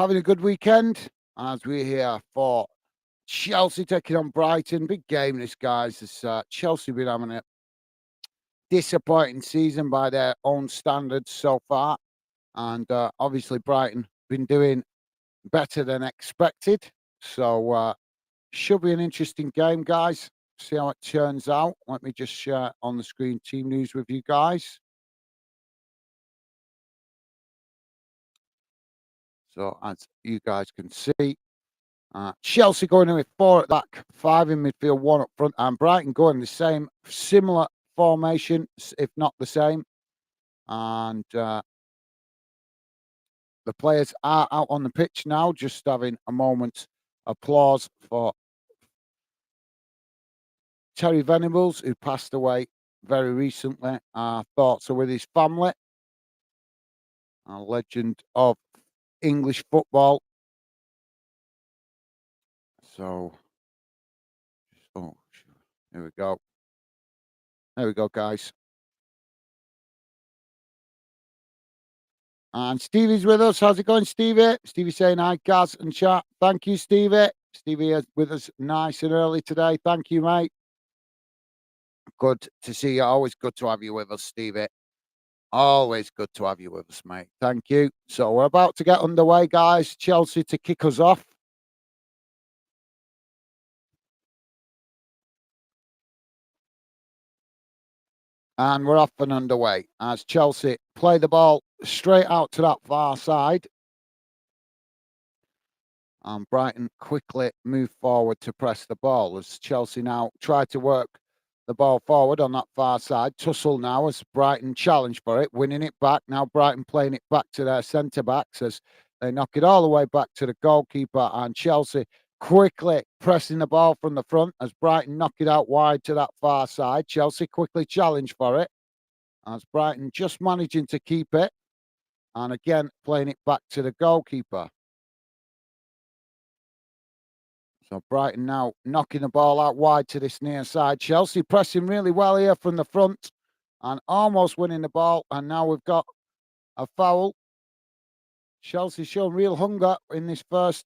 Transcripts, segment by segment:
Having a good weekend as we're here for Chelsea taking on Brighton. Big game, this, guys. This Chelsea been having a disappointing season by their own standards so far, and obviously Brighton been doing better than expected. So should be an interesting game, guys. See how it turns out. Let me just share on the screen team news with you guys. So as you guys can see, Chelsea going in with 4 at the back, 5 in midfield, 1 up front, and Brighton going the same, similar formation, if not the same. And the players are out on the pitch now, just having a moment's applause for Terry Venables, who passed away very recently. Thoughts are with his family. A legend of English football. So, oh, here we go. There we go, guys. And Stevie's with us. How's it going, Stevie? Stevie saying hi, Gaz and chat. Thank you, Stevie. Stevie is with us nice and early today. Thank you, mate. Good to see you. Always good to have you with us, Stevie. Always good to have you with us, mate. Thank you. So we're about to get underway, guys. Chelsea to kick us off. And we're off and underway as Chelsea play the ball straight out to that far side. And Brighton quickly move forward to press the ball as Chelsea now try to work the ball forward on that far side. Tussle now as Brighton challenge for it, winning it back. Now Brighton playing it back to their centre-backs as they knock it all the way back to the goalkeeper, and Chelsea quickly pressing the ball from the front as Brighton knock it out wide to that far side. Chelsea quickly challenge for it as Brighton just managing to keep it, and again playing it back to the goalkeeper. So Brighton now knocking the ball out wide to this near side. Chelsea pressing really well here from the front and almost winning the ball. And now we've got a foul. Chelsea showing real hunger in this first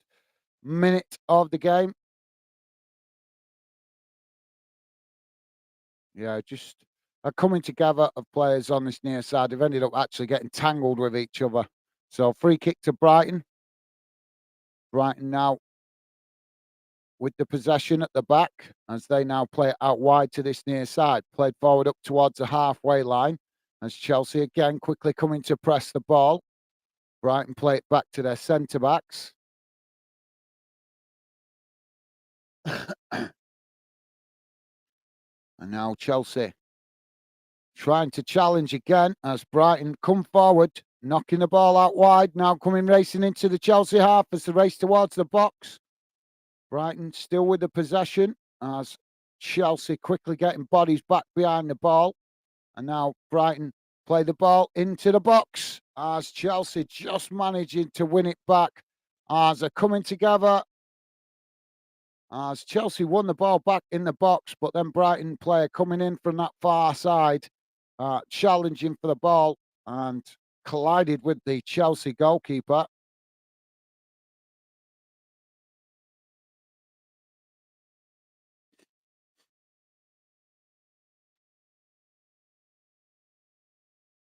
minute of the game. Yeah, just a coming together of players on this near side. They've ended up actually getting tangled with each other. So free kick to Brighton. Brighton now with the possession at the back as they now play it out wide to this near side. Played forward up towards the halfway line as Chelsea again quickly coming to press the ball. Brighton play it back to their centre-backs. And now Chelsea trying to challenge again as Brighton come forward, knocking the ball out wide. Now coming racing into the Chelsea half as they race towards the box. Brighton still with the possession as Chelsea quickly getting bodies back behind the ball. And now Brighton play the ball into the box as Chelsea just managing to win it back as they're coming together. As Chelsea won the ball back in the box, but then Brighton player coming in from that far side, challenging for the ball and collided with the Chelsea goalkeeper.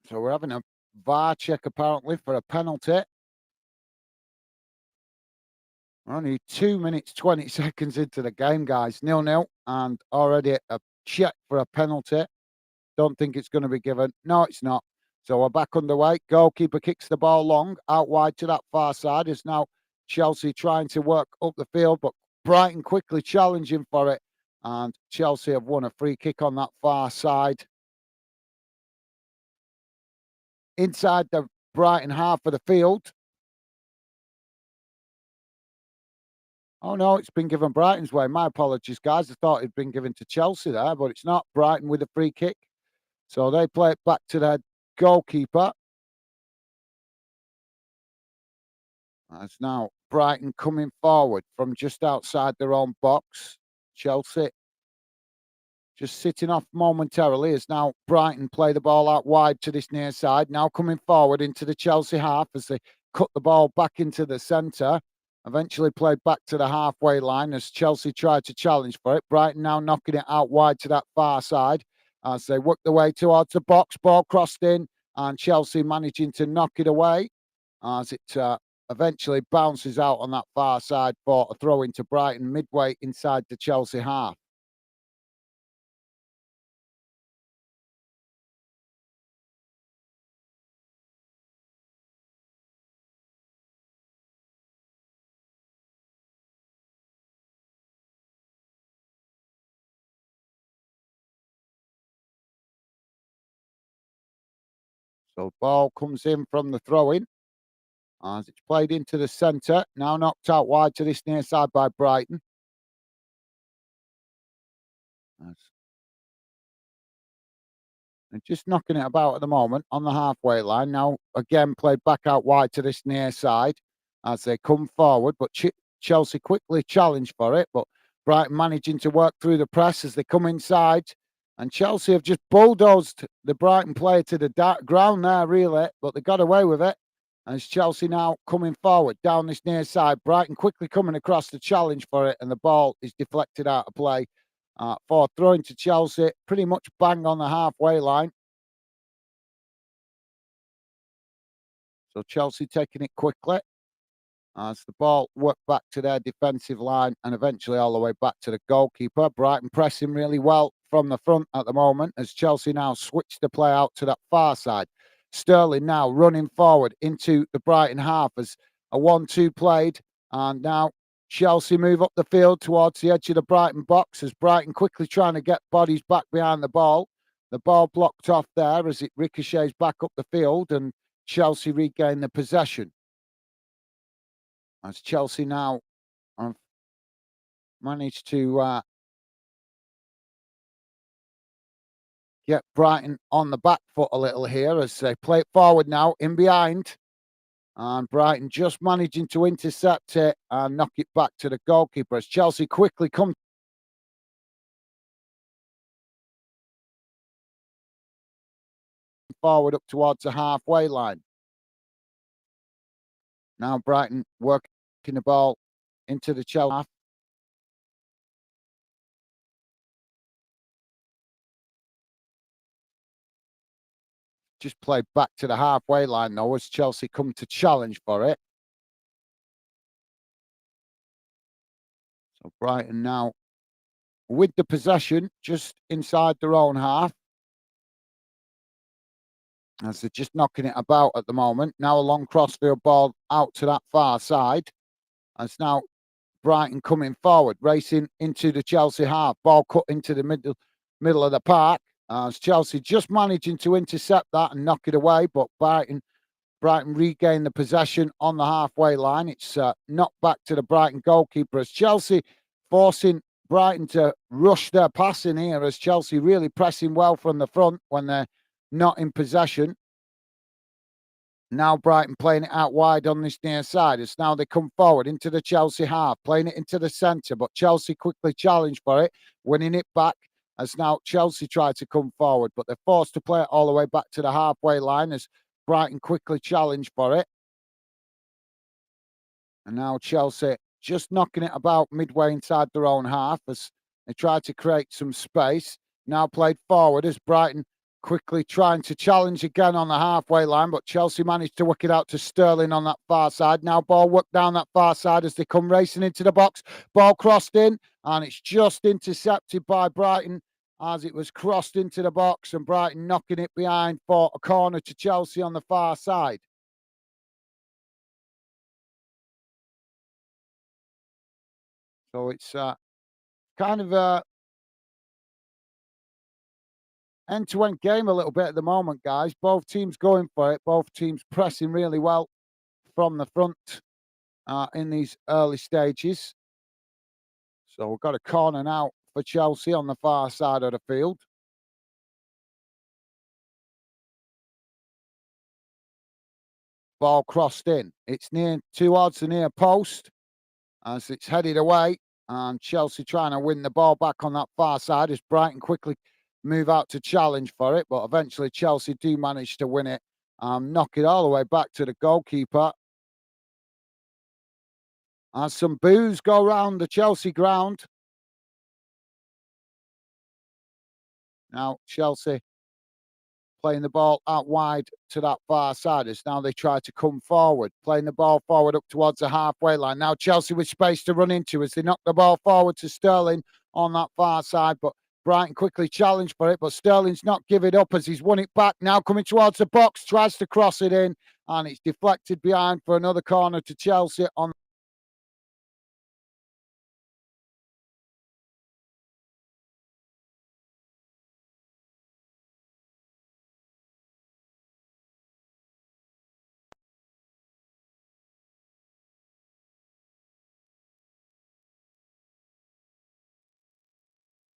So we're having a VAR check apparently for a penalty. We're only 2 minutes, 20 seconds into the game, guys. 0-0 and already a check for a penalty. Don't think it's going to be given. No, it's not. So we're back underway. Goalkeeper kicks the ball long, out wide to that far side. It's now Chelsea trying to work up the field, but Brighton quickly challenging for it. And Chelsea have won a free kick on that far side. Inside the Brighton half of the field. Oh, no, it's been given Brighton's way. My apologies, guys. I thought it'd been given to Chelsea there, but it's not. Brighton with a free kick. So they play it back to their goalkeeper. It's now Brighton coming forward from just outside their own box. Chelsea just sitting off momentarily as now Brighton play the ball out wide to this near side. Now coming forward into the Chelsea half as they cut the ball back into the centre. Eventually played back to the halfway line as Chelsea tried to challenge for it. Brighton now knocking it out wide to that far side as they work their way towards the box. Ball crossed in, and Chelsea managing to knock it away as it eventually bounces out on that far side for a throw into Brighton midway inside the Chelsea half. So ball comes in from the throw-in as it's played into the centre. Now knocked out wide to this near side by Brighton. As they're just knocking it about at the moment on the halfway line. Now again played back out wide to this near side as they come forward, but Chelsea quickly challenge for it. But Brighton managing to work through the press as they come inside, and Chelsea have just bulldozed the Brighton player to the ground there, really, but they got away with it. As Chelsea now coming forward down this near side, Brighton quickly coming across the challenge for it, and the ball is deflected out of play for throwing to Chelsea, pretty much bang on the halfway line. So Chelsea taking it quickly as the ball worked back to their defensive line and eventually all the way back to the goalkeeper. Brighton pressing really well from the front at the moment as Chelsea now switch the play out to that far side. Sterling now running forward into the Brighton half as a 1-2 played, and now Chelsea move up the field towards the edge of the Brighton box as Brighton quickly trying to get bodies back behind the ball. The ball blocked off there as it ricochets back up the field, and Chelsea regain the possession. As Chelsea now have managed to get Brighton on the back foot a little here as they play it forward now in behind. And Brighton just managing to intercept it and knock it back to the goalkeeper as Chelsea quickly come forward up towards the halfway line. Now Brighton working the ball into the Chelsea half. Just played back to the halfway line though as Chelsea come to challenge for it. So Brighton now with the possession just inside their own half. As they're just knocking it about at the moment. Now a long crossfield ball out to that far side. As now Brighton coming forward, racing into the Chelsea half. Ball cut into the middle of the park. As Chelsea just managing to intercept that and knock it away, but Brighton regain the possession on the halfway line. It's knocked back to the Brighton goalkeeper as Chelsea forcing Brighton to rush their passing here as Chelsea really pressing well from the front when they're not in possession. Now Brighton playing it out wide on this near side as now they come forward into the Chelsea half, playing it into the centre, but Chelsea quickly challenge for it, winning it back as now Chelsea try to come forward, but they're forced to play it all the way back to the halfway line as Brighton quickly challenge for it. And now Chelsea just knocking it about midway inside their own half as they try to create some space. Now played forward as Brighton quickly trying to challenge again on the halfway line, but Chelsea managed to work it out to Sterling on that far side. Now ball worked down that far side as they come racing into the box. Ball crossed in, and it's just intercepted by Brighton as it was crossed into the box, and Brighton knocking it behind for a corner to Chelsea on the far side. So it's kind of a end-to-end game a little bit at the moment, guys. Both teams going for it. Both teams pressing really well from the front in these early stages. So we've got a corner now for Chelsea on the far side of the field. Ball crossed in. It's near towards the near post as it's headed away. And Chelsea trying to win the ball back on that far side as Brighton quickly move out to challenge for it. But eventually Chelsea do manage to win it. Knock it all the way back to the goalkeeper. As some boos go round the Chelsea ground. Now Chelsea playing the ball out wide to that far side as now they try to come forward, playing the ball forward up towards the halfway line. Now Chelsea with space to run into as they knock the ball forward to Sterling on that far side, but Brighton quickly challenged for it, but Sterling's not giving up as he's won it back. Now coming towards the box, tries to cross it in, and it's deflected behind for another corner to Chelsea on.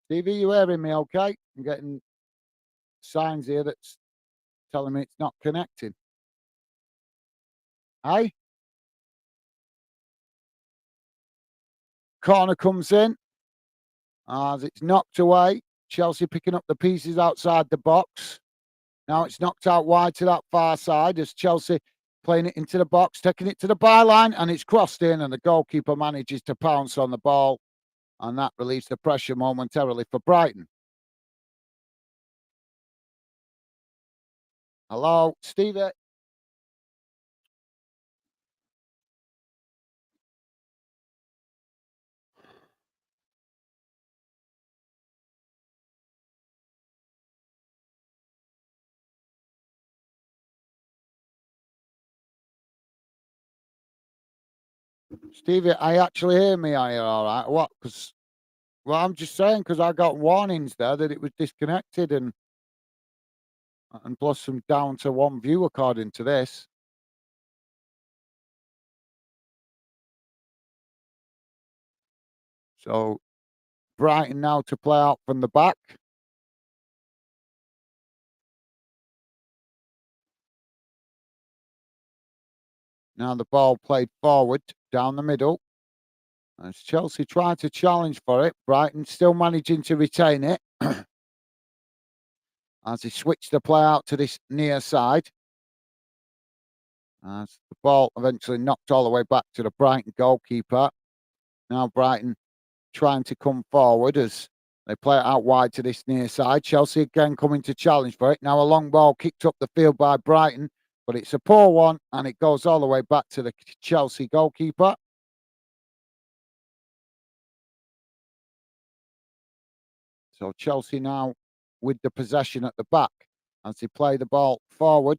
Stevie, you hearing me okay? I'm getting signs here that's telling me it's not connecting. Hey? Corner comes in as it's knocked away. Chelsea picking up the pieces outside the box. Now it's knocked out wide to that far side as Chelsea playing it into the box, taking it to the byline, and it's crossed in, and the goalkeeper manages to pounce on the ball, and that relieves the pressure momentarily for Brighton. Hello, Stevie. Stevie, I actually hear me. Are you all right? What? Because well, I'm just saying because I got warnings there that it was disconnected and plus some down to one view according to this. So Brighton now to play out from the back. Now the ball played forward down the middle. As Chelsea try to challenge for it, Brighton still managing to retain it. As they switch the play out to this near side. As the ball eventually knocked all the way back to the Brighton goalkeeper. Now Brighton trying to come forward as they play it out wide to this near side. Chelsea again coming to challenge for it. Now a long ball kicked up the field by Brighton, but it's a poor one and it goes all the way back to the Chelsea goalkeeper. So Chelsea now with the possession at the back as they play the ball forward.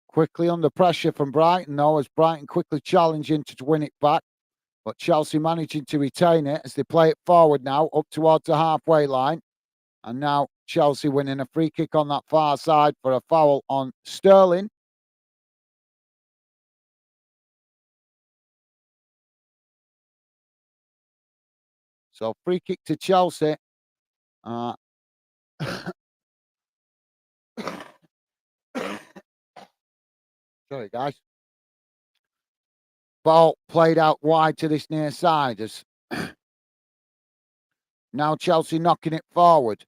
Quickly under pressure from Brighton, though, as Brighton quickly challenging to win it back. But Chelsea managing to retain it as they play it forward now up towards the halfway line. And now Chelsea winning a free kick on that far side for a foul on Sterling. So free kick to Chelsea. Sorry, guys. Ball played out wide to this near side as now Chelsea knocking it forward.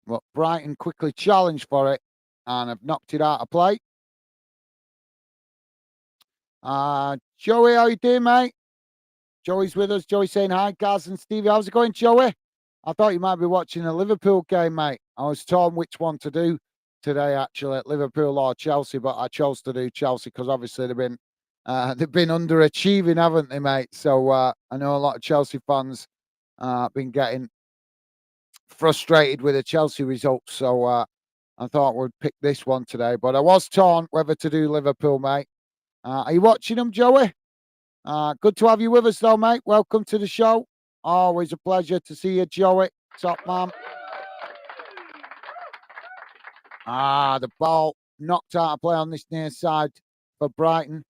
But Brighton quickly challenged for it and have knocked it out of play. Joey, how you doing, mate? Joey's with us. Joey saying hi, Gaz and Stevie. How's it going, Joey? I thought you might be watching a Liverpool game, mate. I was torn which one to do today, actually, at Liverpool or Chelsea, but I chose to do Chelsea because obviously they've been underachieving, haven't they, mate? So I know a lot of Chelsea fans been getting frustrated with the Chelsea results. So I thought we'd pick this one today, but I was torn whether to do Liverpool, mate. Are you watching them, Joey? Good to have you with us, though, mate. Welcome to the show. Always a pleasure to see you, Joey. Top man. The ball knocked out of play on this near side for Brighton.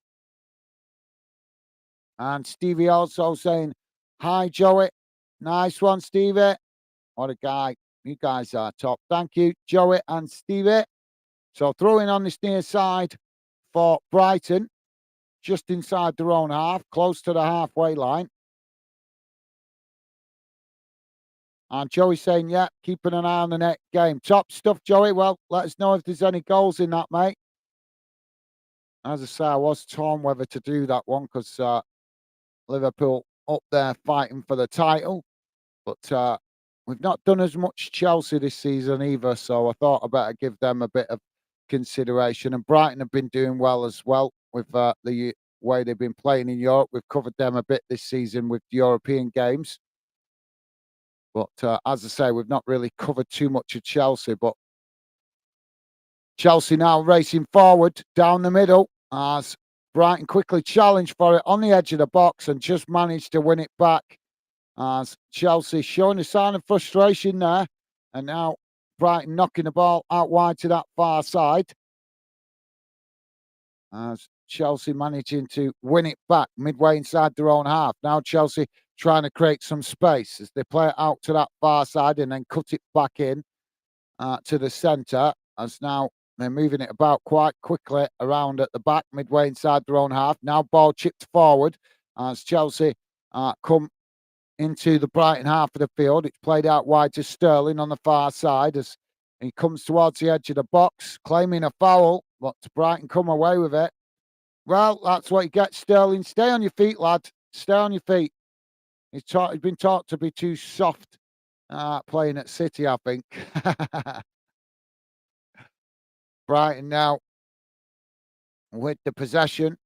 And Stevie also saying, hi, Joey. Nice one, Stevie. What a guy. You guys are top. Thank you, Joey and Stevie. So throwing on this near side for Brighton, just inside their own half, close to the halfway line. And Joey saying, yeah, keeping an eye on the net game. Top stuff, Joey. Well, let us know if there's any goals in that, mate. As I say, I was torn whether to do that one because Liverpool up there fighting for the title. But we've not done as much Chelsea this season either, so I thought I better give them a bit of consideration. And Brighton have been doing well as well with the way they've been playing in Europe. We've covered them a bit this season with European games. But as I say, we've not really covered too much of Chelsea. But Chelsea now racing forward down the middle as Brighton quickly challenged for it on the edge of the box and just managed to win it back. As Chelsea showing a sign of frustration there. And now Brighton knocking the ball out wide to that far side. As Chelsea managing to win it back midway inside their own half. Now Chelsea trying to create some space as they play it out to that far side and then cut it back in to the centre. As now they're moving it about quite quickly around at the back midway inside their own half. Now ball chipped forward as Chelsea come into the Brighton half of the field. It's played out wide to Sterling on the far side as he comes towards the edge of the box, claiming a foul, but Brighton come away with it. Well, that's what you get, Sterling. Stay on your feet, lad. Stay on your feet. He's been taught to be too soft playing at City, I think. Brighton now with the possession,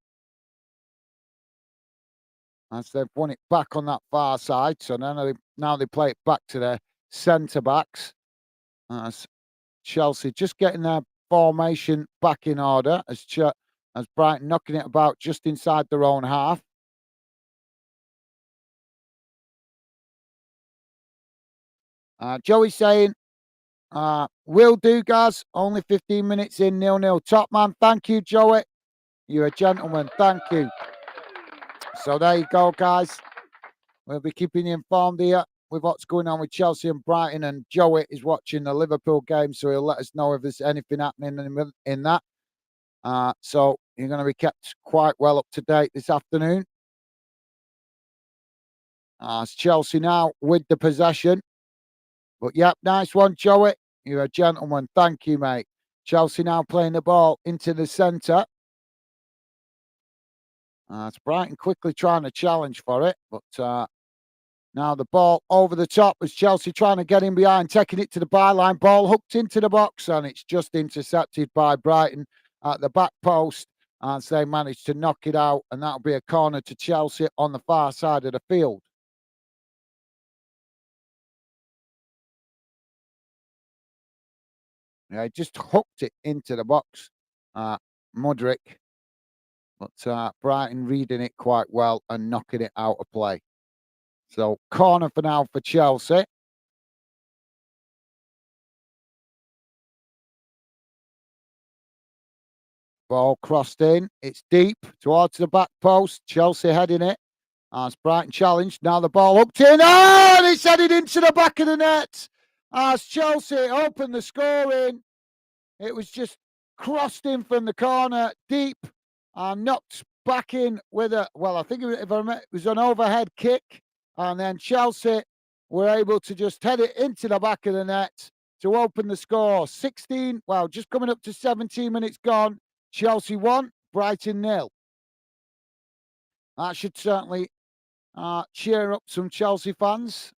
as they've won it back on that far side. So now they play it back to their centre backs. As Chelsea just getting their formation back in order as Brighton knocking it about just inside their own half. Joey saying, will do, guys. Only 15 minutes in, 0-0. Top man. Thank you, Joey. You're a gentleman. Thank you. So there you go, guys. We'll be keeping you informed here with what's going on with Chelsea and Brighton. And Joey is watching the Liverpool game, so he'll let us know if there's anything happening in that. So you're going to be kept quite well up to date this afternoon. It's Chelsea now with the possession. But yep, nice one, Joey. You're a gentleman. Thank you, mate. Chelsea now playing the ball into the centre. It's Brighton quickly trying to challenge for it, but now the ball over the top as Chelsea trying to get in behind, taking it to the byline. Ball hooked into the box, and it's just intercepted by Brighton at the back post as they managed to knock it out, and that'll be a corner to Chelsea on the far side of the field. Yeah, he just hooked it into the box, Mudryk. But Brighton reading it quite well and knocking it out of play. So corner for now for Chelsea. Ball crossed in. It's deep towards the back post. Chelsea heading it. As Brighton challenged. Now the ball hooked in. Oh, and it's headed into the back of the net. As Chelsea opened the scoring. It was just crossed in from the corner, deep, and knocked back in with I think it was an overhead kick. And then Chelsea were able to just head it into the back of the net to open the score. Just coming up to 17 minutes gone. Chelsea 1, Brighton 0. That should certainly cheer up some Chelsea fans.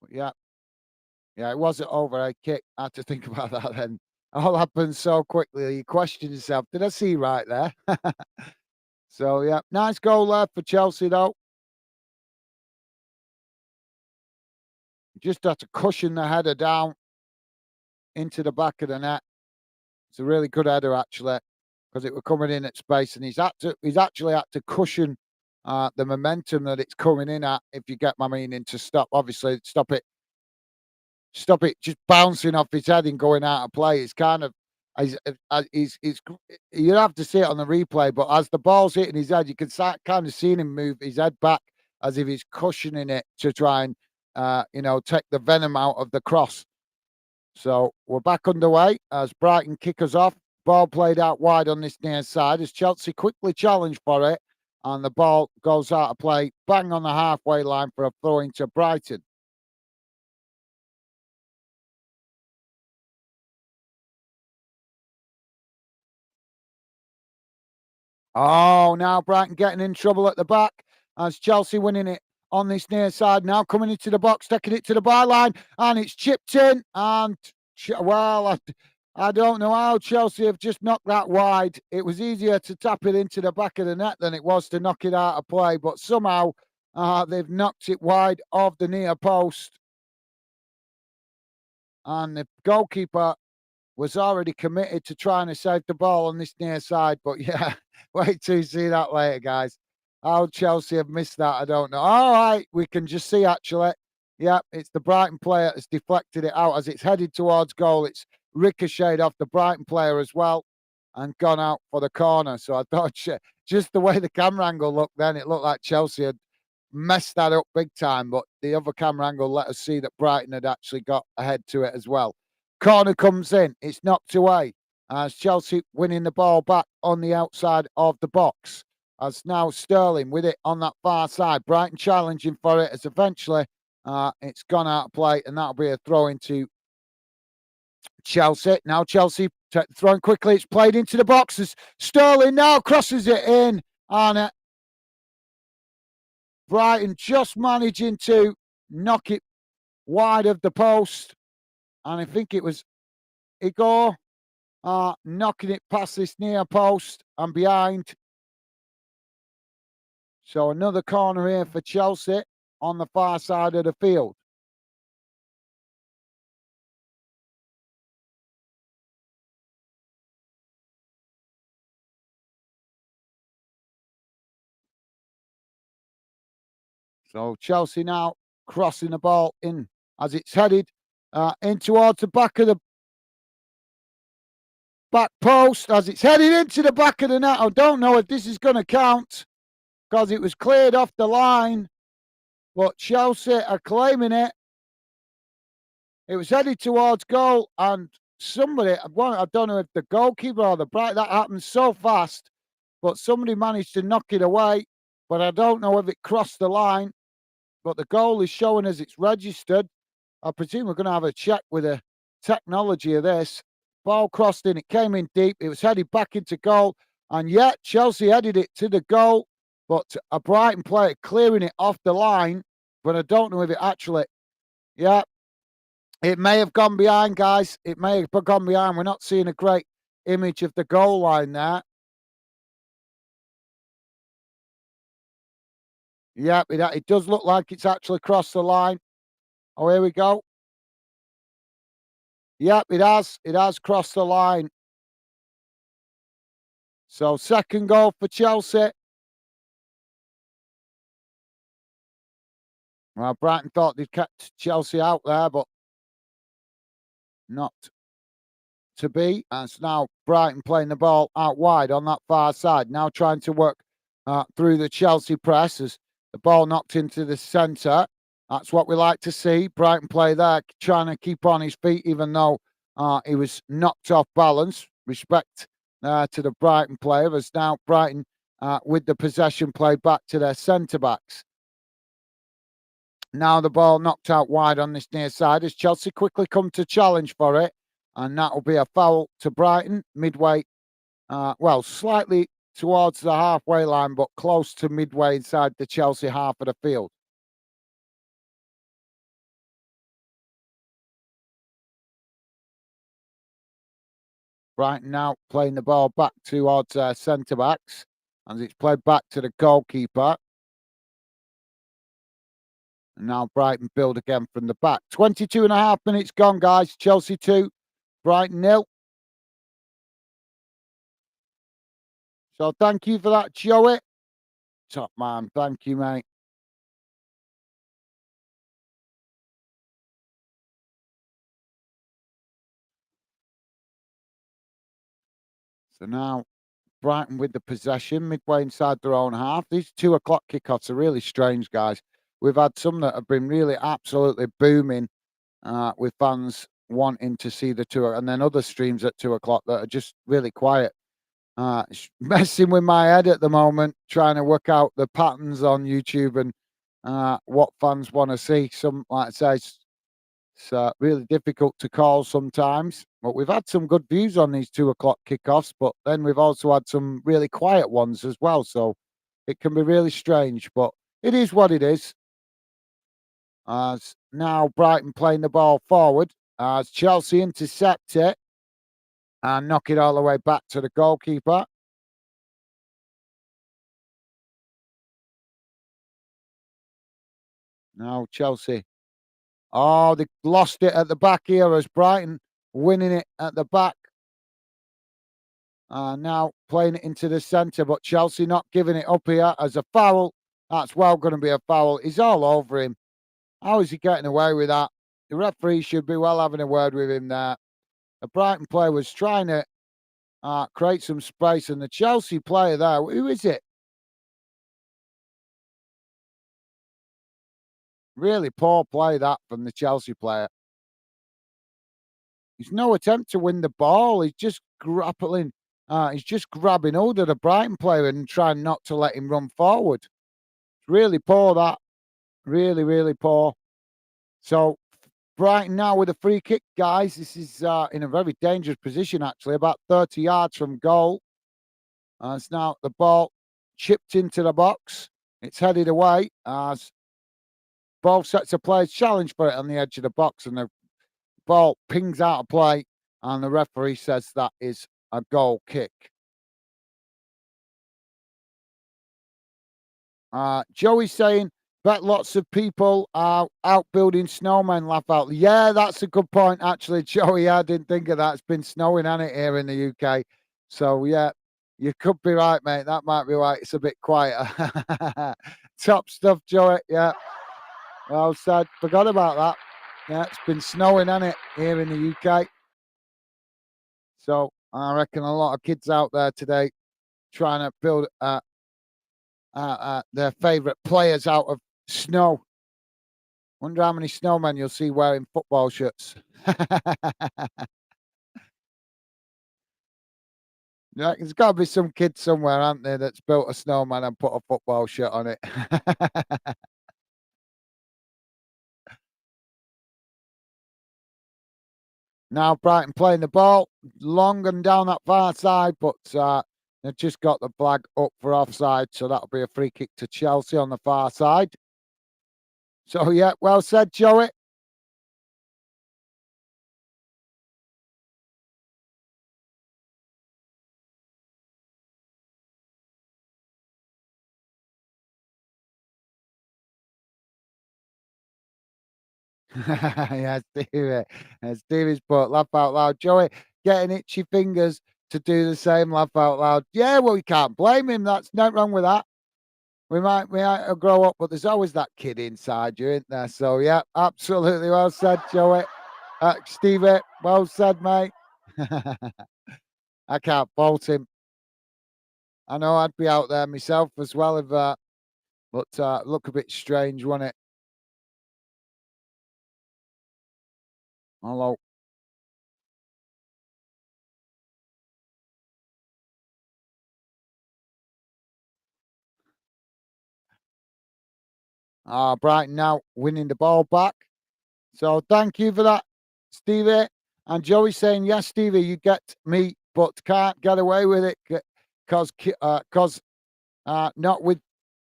But yeah, it was an overhead kick. I had to think about that then. It all happened so quickly. You question yourself, did I see right there? So, yeah, nice goal there for Chelsea, though. Just had to cushion the header down into the back of the net. It's a really good header, actually, because it was coming in at space, and he's actually had to cushion the momentum that it's coming in at, if you get my meaning, to stop it just bouncing off his head and going out of play. It's kind of, he's you'd have to see it on the replay, but as the ball's hitting his head, you can kind of see him move his head back as if he's cushioning it to try and, take the venom out of the cross. So we're back underway as Brighton kick us off. Ball played out wide on this near side as Chelsea quickly challenged for it, and the ball goes out of play, bang on the halfway line for a throw into Brighton. Oh, now Brighton getting in trouble at the back as Chelsea winning it on this near side. Now coming into the box, taking it to the byline, and it's chipped in. And well, I don't know how Chelsea have just knocked that wide. It was easier to tap it into the back of the net than it was to knock it out of play, but somehow they've knocked it wide of the near post. And the goalkeeper was already committed to trying to save the ball on this near side. But yeah, wait till you see that later, guys. How Chelsea have missed that, I don't know. All right, we can just see actually. Yeah, it's the Brighton player that's deflected it out as it's headed towards goal. It's ricocheted off the Brighton player as well and gone out for the corner. So I thought just the way the camera angle looked then, it looked like Chelsea had messed that up big time. But the other camera angle let us see that Brighton had actually got ahead to it as well. Corner comes in. It's knocked away as Chelsea winning the ball back on the outside of the box. As now Sterling with it on that far side. Brighton challenging for it as eventually it's gone out of play and that'll be a throw into Chelsea. Now Chelsea throwing quickly. It's played into the boxes. Sterling now crosses it in and Brighton just managing to knock it wide of the post. And I think it was Igor knocking it past this near post and behind. So another corner here for Chelsea on the far side of the field. So Chelsea now crossing the ball in as it's headed in towards the back of the back post as it's headed into the back of the net. I don't know if this is going to count because it was cleared off the line, but Chelsea are claiming it. It was headed towards goal and somebody, I don't know if the goalkeeper or the Bright, that happened so fast, but somebody managed to knock it away, but I don't know if it crossed the line, but the goal is showing as it's registered. I presume we're going to have a check with the technology of this. Ball crossed in, it came in deep, it was headed back into goal, and yet Chelsea headed it to the goal, but a Brighton player clearing it off the line, but I don't know if it actually, yeah, it may have gone behind, guys. It may have gone behind. We're not seeing a great image of the goal line there. Yep, it does look like it's actually crossed the line. Oh, here we go. Yep, it has. It has crossed the line. So second goal for Chelsea. Well, Brighton thought they'd kept Chelsea out there, but not to be. And it's now Brighton playing the ball out wide on that far side. Now trying to work through the Chelsea press as the ball knocked into the centre. That's what we like to see. Brighton play there, trying to keep on his feet, even though he was knocked off balance. Respect to the Brighton player as now Brighton with the possession play back to their centre-backs. Now the ball knocked out wide on this near side as Chelsea quickly come to challenge for it. And that will be a foul to Brighton midway, well, slightly towards the halfway line, but close to midway inside the Chelsea half of the field. Brighton now playing the ball back towards centre-backs as it's played back to the goalkeeper. And now Brighton build again from the back. 22 and a half minutes gone, guys. Chelsea 2, Brighton 0. So thank you for that, Joey. Top man. Thank you, mate. So now Brighton with the possession midway inside their own half. These 2 o'clock kickoffs are really strange, guys. We've had some that have been really absolutely booming with fans wanting to see the 2, and then other streams at 2 o'clock that are just really quiet. It's messing with my head at the moment, trying to work out the patterns on YouTube and what fans want to see. Some, like I say, It's really difficult to call sometimes, but we've had some good views on these 2 o'clock kickoffs, but then we've also had some really quiet ones as well. So it can be really strange, but it is what it is. As now Brighton playing the ball forward as Chelsea intercept it and knock it all the way back to the goalkeeper. Now Chelsea. Oh, they lost it at the back here as Brighton winning it at the back. Now playing it into the centre, but Chelsea not giving it up here as a foul. That's well going to be a foul. He's all over him. How is he getting away with that? The referee should be well having a word with him there. The Brighton player was trying to create some space, and the Chelsea player there, who is it? Really poor play that from the Chelsea player. There's no attempt to win the ball. He's just grappling. He's just grabbing hold of the Brighton player and trying not to let him run forward. It's really poor that. Really, really poor. So Brighton now with a free kick, guys. This is in a very dangerous position, actually, about 30 yards from goal. It's now the ball chipped into the box. It's headed away as both sets of players challenge for it on the edge of the box, and the ball pings out of play, and the referee says that is a goal kick. Joey's saying, bet lots of people are out building snowmen, laugh out. Yeah, that's a good point, actually, Joey. I didn't think of that. It's been snowing, hasn't it, here in the UK? So, yeah, you could be right, mate. That might be why it's a bit quieter. Top stuff, Joey. Yeah, well said. Forgot about that. Yeah, it's been snowing, hasn't it, here in the UK? So, I reckon a lot of kids out there today trying to build their favourite players out of snow. Wonder how many snowmen you'll see wearing football shirts. Yeah, there's got to be some kid somewhere, aren't there, that's built a snowman and put a football shirt on it. Now Brighton playing the ball long and down that far side, but they've just got the flag up for offside, so that'll be a free kick to Chelsea on the far side. So yeah, well said, Joey. Yeah, Stevie. Stevie's put laugh out loud. Joey getting itchy fingers to do the same, laugh out loud. Yeah, well, you can't blame him. That's no wrong with that. We might grow up, but there's always that kid inside you, isn't there? So yeah, absolutely well said, Joey. Stevie, well said, mate. I can't fault him. I know I'd be out there myself as well if but look a bit strange, wouldn't it? Hello. Brighton now winning the ball back. So thank you for that, Stevie. And Joey saying, yes, Stevie, you get me, but can't get away with it because not with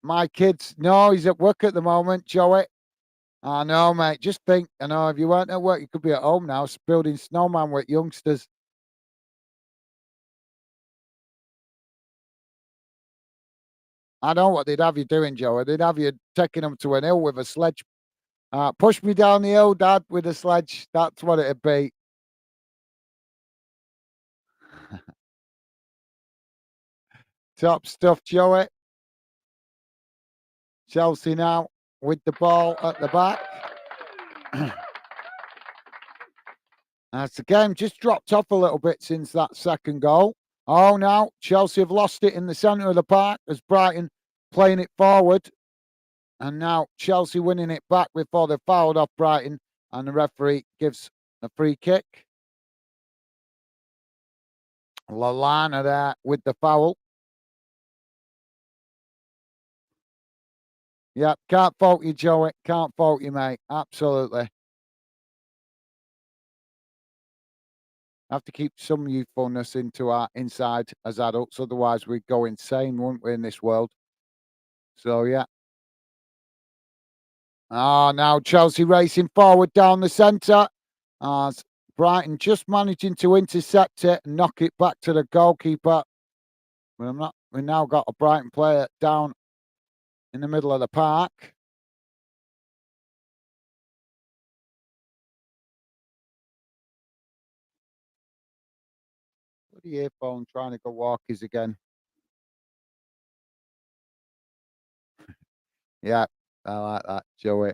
my kids. No, he's at work at the moment, Joey. I know, mate. Just think, I know if you weren't at work, you could be at home now, building snowman with youngsters. I know what they'd have you doing, Joey. They'd have you taking them to an hill with a sledge. Push me down the hill, Dad, with a sledge. That's what it'd be. Top stuff, Joey. Chelsea now with the ball at the back. As the game just dropped off a little bit since that second goal. Oh, now Chelsea have lost it in the centre of the park as Brighton playing it forward. And now Chelsea winning it back before they fouled off Brighton. And the referee gives a free kick. Lallana there with the foul. Yep, can't fault you, Joey. Can't fault you, mate. Absolutely. Have to keep some youthfulness into our inside as adults, otherwise we'd go insane, wouldn't we, in this world? So yeah. Ah, now Chelsea racing forward down the centre. As Brighton just managing to intercept it and knock it back to the goalkeeper. We now got a Brighton player down in the middle of the park. Bloody earphone trying to go walkies again. Yeah, I like that, Joey.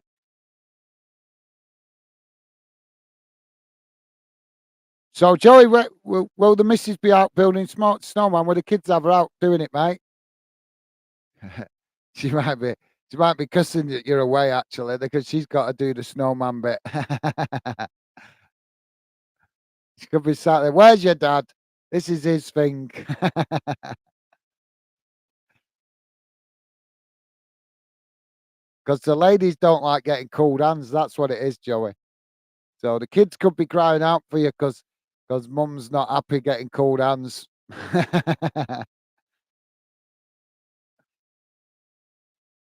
So, Joey, will the missus be out building snowman? Will the kids have her out doing it, mate? she might be. She might be cussing that you're away actually because she's got to do the snowman bit. She could be sat there. Where's your dad? This is his thing. Because the ladies don't like getting cold hands. That's what it is, Joey. So the kids could be crying out for you because mum's not happy getting cold hands.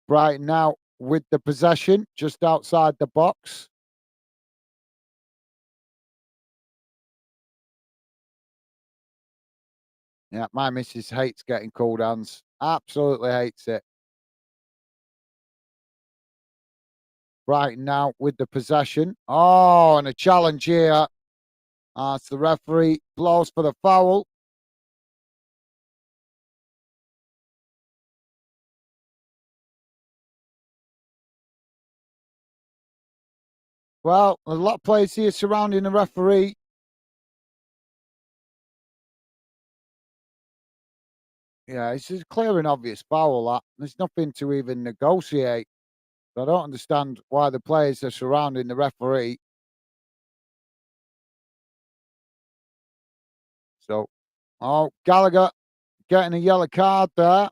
Brighton now with the possession just outside the box. Yeah, my missus hates getting cold hands. Absolutely hates it. Brighton now with the possession. Oh, and a challenge here. As the referee blows for the foul. Well, there's a lot of players here surrounding the referee. Yeah, it's a clear and obvious foul. That there's nothing to even negotiate. I don't understand why the players are surrounding the referee. So, oh, Gallagher getting a yellow card there.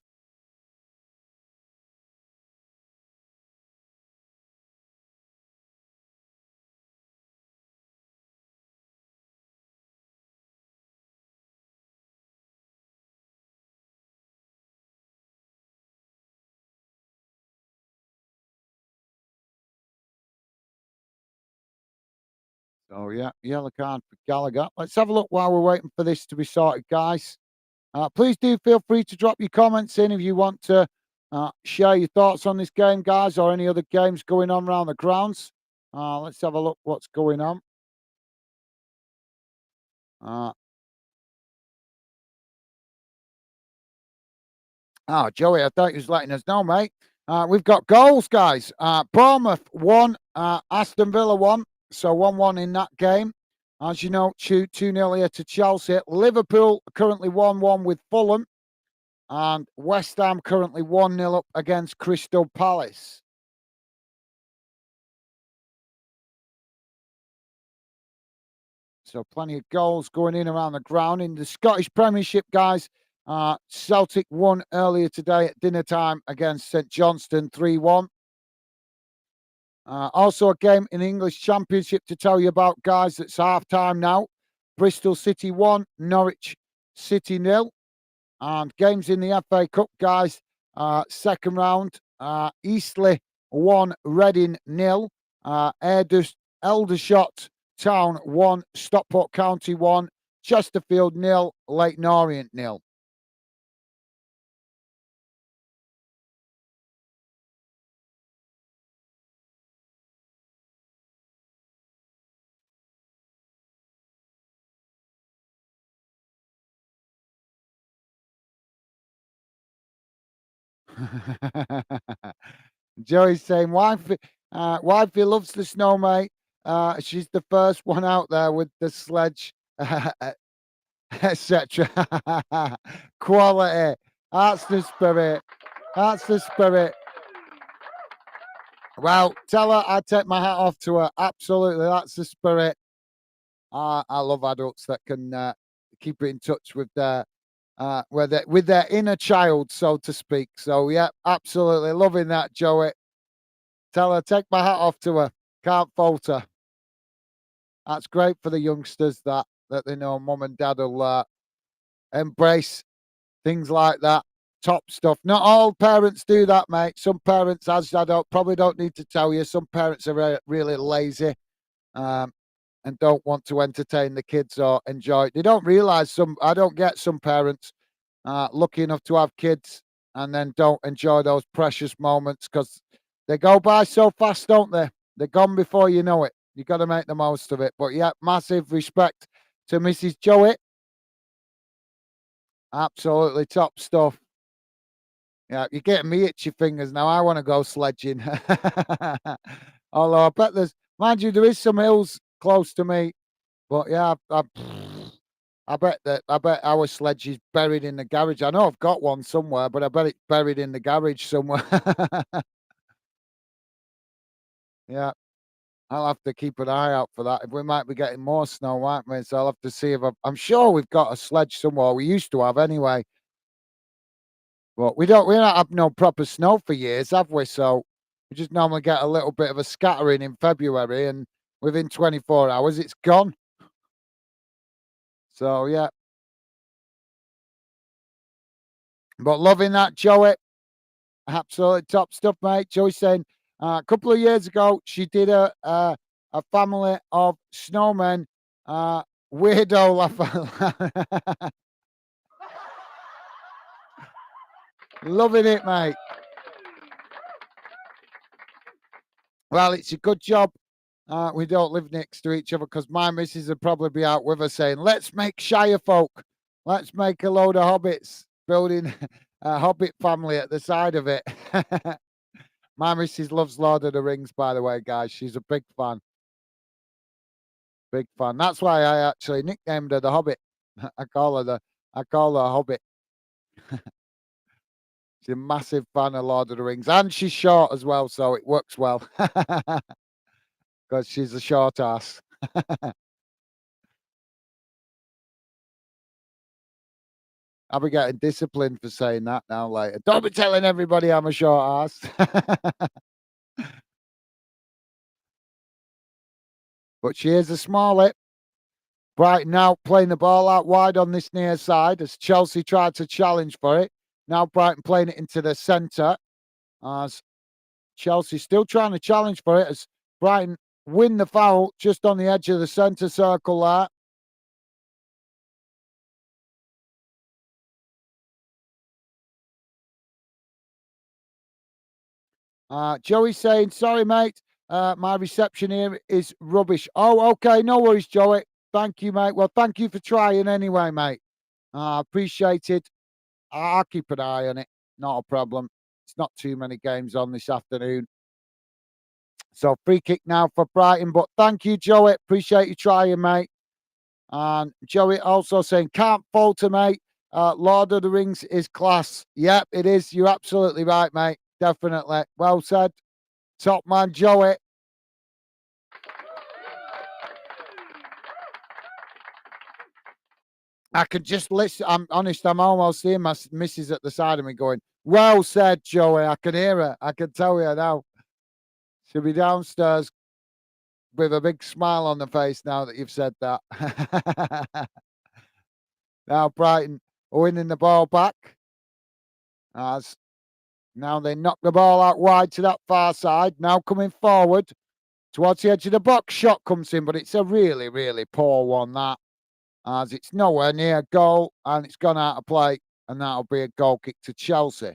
So, yeah, yellow card for Gallagher. Let's have a look while we're waiting for this to be sorted, guys. Please do feel free to drop your comments in if you want to share your thoughts on this game, guys, or any other games going on around the grounds. Let's have a look what's going on. Uh, Joey, I thought you was letting us know, mate. We've got goals, guys. Bournemouth 1, Aston Villa 1. So 1-1 in that game. As you know, 2-0 here to Chelsea. Liverpool currently 1-1 with Fulham. And West Ham currently 1-0 up against Crystal Palace. So plenty of goals going in around the ground. In the Scottish Premiership, guys, Celtic won earlier today at dinner time against St Johnstone 3-1. Also a game in the English Championship to tell you about, guys. It's half-time now. Bristol City 1, Norwich City 0. And games in the FA Cup, guys. Second round, Eastleigh 1, Reading 0. Eldershot Town 1, Stockport County 1, Chesterfield 0, Leyton Orient 0. Joey's saying, wifey loves the snow, mate. She's the first one out there with the sledge, etc. Quality. That's the spirit. That's the spirit. Well, tell her I take my hat off to her. Absolutely, that's the spirit. I love adults that can keep in touch with their with their inner child, so to speak. So yeah, absolutely loving that, Joey. Tell her take my hat off to her. Can't falter. That's great for the youngsters. That that they know mum and dad will embrace things like that. Top stuff. Not all parents do that, mate. Some parents, as I probably don't need to tell you, some parents are really lazy. Um, and don't want to entertain the kids or enjoy it. They don't realize I don't get some parents lucky enough to have kids and then don't enjoy those precious moments because they go by so fast, don't they? They're gone before you know it. You got to make the most of it. But yeah, massive respect to Mrs. Jowett. Absolutely top stuff. Yeah, you're getting me itchy fingers now. I want to go sledging. Although I bet mind you, there is some hills close to me. But yeah, I bet our sledge is buried in the garage. I know I've got one somewhere, but I bet it's buried in the garage somewhere. Yeah, I'll have to keep an eye out for that. If we might be getting more snow, might we? So I'll have to see if I'm sure we've got a sledge somewhere. We used to have anyway, but we don't have no proper snow for years, have we? So we just normally get a little bit of a scattering in February, and within 24 hours it's gone. So yeah, but loving that, Joey. Absolutely top stuff, mate. Joey saying a couple of years ago she did a family of snowmen. Weirdo laugh. Loving it, mate. Well, it's a good job. We don't live next to each other because my missus would probably be out with us saying, "Let's make Shire folk. Let's make a load of hobbits, building a hobbit family at the side of it." My missus loves Lord of the Rings, by the way, guys. She's a big fan. Big fan. That's why I actually nicknamed her the Hobbit. I call her Hobbit. She's a massive fan of Lord of the Rings, and she's short as well, so it works well because she's a short ass. I'll be getting disciplined for saying that now later. Don't be telling everybody I'm a short ass. But she is a smallie. Brighton now playing the ball out wide on this near side as Chelsea tried to challenge for it. Now Brighton playing it into the centre as Chelsea still trying to challenge for it as Brighton win the foul just on the edge of the centre circle there. Joey saying, sorry, mate. My reception here is rubbish. Oh, okay. No worries, Joey. Thank you, mate. Well, thank you for trying anyway, mate. Appreciate it. I'll keep an eye on it. Not a problem. It's not too many games on this afternoon. So free kick now for Brighton. But thank you, Joey. Appreciate you trying, mate. And Joey also saying, can't falter, mate. Lord of the Rings is class. Yep, it is. You're absolutely right, mate. Definitely. Well said. Top man, Joey. I could just listen. I'm honest, I'm almost seeing my missus at the side of me going, well said, Joey. I can hear her. I can tell you now. She'll be downstairs with a big smile on the face now that you've said that. Now Brighton winning the ball back as now they knock the ball out wide to that far side. Now coming forward towards the edge of the box. Shot comes in, but it's a really, really poor one, that. As it's nowhere near goal and it's gone out of play. And that'll be a goal kick to Chelsea.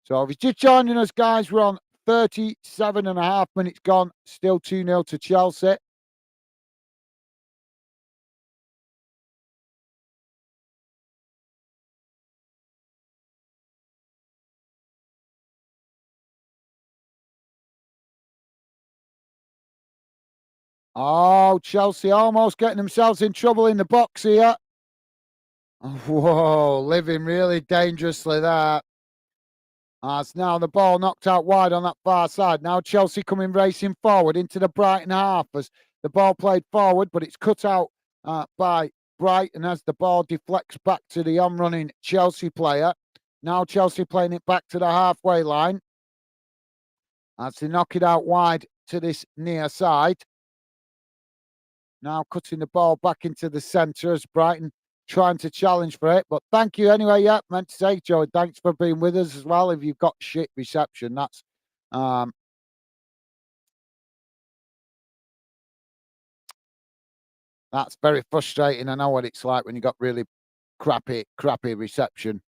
So if you're just joining us, guys, we're on 37 and a half minutes gone. Still 2-0 to Chelsea. Oh, Chelsea almost getting themselves in trouble in the box here. Whoa, living really dangerously there. As now the ball knocked out wide on that far side. Now Chelsea coming racing forward into the Brighton half as the ball played forward, but it's cut out by Brighton as the ball deflects back to the on-running Chelsea player. Now Chelsea playing it back to the halfway line as they knock it out wide to this near side. Now cutting the ball back into the centre as Brighton trying to challenge for it. But thank you anyway. Yeah, meant to say, Joe, thanks for being with us as well. If you've got shit reception, um, that's very frustrating. I know what it's like when you got really crappy reception.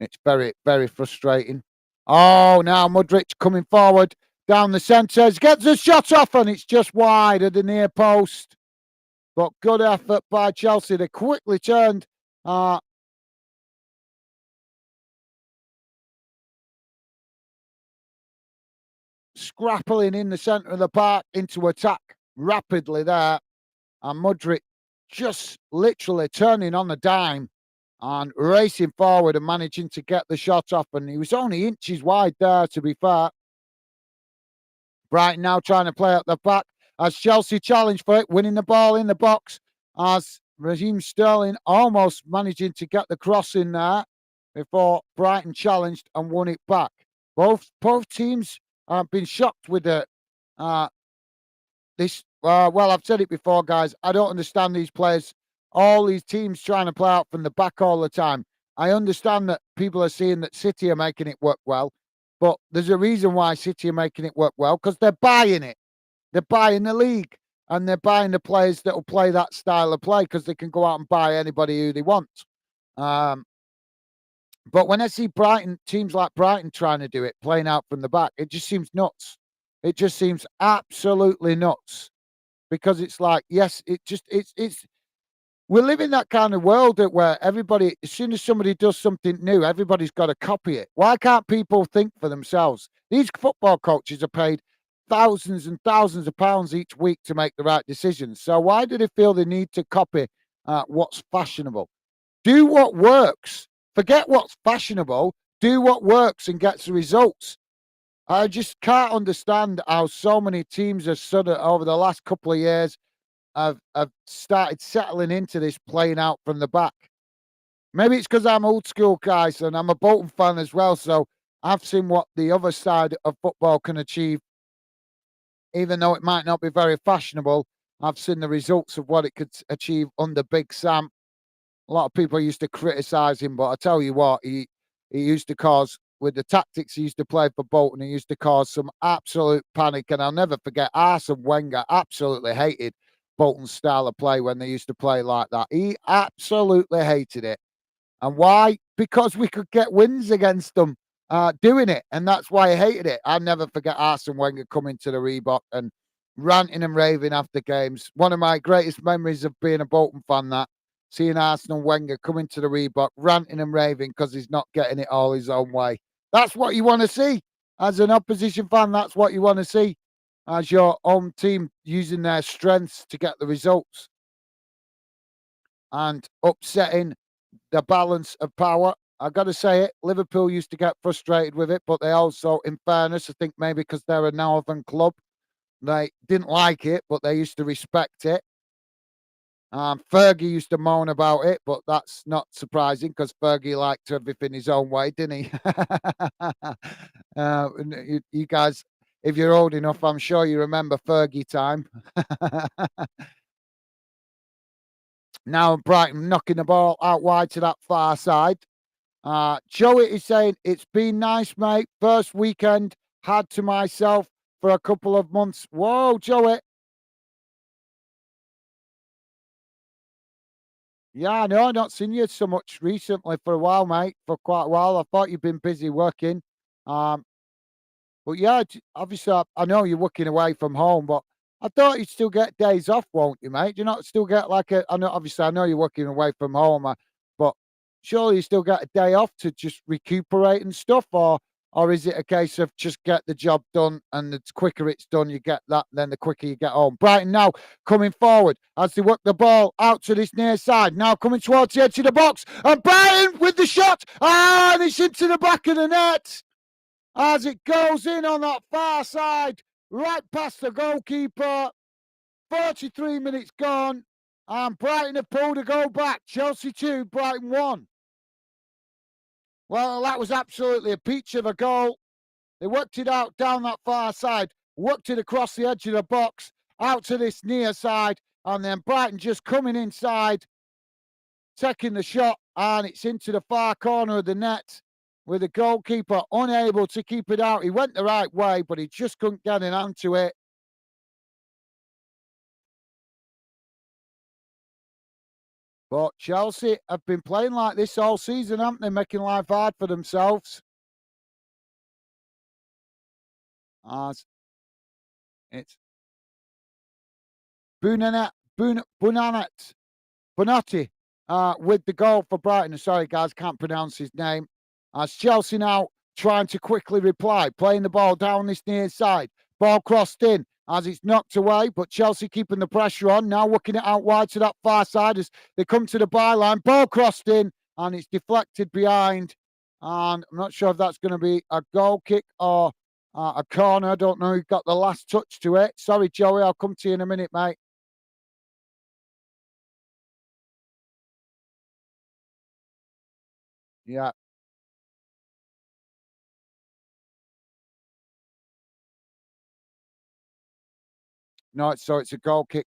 It's very, very frustrating. Oh, now Mudryk coming forward down the centre. Gets a shot off and it's just wide of the near post. But good effort by Chelsea. They quickly turned scrappling in the centre of the park into attack rapidly there. And Mudryk just literally turning on the dime and racing forward and managing to get the shot off. And he was only inches wide there, to be fair. Brighton now trying to play at the back as Chelsea challenge for it, winning the ball in the box as Raheem Sterling almost managing to get the cross in there before Brighton challenged and won it back. Both teams have been shocked with this. Well, I've said it before, guys. I don't understand these players. All these teams trying to play out from the back all the time. I understand that people are seeing that City are making it work well, but there's a reason why City are making it work well because they're buying it. They're buying the league and they're buying the players that will play that style of play because they can go out and buy anybody who they want. But when I see teams like Brighton trying to do it, playing out from the back, it just seems nuts. It just seems absolutely nuts because it's like, yes, it's we live in that kind of world where everybody, as soon as somebody does something new, everybody's got to copy it. Why can't people think for themselves? These football coaches are paid thousands and thousands of pounds each week to make the right decisions. So why do they feel they need to copy what's fashionable? Do what works. Forget what's fashionable. Do what works and gets the results. I just can't understand how so many teams have suddenly, over the last couple of years, have started settling into this playing out from the back. Maybe it's because I'm old school, guys, and I'm a Bolton fan as well. So I've seen what the other side of football can achieve, even though it might not be very fashionable. I've seen the results of what it could achieve under Big Sam. A lot of people used to criticise him, but I tell you what, he used to cause, with the tactics he used to play for Bolton, he used to cause some absolute panic. And I'll never forget, Arsene Wenger absolutely hated Bolton's style of play when they used to play like that. He absolutely hated it. And why? Because we could get wins against them doing it. And that's why I hated it. I'll never forget Arsene Wenger coming to the Reebok and ranting and raving after games. One of my greatest memories of being a Bolton fan, that seeing Arsene Wenger coming to the Reebok, ranting and raving because he's not getting it all his own way. That's what you want to see. As an opposition fan, that's what you want to see. As your home team using their strengths to get the results and upsetting the balance of power. I got to say it, Liverpool used to get frustrated with it, but they also, in fairness, I think maybe because they're a northern club, they didn't like it, but they used to respect it. Fergie used to moan about it, but that's not surprising because Fergie liked everything his own way, didn't he? You guys, if you're old enough, I'm sure you remember Fergie time. Now Brighton knocking the ball out wide to that far side. Joey is saying, it's been nice, mate. First weekend had to myself for a couple of months. Whoa, Joey. Yeah, I know. I've not seen you so much recently for a while, mate. For quite a while. I thought you've been busy working. Um, but yeah, obviously, I know you're working away from home, but I thought you'd still get days off, won't you, mate? Do you not still get like a? I know, obviously, I know you're working away from home, but surely you still get a day off to just recuperate and stuff, or is it a case of just get the job done and the quicker it's done, you get that, then the quicker you get home? Brighton now coming forward as they work the ball out to this near side, now coming towards the edge of the box, and Brighton with the shot, and it's into the back of the net as it goes in on that far side, right past the goalkeeper. 43 minutes gone, and Brighton have pulled a goal back. Chelsea 2, Brighton 1. Well, that was absolutely a peach of a goal. They worked it out down that far side, worked it across the edge of the box, out to this near side. And then Brighton just coming inside, taking the shot, and it's into the far corner of the net with the goalkeeper unable to keep it out. He went the right way, but he just couldn't get an onto it. But Chelsea have been playing like this all season, haven't they? Making life hard for themselves. As it's Bunanet, Bunanet, Bonatti with the goal for Brighton. Sorry, guys, can't pronounce his name. As Chelsea now trying to quickly reply, playing the ball down this near side. Ball crossed in as it's knocked away, but Chelsea keeping the pressure on. Now working it out wide to that far side as they come to the byline. Ball crossed in and it's deflected behind. And I'm not sure if that's going to be a goal kick or a corner. I don't know who got the last touch to it. Sorry, Joey. I'll come to you in a minute, mate. Yeah. No, it's a goal kick.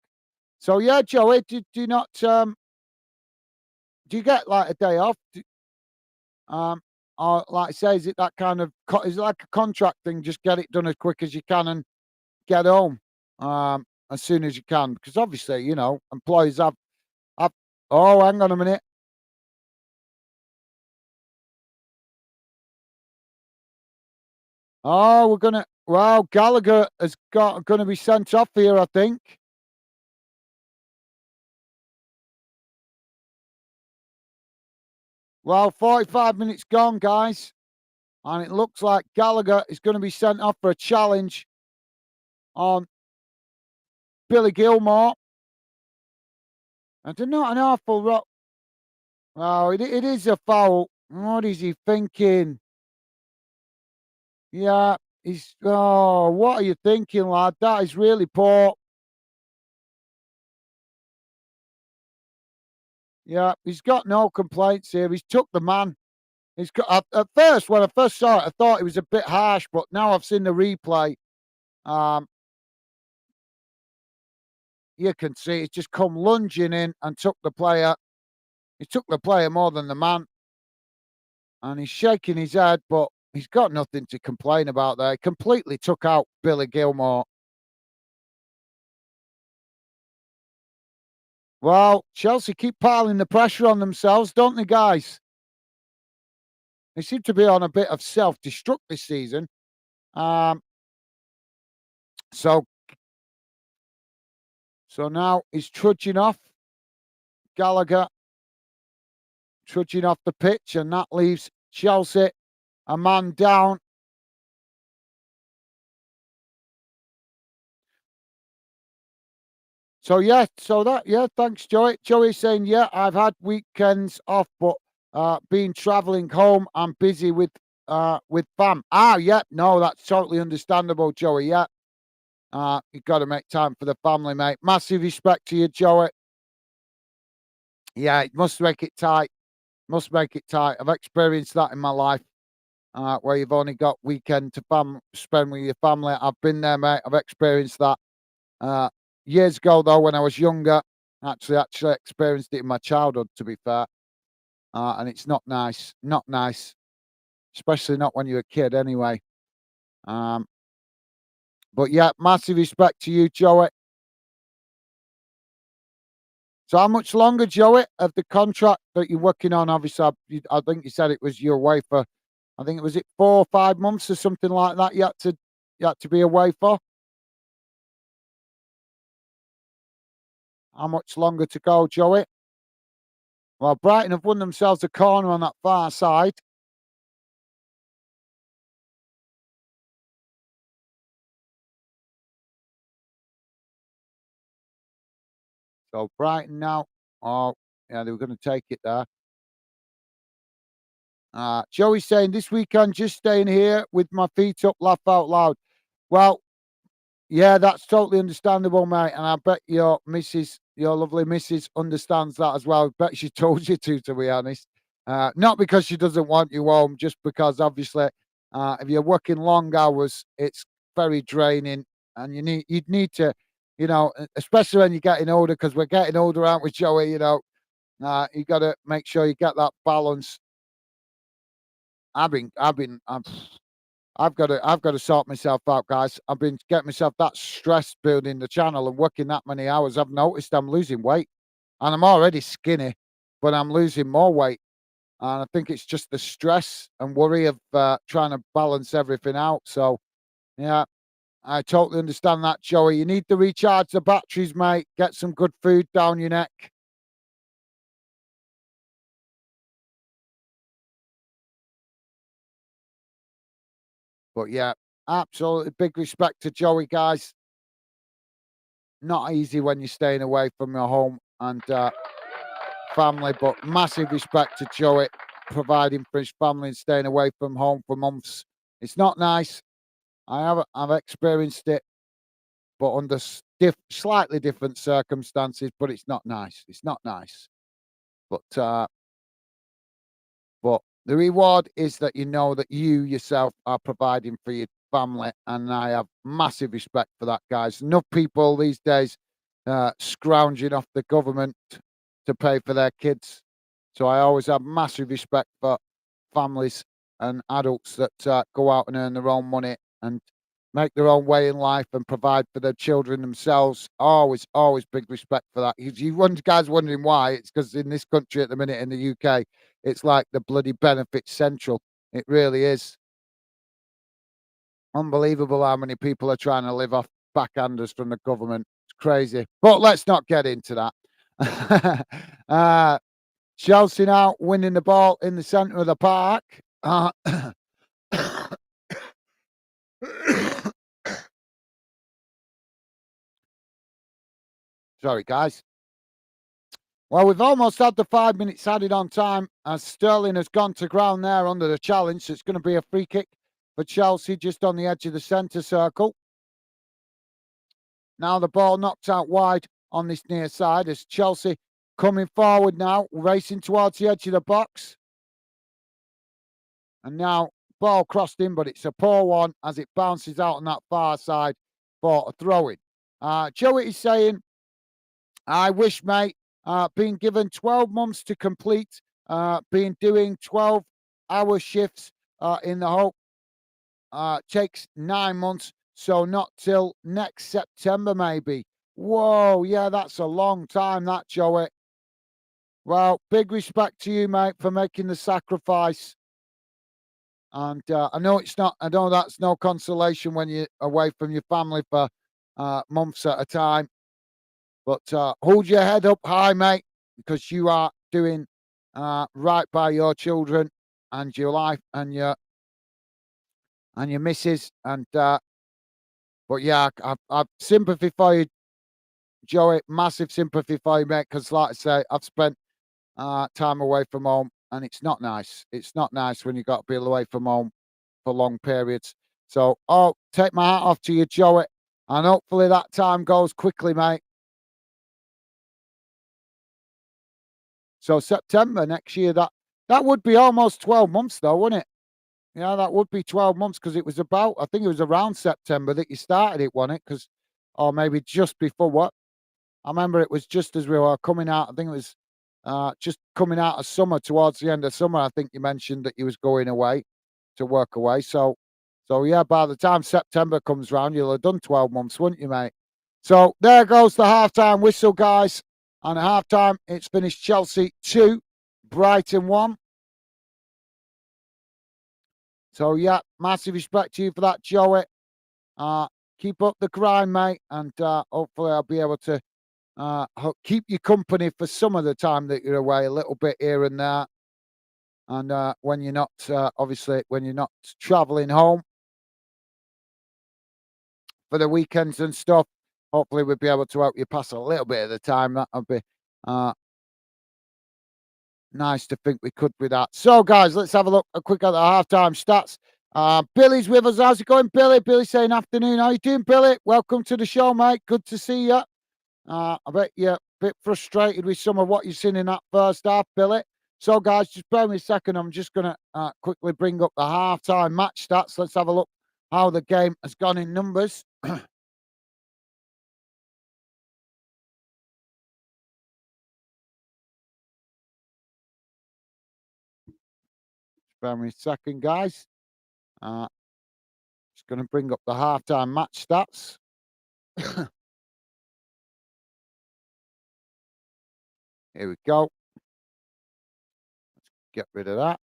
So yeah, Joey, do you not do you get like a day off? Um, or like I say, is it that kind of is it like a contract thing? Just get it done as quick as you can and get home as soon as you can, because obviously employees have. Oh, hang on a minute. Oh, we're gonna. Well, Gallagher has got going to be sent off here, I think. Well, 45 minutes gone, guys, and it looks like Gallagher is going to be sent off for a challenge on Billy Gilmore. And they're not an awful lot. Oh, it is a foul. What is he thinking? Yeah, he's. Oh, what are you thinking, lad? That is really poor. Yeah, he's got no complaints here. He's took the man. He's got, at first, when I first saw it, I thought it was a bit harsh, but now I've seen the replay. Um, you can see it's just come lunging in and took the player. He took the player more than the man, and he's shaking his head, but he's got nothing to complain about there. He completely took out Billy Gilmore. Well, Chelsea keep piling the pressure on themselves, don't they, guys? They seem to be on a bit of self-destruct this season. Um, so so now he's trudging off. Gallagher trudging off the pitch, and that leaves Chelsea a man down. So yeah, thanks, Joey. Joey's saying, yeah, I've had weekends off, but been travelling home. I'm busy with fam. Ah, yeah, no, that's totally understandable, Joey. Yeah. You've got to make time for the family, mate. Massive respect to you, Joey. Yeah, it must make it tight. Must make it tight. I've experienced that in my life, where you've only got weekend to spend with your family. I've been there, mate. I've experienced that. Uh, Years ago, though, when I was younger, actually experienced it in my childhood, to be fair. And it's not nice. Not nice, especially not when you're a kid, anyway. Um, but yeah, massive respect to you, Joey. So how much longer, Joey, of the contract that you're working on? Obviously, I think you said it was your away for. I think it was 4 or 5 months or something like that. You had to be away for. How much longer to go, Joey? Well, Brighton have won themselves a corner on that far side. So Brighton now. Oh, yeah, they were going to take it there. Joey's saying this weekend, just staying here with my feet up, laugh out loud. Well, yeah, that's totally understandable, mate. And I bet your lovely missus, understands that as well. Bet she told you to be honest. Not because she doesn't want you home, just because obviously, if you're working long hours, it's very draining, and you'd need to. especially when you're getting older, because we're getting older, aren't we, Joey? You got to make sure you get that balance. I've got to sort myself out, guys. I've been getting myself that stress building the channel and working that many hours. I've noticed I'm losing weight, and I'm already skinny, but I'm losing more weight. And I think it's just the stress and worry of trying to balance everything out. So, yeah, I totally understand that, Joey. You need to recharge the batteries, mate. Get some good food down your neck. But yeah, absolutely big respect to Joey, guys. Not easy when you're staying away from your home and family, but massive respect to Joey providing for his family and staying away from home for months. It's not nice. I've experienced it, but under slightly different circumstances. But it's not nice. It's not nice. But But the reward is that you know that you yourself are providing for your family, and I have massive respect for that, guys. Enough people these days scrounging off the government to pay for their kids. So I always have massive respect for families and adults that go out and earn their own money and make their own way in life and provide for their children themselves. Always, always big respect for that. If you guys wondering why, it's because in this country at the minute, in the UK, it's like the bloody benefit central. It really is unbelievable how many people are trying to live off backhanders from the government. It's crazy. But let's not get into that. Chelsea now winning the ball in the centre of the park. Sorry, guys. Well, we've almost had the 5 minutes added on time as Sterling has gone to ground there under the challenge. So it's going to be a free kick for Chelsea just on the edge of the centre circle. Now the ball knocked out wide on this near side as Chelsea coming forward now, racing towards the edge of the box. And now ball crossed in, but it's a poor one as it bounces out on that far side for a throw-in. Joey is saying, I wish, mate, being given 12 months to complete, being doing 12-hour shifts in the Hope takes 9 months, so not till next September, maybe. Whoa, yeah, that's a long time, that, Joey. Well, big respect to you, mate, for making the sacrifice. And I know it's not. I know that's no consolation when you're away from your family for months at a time. But hold your head up high, mate, because you are doing right by your children and your life and your missus. And but yeah, I've sympathy for you, Joey. Massive sympathy for you, mate. Because like I say, I've spent time away from home, and it's not nice. It's not nice when you got to be away from home for long periods. So, take my hat off to you, Joey, and hopefully that time goes quickly, mate. So September next year, that would be almost 12 months, though, wouldn't it? Yeah, that would be 12 months because it was about, I think it was around September that you started it, wasn't it? Because, or maybe just before what? I remember it was just as we were coming out. I think it was just coming out of summer, towards the end of summer. I think you mentioned that you was going away to work away. So yeah, by the time September comes round, you'll have done 12 months, wouldn't you, mate? So there goes the halftime whistle, guys. And at halftime, it's finished Chelsea 2, Brighton 1. So yeah, massive respect to you for that, Joey. Keep up the grind, mate, and hopefully I'll be able to keep you company for some of the time that you're away, a little bit here and there. And when you're not, obviously, when you're not traveling home for the weekends and stuff, hopefully we'll be able to help you pass a little bit of the time. That would be uh, nice to think we could with that. So, guys, let's have a look a quick at the halftime stats. Billy's with us. How's it going, Billy? Billy saying afternoon. How you doing, Billy? Welcome to the show, mate. Good to see you. I bet you're a bit frustrated with some of what you've seen in that first half, Billy. So, guys, just bear me a second. I'm just going to quickly bring up the halftime match stats. Let's have a look how the game has gone in numbers. Bear me a second, guys. Just going to bring up the halftime match stats. Here we go. Let's get rid of that.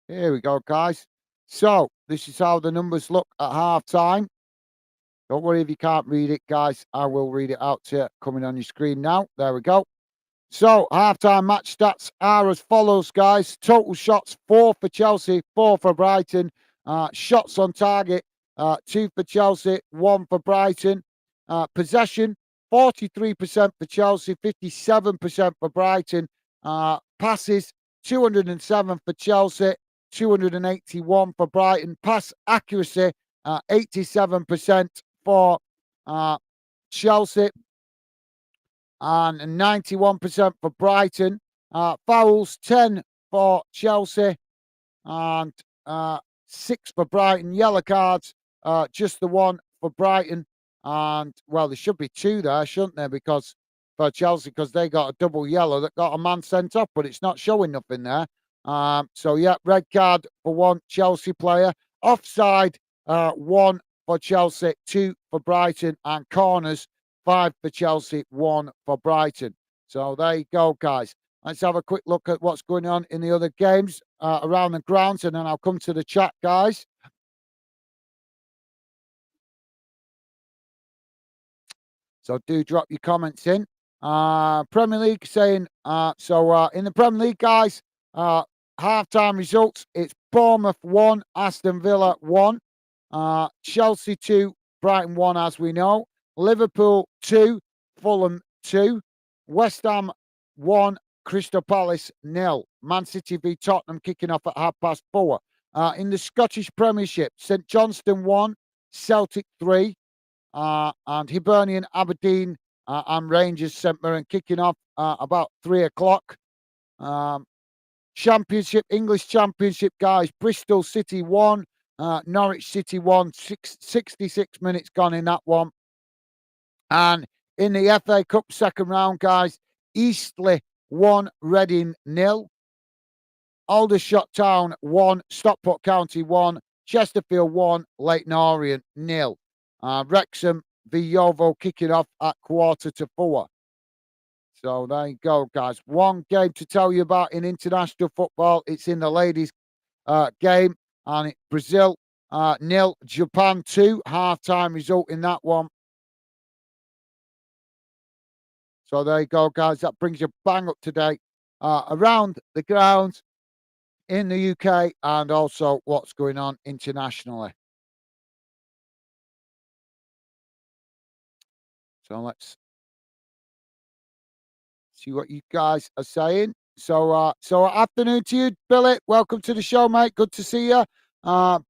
Here we go, guys. So this is how the numbers look at halftime. Don't worry if you can't read it, guys. I will read it out to you coming on your screen now. There we go. So, halftime match stats are as follows, guys. Total shots, 4 for Chelsea, 4 for Brighton. Shots on target, 2 for Chelsea, 1 for Brighton. Possession, 43% for Chelsea, 57% for Brighton. Passes, 207 for Chelsea, 281 for Brighton. Pass accuracy, 87% for Chelsea and 91% for Brighton. Fouls, 10 for Chelsea and 6 for Brighton. Yellow cards, just the 1 for Brighton. And, well, there should be 2 there, shouldn't there? Because for Chelsea, because they got a double yellow that got a man sent off, but it's not showing nothing there. So, yeah, red card for 1 Chelsea player. Offside, 1 for Chelsea, 2 for Brighton. And corners, 5 for Chelsea, 1 for Brighton. So there you go, guys. Let's have a quick look at what's going on in the other games around the grounds, and then I'll come to the chat, guys. So do drop your comments in. Premier League saying, in the Premier League, guys, halftime results, it's Bournemouth 1, Aston Villa 1, Chelsea 2, Brighton 1, as we know. Liverpool 2, Fulham 2, West Ham 1, Crystal Palace 0. Man City v Tottenham kicking off at 4:30. In the Scottish Premiership, St Johnstone 1, Celtic 3, and Hibernian, Aberdeen and Rangers St Mirren kicking off about 3 o'clock. Championship, English Championship, guys, Bristol City 1, Norwich City 1, 66 minutes gone in that one. And in the FA Cup second round, guys, Eastleigh 1, Reading 0. Aldershot Town 1, Stockport County 1, Chesterfield 1, Leyton Orient 0. Wrexham v Yeovil kicking off at 4:45. So there you go, guys. One game to tell you about in international football. It's in the ladies' game, and it's Brazil 0, Japan 2. Half-time result in that one. So there you go, guys. That brings you bang up to date around the grounds in the UK and also what's going on internationally. So let's see what you guys are saying. So afternoon to you, Billy. Welcome to the show, mate. Good to see you.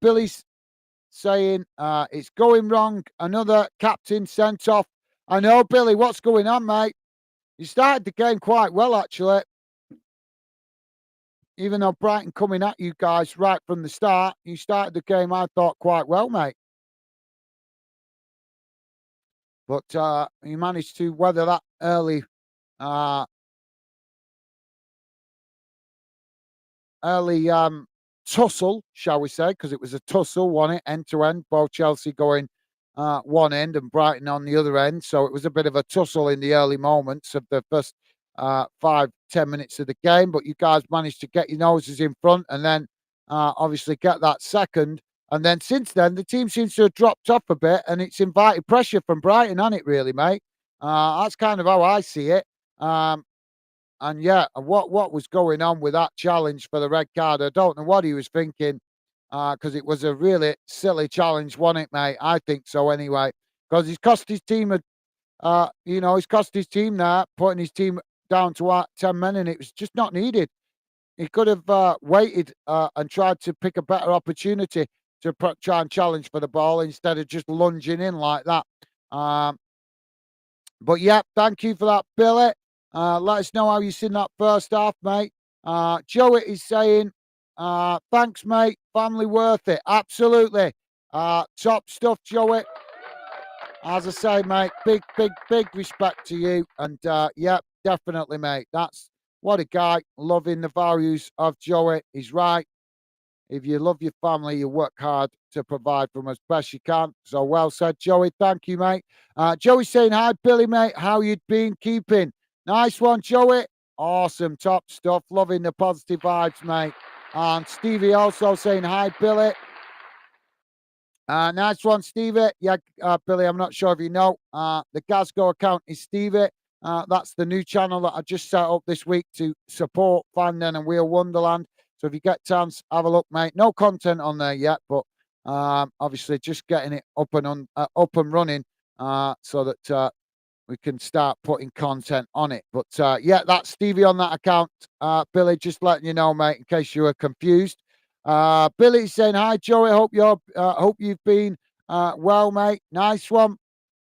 Billy's saying it's going wrong. Another captain sent off. I know, Billy. What's going on, mate? You started the game quite well, actually. Even though Brighton coming at you guys right from the start, you started the game, I thought, quite well, mate. But you managed to weather that early tussle, shall we say, because it was a tussle, wasn't it, end to end, both Chelsea going one end and Brighton on the other end. So it was a bit of a tussle in the early moments of the first 5-10 minutes of the game. But you guys managed to get your noses in front and then obviously get that second. And then since then, the team seems to have dropped off a bit and it's invited pressure from Brighton, hasn't it, really, mate? That's kind of how I see it. And yeah, what was going on with that challenge for the red card? I don't know what he was thinking, because it was a really silly challenge, wasn't it, mate? I think so anyway. Because he's cost his team he's cost his team there, putting his team down to 10 men, and it was just not needed. He could have waited and tried to pick a better opportunity to try and challenge for the ball instead of just lunging in like that. But yeah, thank you for that, Billy. Let us know how you seen that first half, mate. Joey is saying, thanks, mate. Family worth it. Absolutely. Top stuff, Joey. As I say, mate, big respect to you. And yeah, definitely, mate. That's What a guy. Loving the values of Joey. He's right. If you love your family, you work hard to provide for them as best you can. So well said, Joey. Thank you, mate. Joey saying, hi, Billy, mate. How you been keeping? Nice one, Joey. Awesome. Top stuff. Loving the positive vibes, mate. And Stevie also saying, hi, Billy. Nice one, Stevie. Yeah, Billy, I'm not sure if you know. The Glasgow account is Stevie. That's the new channel that I just set up this week to support Fandom and Wheel Wonderland. So if you get a chance, have a look, mate. No content on there yet, but obviously just getting it up and running so that we can start putting content on it. But yeah, that's Stevie on that account. Billy, just letting you know, mate, in case you were confused. Billy's saying, hi, Joey. Hope you've been well, mate. Nice one.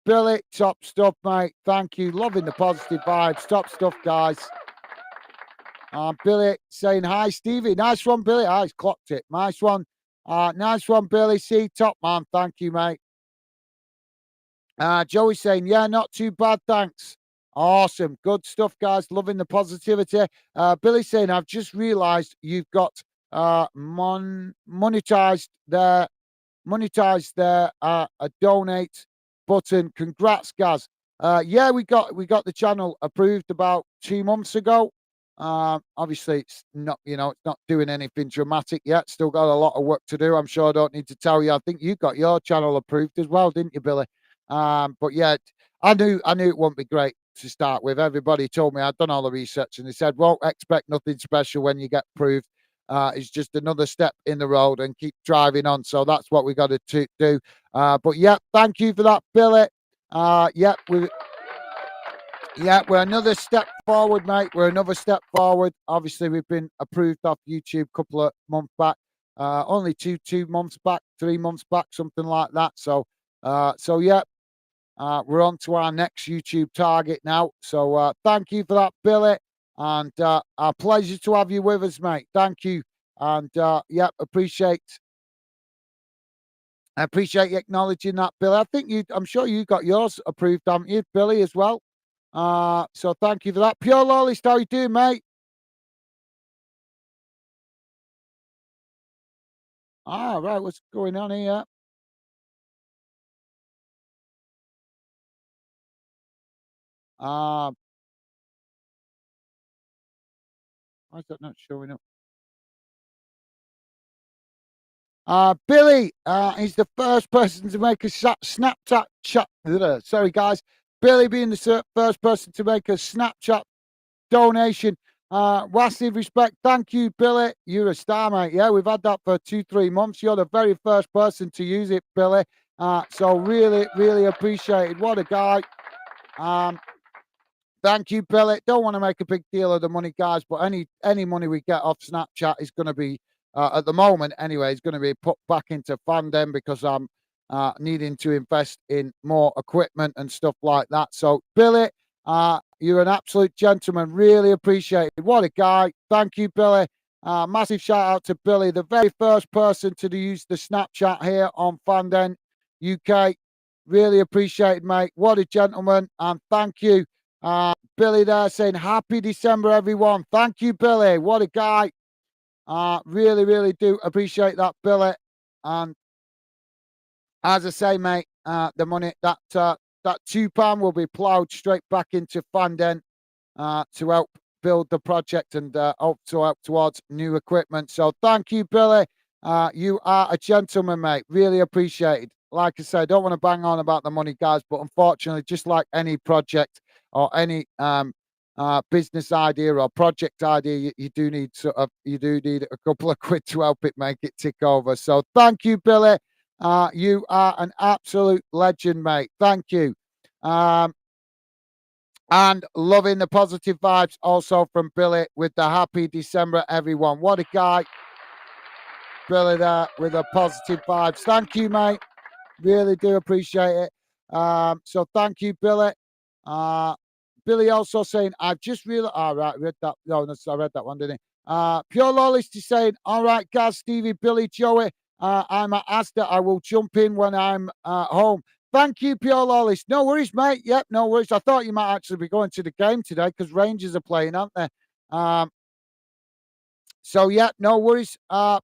Billy, top stuff, mate. Thank you. Loving the positive vibes. Top stuff, guys. Billy saying, hi, Stevie. Nice one, Billy. He's clocked it. Nice one. Nice one, Billy. See, top man. Thank you, mate. Joey saying, yeah, not too bad, thanks. Awesome. Good stuff, guys. Loving the positivity. Billy saying, I've just realized you've got monetized there. A donate button. Congrats, guys. Yeah, we got the channel approved about 2 months ago. Obviously it's not, it's not doing anything dramatic yet. Still got a lot of work to do. I'm sure I don't need to tell you. I think you got your channel approved as well, didn't you, Billy? But yeah, I knew it wouldn't be great to start with. Everybody told me I'd done all the research and they said, won't expect nothing special when you get approved. It's just another step in the road and keep driving on. So that's what we got to do. But yeah, thank you for that, Billy. We're another step forward, mate. We're another step forward. Obviously, we've been approved off YouTube a couple of months back. Only 2 months back, 3 months back, something like that. So yeah, we're on to our next YouTube target now. So thank you for that, Billy. And our pleasure to have you with us, mate. Thank you. And yeah, appreciate you acknowledging that, Billy. I'm sure you got yours approved, haven't you, Billy, as well? So thank you for that. Pure Lolly, how you doing, mate? Right, what's going on here? Why is that not showing up? Billy is the first person to make a Snapchat chat. Sorry, guys. Billy being the first person to make a Snapchat donation. Massive respect. Thank you, Billy. You're a star, mate. Yeah, we've had that for 2-3 months. You're the very first person to use it, Billy. So really, really appreciated. What a guy. Thank you, Billy. Don't want to make a big deal of the money, guys, but any money we get off Snapchat is going to be, at the moment anyway, is going to be put back into Fandom because I'm needing to invest in more equipment and stuff like that. So, Billy, you're an absolute gentleman. Really appreciate it. What a guy. Thank you, Billy. Massive shout out to Billy, the very first person to use the Snapchat here on Fandom UK. Really appreciate it, mate. What a gentleman. And thank you. Billy there saying happy December, everyone. Thank you, Billy. What a guy. Really, really do appreciate that, Billy. And as I say, mate, the money that £2 will be ploughed straight back into Fandom to help build the project and also help towards new equipment. So thank you, Billy. You are a gentleman, mate. Really appreciated. Like I said, I don't want to bang on about the money, guys, but unfortunately, just like any project or any business idea or project idea, you do need a couple of quid to help it make it tick over. So thank you, Billy. You are an absolute legend, mate. Thank you. And loving the positive vibes also from Billy with the happy December, everyone. What a guy. Billy there with the positive vibes. Thank you, mate. Really do appreciate it. So thank you, Billy. Billy also saying, I've just realized, right, read that. No, I read that one, didn't I? Pure Lawless is saying, all right, Gaz, Stevie, Billy, Joey, I'm at Asda. I will jump in when I'm home. Thank you, Pure Lawless. No worries, mate. Yep, no worries. I thought you might actually be going to the game today because Rangers are playing, aren't they? So yeah, no worries.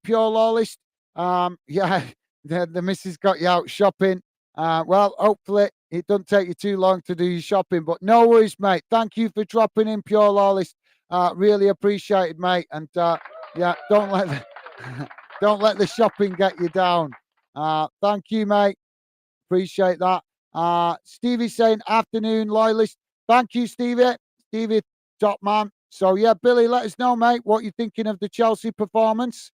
Pure lawless. Yeah, the missus got you out shopping. Well, hopefully it doesn't take you too long to do your shopping. But no worries, mate. Thank you for dropping in, Pure Lawless. Really appreciated, mate. And yeah, don't let the, don't let the shopping get you down. Thank you, mate. Appreciate that. Stevie's saying afternoon loyalist. Thank you, Stevie. Stevie, top man. So yeah, Billy, let us know, mate, what you're thinking of the Chelsea performance.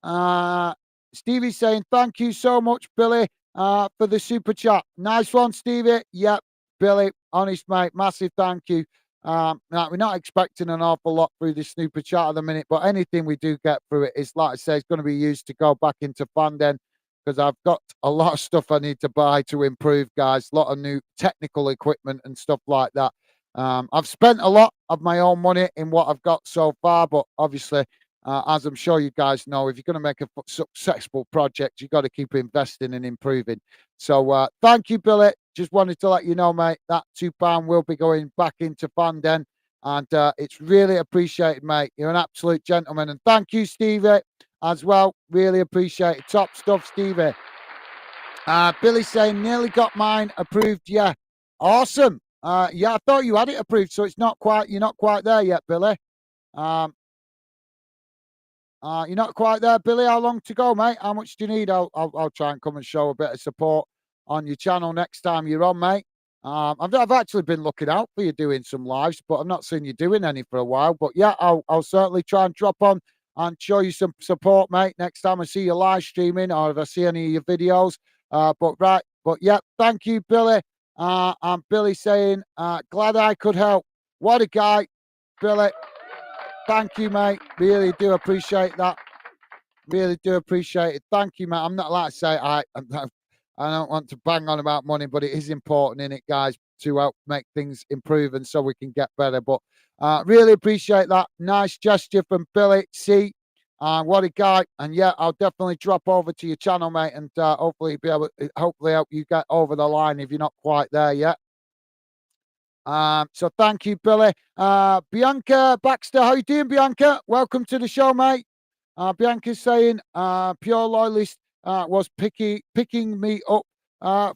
Uh, Stevie's saying, thank you so much, Billy, for the super chat. Nice one, Stevie. Yep, Billy, honest, mate, massive thank you. Now, we're not expecting an awful lot through this super chat at the minute, but anything we do get through it is, like I say, it's going to be used to go back into Fanden because I've got a lot of stuff I need to buy to improve, guys. A lot of new technical equipment and stuff like that. I've spent a lot of my own money in what I've got so far, but obviously, as I'm sure you guys know, if you're going to make a successful project, you've got to keep investing and improving. So thank you, Billy. Just wanted to let you know, mate, that £2 will be going back into Fanden. And it's really appreciated, mate. You're an absolute gentleman. And thank you, Stevie, as well. Really appreciate it. Top stuff, Stevie. Billy saying, nearly got mine approved. Yeah. Awesome. Yeah, I thought you had it approved, so you're not quite there yet, Billy. You're not quite there, Billy. How long to go, mate? How much do you need? I'll try and come and show a bit of support on your channel next time you're on, mate. I've actually been looking out for you doing some lives, but I've not seen you doing any for a while. But yeah, I'll certainly try and drop on and show you some support, mate. Next time I see you live streaming or if I see any of your videos. But yeah, thank you, Billy. And Billy saying, glad I could help. What a guy, Billy. Thank you, mate. Really do appreciate that. Really do appreciate it. Thank you, mate. I'm not like I say I don't want to bang on about money, but it is important in it, guys, to help make things improve and so we can get better. But really appreciate that. Nice gesture from Billy C. What a guy. And yeah, I'll definitely drop over to your channel, mate, and hopefully help you get over the line if you're not quite there yet. So thank you, Billy. Bianca Baxter, how you doing, Bianca? Welcome to the show, mate. Bianca's saying, pure loyalist was picking me up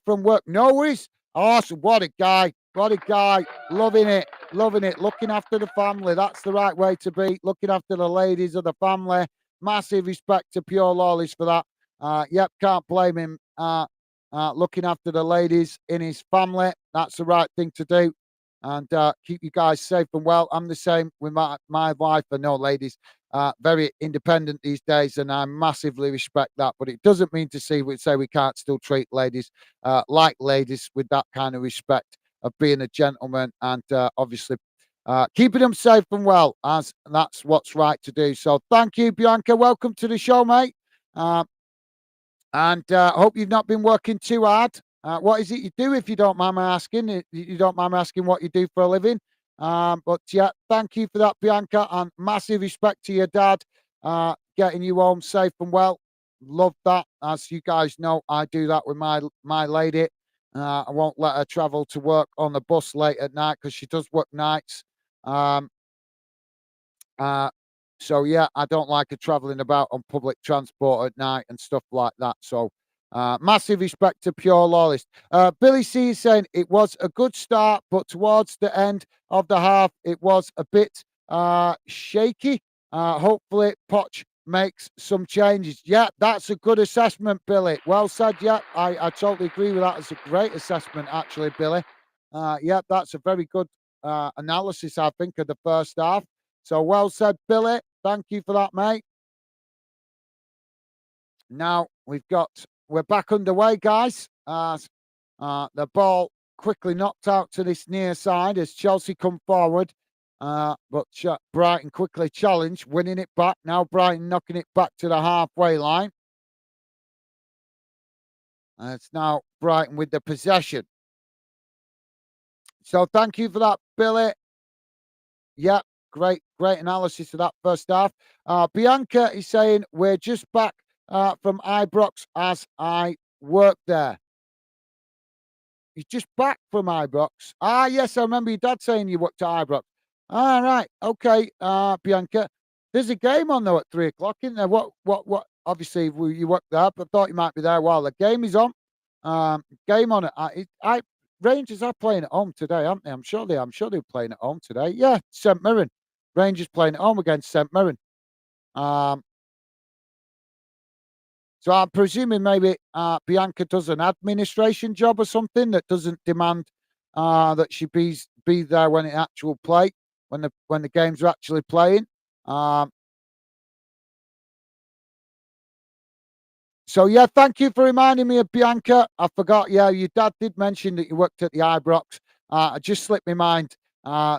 from work. No worries. Awesome. What a guy. What a guy. Loving it. Loving it. Looking after the family. That's the right way to be. Looking after the ladies of the family. Massive respect to Pure Loyalist for that. Yep, can't blame him. Looking after the ladies in his family. That's the right thing to do. And keep you guys safe and well. I'm the same with my wife. I know, ladies, very independent these days, and I massively respect that. But it doesn't mean to say we can't still treat ladies like ladies with that kind of respect of being a gentleman and obviously keeping them safe and well, as that's what's right to do. So thank you, Bianca. Welcome to the show, mate. And hope you've not been working too hard. What is it you do, if you don't mind my asking? You don't mind me asking what you do for a living? But yeah, thank you for that, Bianca, and massive respect to your dad getting you home safe and well. Love that. As you guys know, I do that with my lady. I won't let her travel to work on the bus late at night because she does work nights. Um, uh, so yeah, I don't like her traveling about on public transport at night and stuff like that. So massive respect to Pure Lawless. Billy C is saying it was a good start, but towards the end of the half, it was a bit shaky. Hopefully, Poch makes some changes. Yeah, that's a good assessment, Billy. Well said. Yeah, I totally agree with that. It's a great assessment, actually, Billy. Yeah, that's a very good analysis, I think, of the first half. So well said, Billy. Thank you for that, mate. Now we're back underway, guys. The ball quickly knocked out to this near side as Chelsea come forward. But Brighton quickly challenged, winning it back. Now Brighton knocking it back to the halfway line. And it's now Brighton with the possession. So thank you for that, Billy. Yeah, great analysis of that first half. Bianca is saying we're just back from Ibrox as I work there. You're just back from Ibrox. Yes, I remember your dad saying you worked at Ibrox. All right. Okay, Bianca. There's a game on though at 3 o'clock, isn't there? What? Obviously, you work there, but I thought you might be there while the game is on. Game on it. Rangers are playing at home today, aren't they? I'm sure they. I'm sure they're playing at home today. Yeah, St Mirren. Rangers playing at home against St Mirren. Um, so I'm presuming maybe Bianca does an administration job or something that doesn't demand that she be there when it actual play when the games are actually playing. Um, so yeah, thank you for reminding me of Bianca. I forgot. Yeah, your dad did mention that you worked at the Ibrox. It just slipped my mind.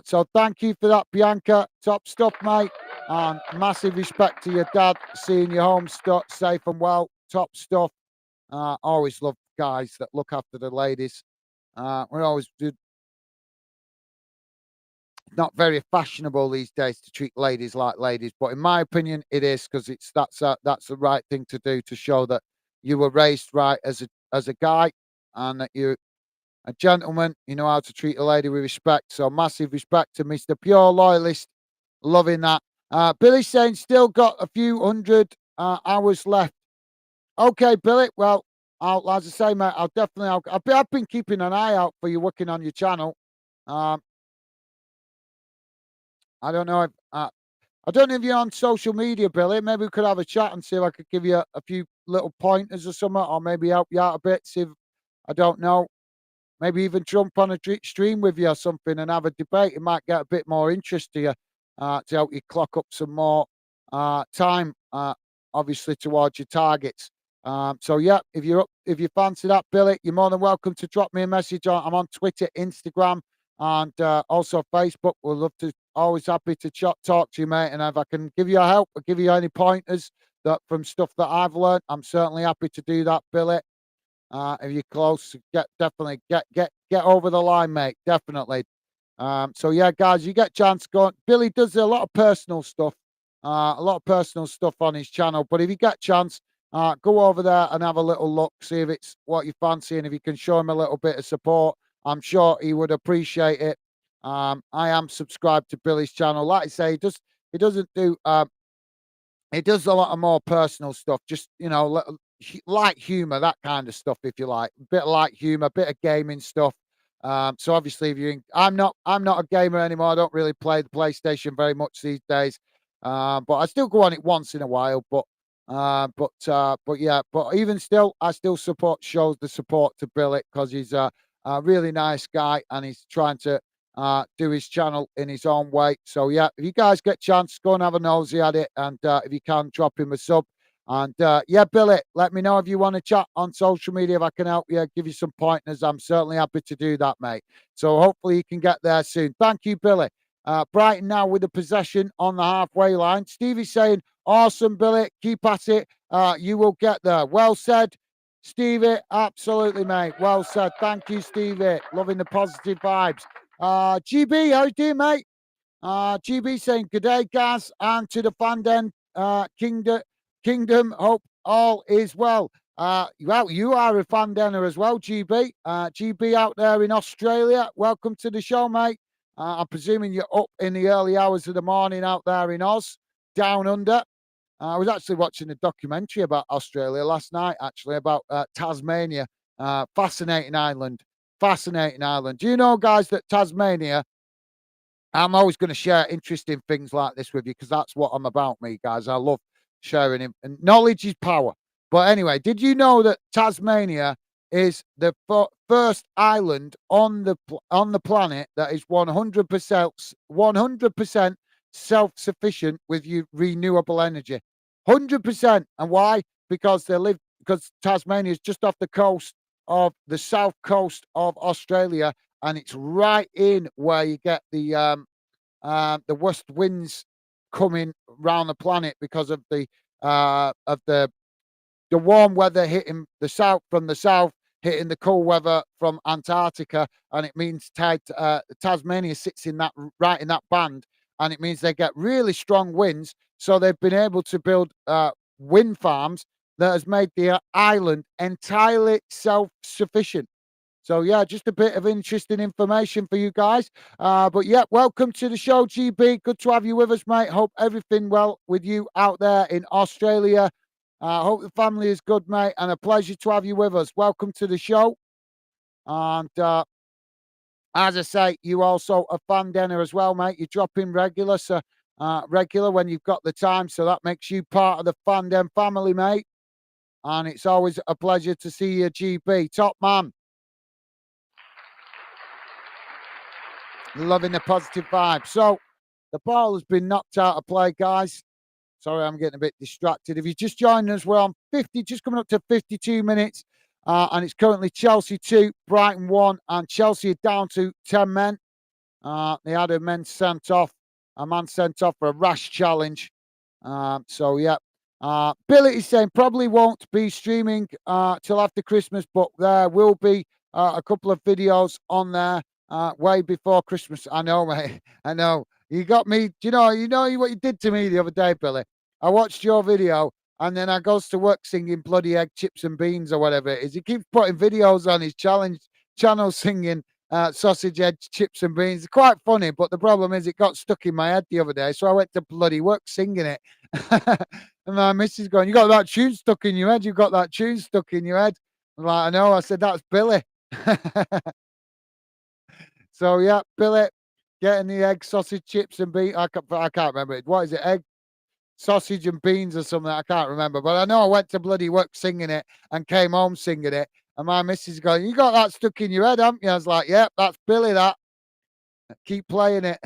So thank you for that, Bianca. Top stuff, mate. Massive respect to your dad. Seeing you home safe and well. Top stuff. Always love guys that look after the ladies. We always do. Not very fashionable these days to treat ladies like ladies, but in my opinion, it is because that's the right thing to do to show that you were raised right as a guy and that you're a gentleman. You know how to treat a lady with respect. So massive respect to Mister Pure Loyalist. Loving that. Billy's saying still got a few hundred hours left. Okay, Billy. Well, as I say, mate, I'll definitely. I've been keeping an eye out for you working on your channel. Um, I don't know if I don't know if you're on social media, Billy. Maybe we could have a chat and see if I could give you a few little pointers or something, or maybe help you out a bit. See if I don't know. Maybe even jump on a stream with you or something and have a debate. It might get a bit more interest to you to help you clock up some more time, obviously towards your targets. So yeah, if you fancy that, Billy, you're more than welcome to drop me a message. I'm on Twitter, Instagram, and also Facebook. We'll love to. Always happy to talk to you, mate. And if I can give you a help or give you any pointers that from stuff that I've learned, I'm certainly happy to do that, Billy. If you're close, definitely get over the line, mate. Definitely. So yeah, guys, you get chance go. Billy does a lot of personal stuff, a lot of personal stuff on his channel. But if you get chance, go over there and have a little look, see if it's what you fancy, and if you can show him a little bit of support, I'm sure he would appreciate it. I am subscribed to Billy's channel. Like I say, he doesn't do it does a lot of more personal stuff, just, light humor, that kind of stuff, if you like. A bit of light humor, bit of gaming stuff. So obviously, if you're in, I'm not a gamer anymore. I don't really play the PlayStation very much these days. But I still go on it once in a while. But yeah, but even still, I still shows the support to Billy because he's a really nice guy and he's trying to do his channel in his own way. So yeah, if you guys get a chance, go and have a nosy at it, and if you can, drop him a sub. And yeah, Billy, let me know if you want to chat on social media. If I can help you, give you some pointers. I'm certainly happy to do that, mate. So hopefully you can get there soon. Thank you, Billy. Brighton now with the possession on the halfway line. Stevie's saying, "Awesome, Billy. Keep at it. You will get there." Well said, Stevie. Absolutely, mate. Well said. Thank you, Stevie. Loving the positive vibes. GB, how you doing, mate? GB saying good day, Gaz, and to the Fanden Kingdom. Hope all is well. Well, you are a Fandener as well, GB. GB out there in Australia. Welcome to the show, mate. I'm presuming you're up in the early hours of the morning out there in Oz, down under. I was actually watching a documentary about Australia last night, actually, about Tasmania. Fascinating island. Fascinating island. Do you know, guys, that Tasmania, I'm always going to share interesting things like this with you because that's what I'm about, me, guys. I love sharing it. And knowledge is power. But anyway, did you know that Tasmania is the first island on the planet that is 100% self-sufficient with renewable energy? 100%. And why? Because Tasmania is just off the coast of the south coast of Australia, and it's right in where you get the west winds coming round the planet because of the warm weather hitting the south from the south, hitting the cool weather from Antarctica, and it means Tasmania sits in that right in that band, and it means they get really strong winds. So they've been able to build wind farms that has made the island entirely self-sufficient. So yeah, just a bit of interesting information for you guys. But yeah, welcome to the show, GB. Good to have you with us, mate. Hope everything well with you out there in Australia. Hope the family is good, mate, and a pleasure to have you with us. Welcome to the show. And as I say, you also a fan dinner as well, mate. You drop in regular, so regular when you've got the time. So that makes you part of the fandom family, mate. And it's always a pleasure to see you, GB. Top man. Loving the positive vibe. So the ball has been knocked out of play, guys. Sorry, I'm getting a bit distracted. If you just joined us, we're on 50, just coming up to 52 minutes. And it's currently Chelsea 2, Brighton 1, and Chelsea are down to 10 men. They had a man sent off for a rash challenge. So yeah. Billy is saying probably won't be streaming till after Christmas, but there will be a couple of videos on there way before Christmas. I know, mate. I know. You got me. Do you know what you did to me the other day, Billy? I watched your video and then I goes to work singing bloody egg chips and beans or whatever it is. He keeps putting videos on his channel singing sausage, eggs, chips, and beans. It's quite funny, but the problem is it got stuck in my head the other day, so I went to bloody work singing it. And my missus going, "You got that tune stuck in your head? You got that tune stuck in your head?" I'm like, "I know." I said, "That's Billy." So yeah, Billy getting the egg, sausage, chips, and beans. I can't remember it. What is it? Egg, sausage, and beans or something. I can't remember, but I know I went to bloody work singing it and came home singing it. And my missus going, "You got that stuck in your head, haven't you?" I was like, "Yep, that's Billy. That keep playing it."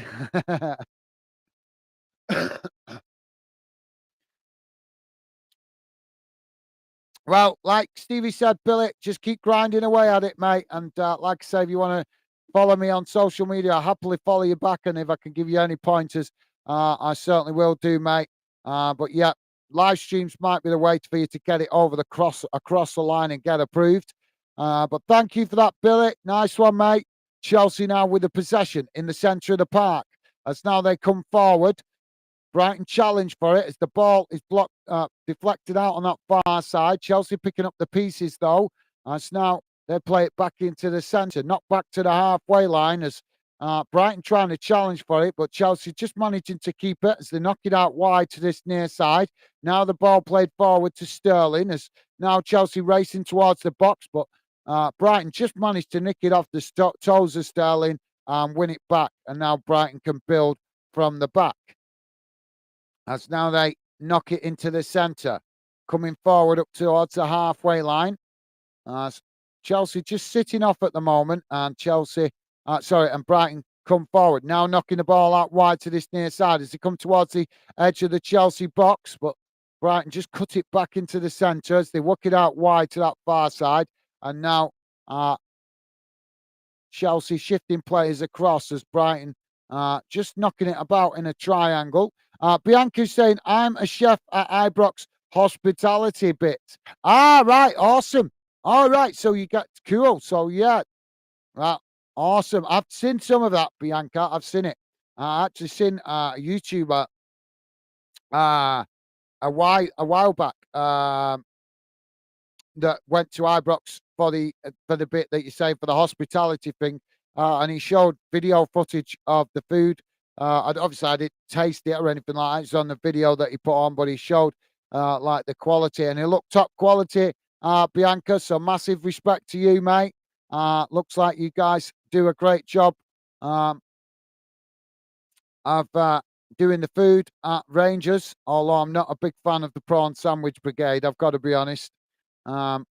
Well, like Stevie said, Billy, just keep grinding away at it, mate. And like I say, if you want to follow me on social media, I'll happily follow you back. And if I can give you any pointers, I certainly will do, mate. But yeah, live streams might be the way for you to get it over the across the line and get approved. But thank you for that, Billy. Nice one, mate. Chelsea now with the possession in the centre of the park. As now they come forward. Brighton challenge for it as the ball is blocked, deflected out on that far side. Chelsea picking up the pieces though. As now they play it back into the centre, not back to the halfway line as Brighton trying to challenge for it, but Chelsea just managing to keep it as they knock it out wide to this near side. Now the ball played forward to Sterling as now Chelsea racing towards the box, but Brighton just managed to nick it off the toes of Sterling and win it back. And now Brighton can build from the back. As now they knock it into the centre, coming forward up towards the halfway line. Chelsea just sitting off at the moment, and and Brighton come forward. Now knocking the ball out wide to this near side as they come towards the edge of the Chelsea box, but Brighton just cut it back into the centre as they work it out wide to that far side. And now Chelsea shifting players across as Brighton just knocking it about in a triangle. Bianca's saying, "I'm a chef at Ibrox Hospitality Bit." Ah, right. Awesome. All right. So you got cool. So yeah. Right. Awesome. I've seen some of that, Bianca. I've seen it. I actually seen a YouTuber a while back. That went to Ibrox for the bit that you say for the hospitality thing, and he showed video footage of the food. Obviously, I didn't taste it or anything like that. It's on the video that he put on, but he showed like the quality, and it looked top quality. Bianca, so massive respect to you, mate. Looks like you guys do a great job of doing the food at Rangers. Although I'm not a big fan of the prawn sandwich brigade, I've got to be honest. I'm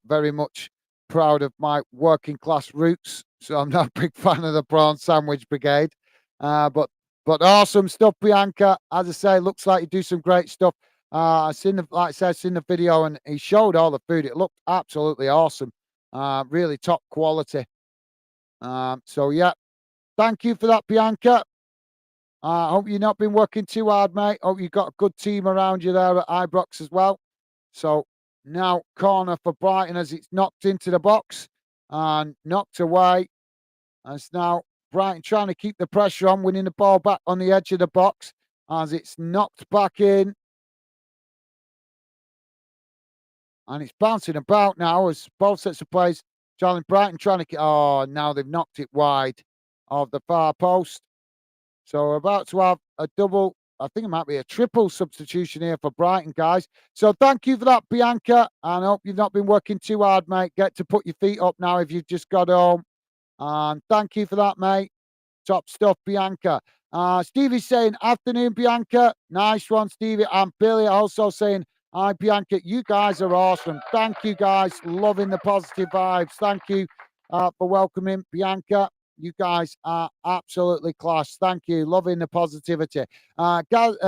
very much proud of my working class roots, so I'm not a big fan of the prawn sandwich brigade. But awesome stuff, Bianca. As I say, looks like you do some great stuff. I seen like I said, seen the video and he showed all the food. It looked absolutely awesome. Really top quality. So yeah, thank you for that, Bianca. I hope you've not been working too hard, mate. Hope you've got a good team around you there at Ibrox as well. So now corner for Brighton as it's knocked into the box and knocked away. As now Brighton trying to keep the pressure on, winning the ball back on the edge of the box as it's knocked back in. And it's bouncing about now as both sets of players Challenge Brighton trying to. Oh, now they've knocked it wide of the far post. So we're about to have a double. I think it might be a triple substitution here for Brighton, guys. So thank you for that, Bianca. And I hope you've not been working too hard, mate. Get to put your feet up now if you've just got home. And thank you for that, mate. Top stuff, Bianca. Stevie's saying, afternoon, Bianca. Nice one, Stevie. And Billy also saying, hi, Bianca. You guys are awesome. Thank you, guys. Loving the positive vibes. Thank you for welcoming Bianca. You guys are absolutely class. Thank you. Loving the positivity.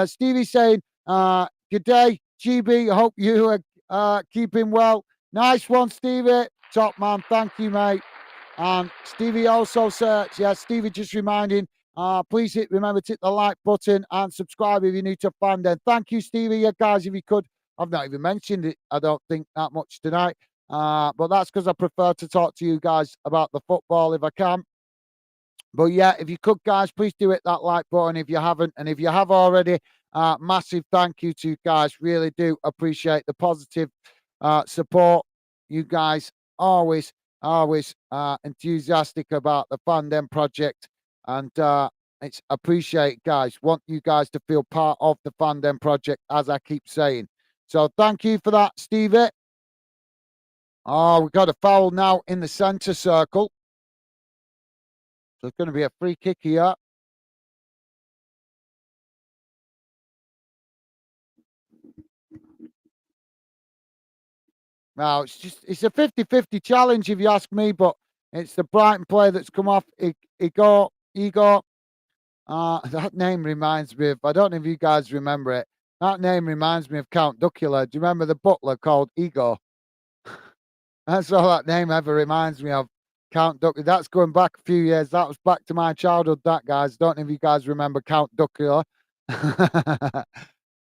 Stevie saying, good day, GB. I hope you are keeping well. Nice one, Stevie. Top man. Thank you, mate. And Stevie also says, Stevie just reminding, please remember to hit the like button and subscribe if you're new to Fandom. Thank you, Stevie. Yeah, guys, if you could, I've not even mentioned it, I don't think, that much tonight. But that's because I prefer to talk to you guys about the football if I can. But yeah, if you could, guys, please do hit that like button if you haven't. And if you have already, massive thank you to you guys. Really do appreciate the positive support. You guys always enthusiastic about the Fandom project. And it's appreciate, guys. Want you guys to feel part of the Fandom project, as I keep saying. So thank you for that, Stevie. Oh, we've got a foul now in the centre circle. So it's going to be a free kick here. Now, it's a 50-50 challenge if you ask me, but it's the Brighton player that's come off. Igor. That name reminds me of, I don't know if you guys remember it. That name reminds me of Count Duckula. Do you remember the butler called Igor? That's all that name ever reminds me of. Count Duckula. That's going back a few years. That was back to my childhood, that, guys. Don't know if you guys remember Count Duckula.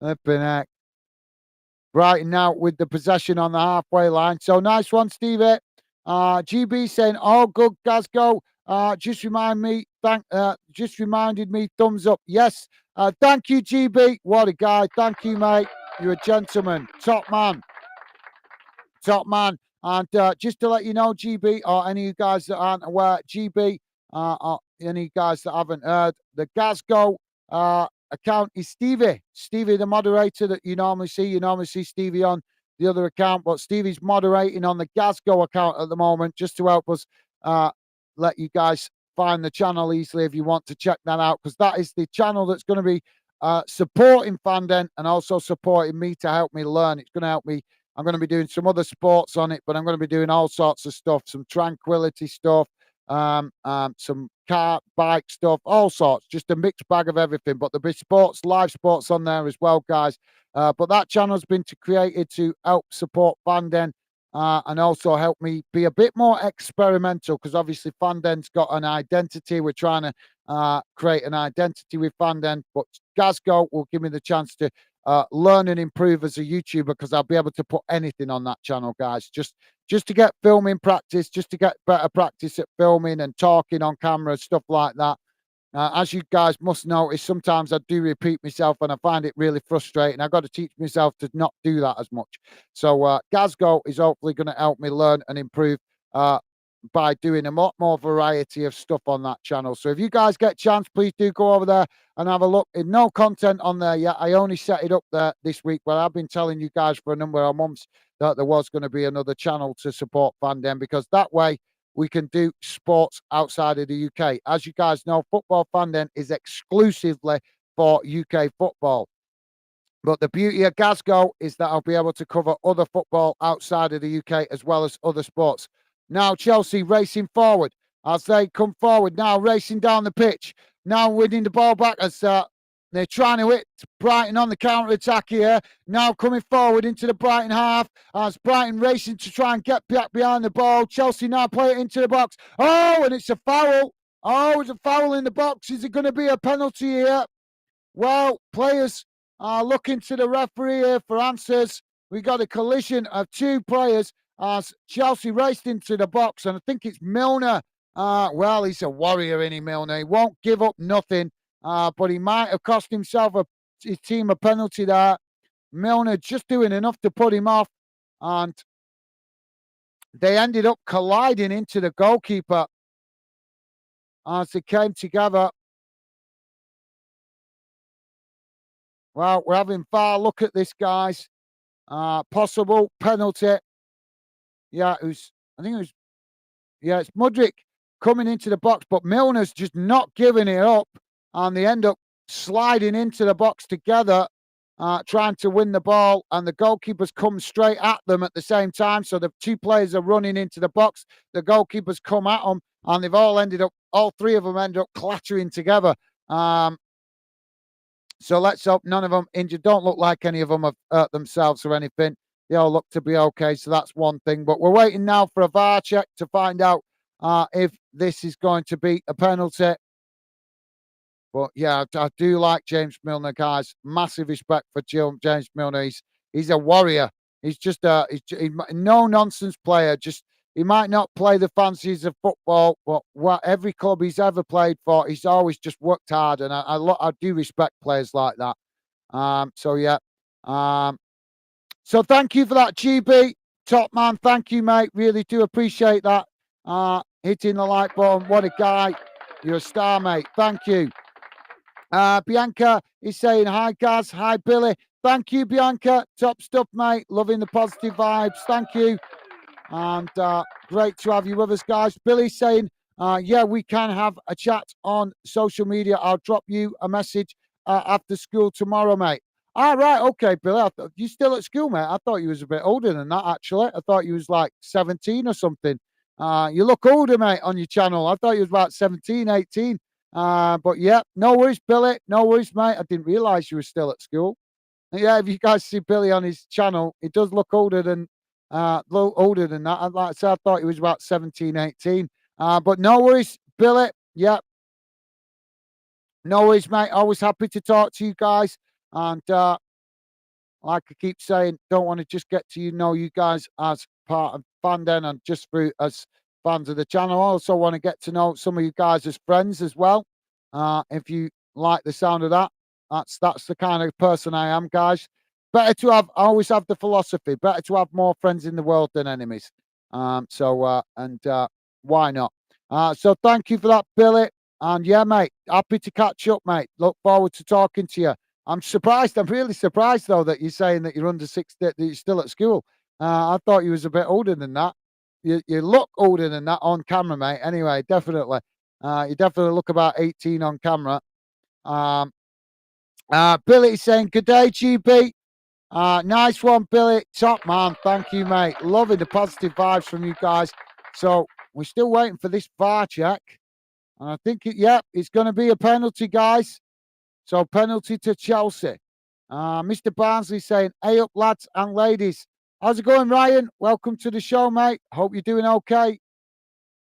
Flipping heck. Brighton now with the possession on the halfway line. So nice one, Stevie. GB saying, "Oh, good, Glasgow. Just reminded me. Thumbs up. Yes. Thank you, GB. What a guy. Thank you, mate. You're a gentleman. Top man. Top man. And just to let you know, GB, or any of you guys that aren't aware, GB, or any guys that haven't heard, the Glasgow account is Stevie. Stevie, the moderator that you normally see. You normally see Stevie on the other account, but Stevie's moderating on the Glasgow account at the moment just to help us let you guys find the channel easily if you want to check that out, because that is the channel that's going to be supporting Fandom and also supporting me to help me learn. It's going to help me. I'm going to be doing some other sports on it, but I'm going to be doing all sorts of stuff, some tranquility stuff, some car, bike stuff, all sorts, just a mixed bag of everything. But there'll be sports, live sports on there as well, guys. But that channel's been created to help support Fandom and also help me be a bit more experimental, because obviously Fandom's got an identity. We're trying to create an identity with Fandom, but Glasgow will give me the chance to learn and improve as a YouTuber, because I'll be able to put anything on that channel, guys. Just to get filming practice, just to get better practice at filming and talking on camera, stuff like that. As you guys must notice, sometimes I do repeat myself and I find it really frustrating. I've got to teach myself to not do that as much. So Glasgow is hopefully going to help me learn and improve by doing a lot more variety of stuff on that channel. So if you guys get a chance, please do go over there and have a look. No content on there yet. I only set it up there this week, but I've been telling you guys for a number of months that there was going to be another channel to support Fandom, because that way we can do sports outside of the UK. As you guys know, Football Fandom is exclusively for UK football. But the beauty of Glasgow is that I'll be able to cover other football outside of the UK as well as other sports. Now Chelsea racing forward as they come forward, now racing down the pitch, now winning the ball back as they're trying to hit Brighton on the counter-attack here. Now coming forward into the Brighton half as Brighton racing to try and get back behind the ball. Chelsea now play it into the box. Oh, and it's a foul. Oh, it's a foul in the box. Is it going to be a penalty here? Well, players are looking to the referee here for answers. We got a collision of two players as Chelsea raced into the box, and I think it's Milner. Well, he's a warrior, isn't he, Milner? He won't give up nothing, but he might have cost himself his team a penalty there. Milner just doing enough to put him off, and They ended up colliding into the goalkeeper as they came together. Well, we're having far look at this, guys. Possible penalty. Yeah, I think it was, yeah, it's Mudryk coming into the box, but Milner's just not giving it up, and they end up sliding into the box together, trying to win the ball, and the goalkeepers come straight at them at the same time. So the two players are running into the box. The goalkeepers come at them, and they've all three of them end up clattering together. So let's hope none of them injured. Don't look like any of them have hurt themselves or anything. They all look to be okay. So that's one thing. But we're waiting now for a VAR check to find out if this is going to be a penalty. But yeah, I do like James Milner, guys. Massive respect for James Milner. He's a warrior. He's just he's no nonsense player. Just he might not play the fancies of football, but every club he's ever played for, he's always just worked hard, and I do respect players like that. So yeah, so thank you for that, GB. Top man, thank you, mate. Really do appreciate that. Hitting the like button. What a guy. You're a star, mate. Thank you. Bianca is saying, hi, Gaz. Hi, Billy. Thank you, Bianca. Top stuff, mate. Loving the positive vibes. Thank you. And great to have you with us, guys. Billy's saying, yeah, we can have a chat on social media. I'll drop you a message after school tomorrow, mate. All right, okay, Billy. You still at school, mate? I thought you was a bit older than that, actually. I thought you was like 17 or something. You look older, mate, on your channel. I thought you was about 17, 18. But yeah, no worries, Billy. No worries, mate. I didn't realise you were still at school. Yeah, if you guys see Billy on his channel, he does look older than that. And like I said, I thought he was about 17, 18. But no worries, Billy. Yeah. No worries, mate. Always happy to talk to you guys. And like I keep saying, don't want to just get to know you guys as part of Fanden and just through as fans of the channel. I also want to get to know some of you guys as friends as well. If you like the sound of that, that's the kind of person I am, guys. Better to have, I always have the philosophy, better to have more friends in the world than enemies. Why not? So thank you for that, Billy. And yeah, mate, happy to catch up, mate. Look forward to talking to you. I'm surprised. I'm really surprised, though, that you're saying that you're under 60, that you're still at school. I thought you was a bit older than that. You look older than that on camera, mate. Anyway, definitely. You definitely look about 18 on camera. Billy's saying, good day, GB. Nice one, Billy. Top man. Thank you, mate. Loving the positive vibes from you guys. So we're still waiting for this VAR check. And I think, it's going to be a penalty, guys. So penalty to Chelsea. Mr. Barnsley saying, hey up, lads and ladies. How's it going, Ryan? Welcome to the show, mate. Hope you're doing okay.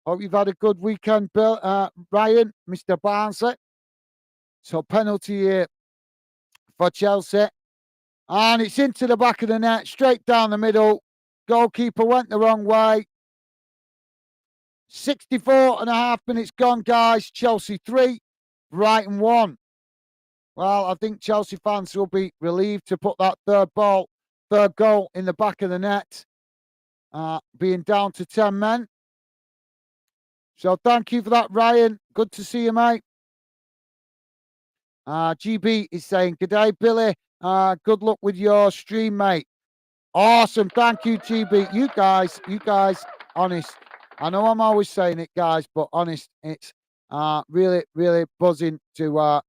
Hope you've had a good weekend, Bill, Ryan, Mr. Barnsley. So penalty here for Chelsea. And it's into the back of the net, straight down the middle. Goalkeeper went the wrong way. 64 and a half minutes gone, guys. Chelsea 3, Brighton 1. Well, I think Chelsea fans will be relieved to put that third goal in the back of the net, being down to 10 men. So thank you for that, Ryan. Good to see you, mate. GB is saying, good day, Billy. Good luck with your stream, mate. Awesome. Thank you, GB. You guys, honest. I know I'm always saying it, guys, but honest, it's really, really buzzing to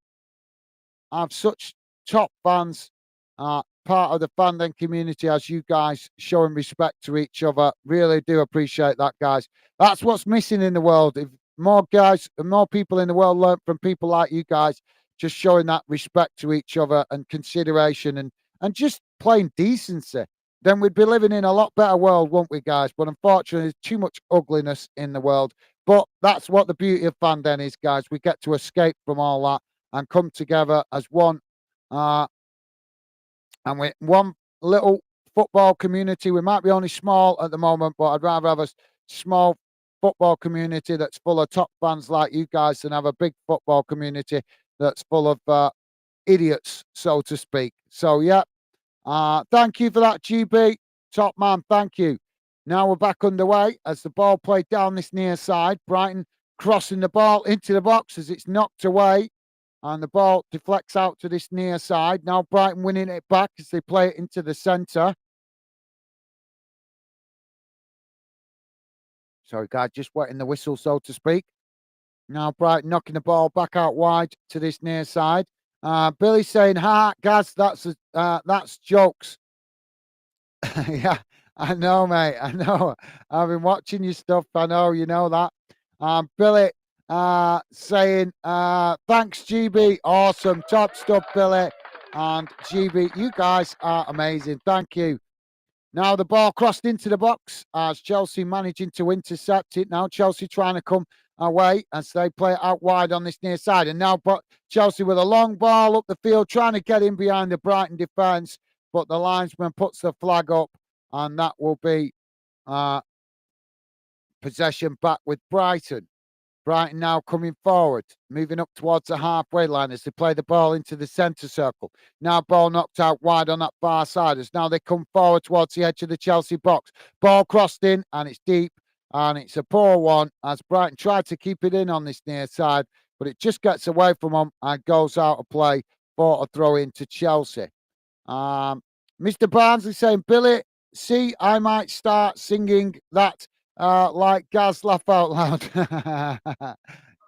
have such top fans, part of the fandom community as you guys, showing respect to each other. Really do appreciate that, guys. That's what's missing in the world. If more people in the world learn from people like you guys, just showing that respect to each other and consideration and just plain decency, then we'd be living in a lot better world, won't we, guys? But unfortunately, there's too much ugliness in the world. But that's what the beauty of fandom is, guys. We get to escape from all that and come together as one. And we're one little football community. We might be only small at the moment, but I'd rather have a small football community that's full of top fans like you guys than have a big football community that's full of idiots, so to speak. So, yeah. Thank you for that, GB. Top man, thank you. Now we're back underway as the ball played down this near side. Brighton crossing the ball into the box as it's knocked away. And the ball deflects out to this near side. Now Brighton winning it back as they play it into the centre. Sorry, guys, just wetting the whistle, so to speak. Now Brighton knocking the ball back out wide to this near side. Billy saying, "Ha, Gaz, that's jokes." Yeah, I know, mate. I know. I've been watching your stuff. I know you know that. Billy saying, "Thanks, GB. Awesome, top stuff, Billy and GB. You guys are amazing. Thank you." Now the ball crossed into the box as Chelsea managing to intercept it. Now Chelsea trying to come away as they play it out wide on this near side. And now but Chelsea with a long ball up the field trying to get in behind the Brighton defence. But the linesman puts the flag up and that will be possession back with Brighton. Brighton now coming forward, moving up towards the halfway line as they play the ball into the centre circle. Now ball knocked out wide on that far side as now they come forward towards the edge of the Chelsea box. Ball crossed in and it's deep and it's a poor one as Brighton tried to keep it in on this near side, but it just gets away from them and goes out of play for a throw in to Chelsea. Mr. Barnsley saying, "Billy, see, I might start singing that like Gaz laugh out loud."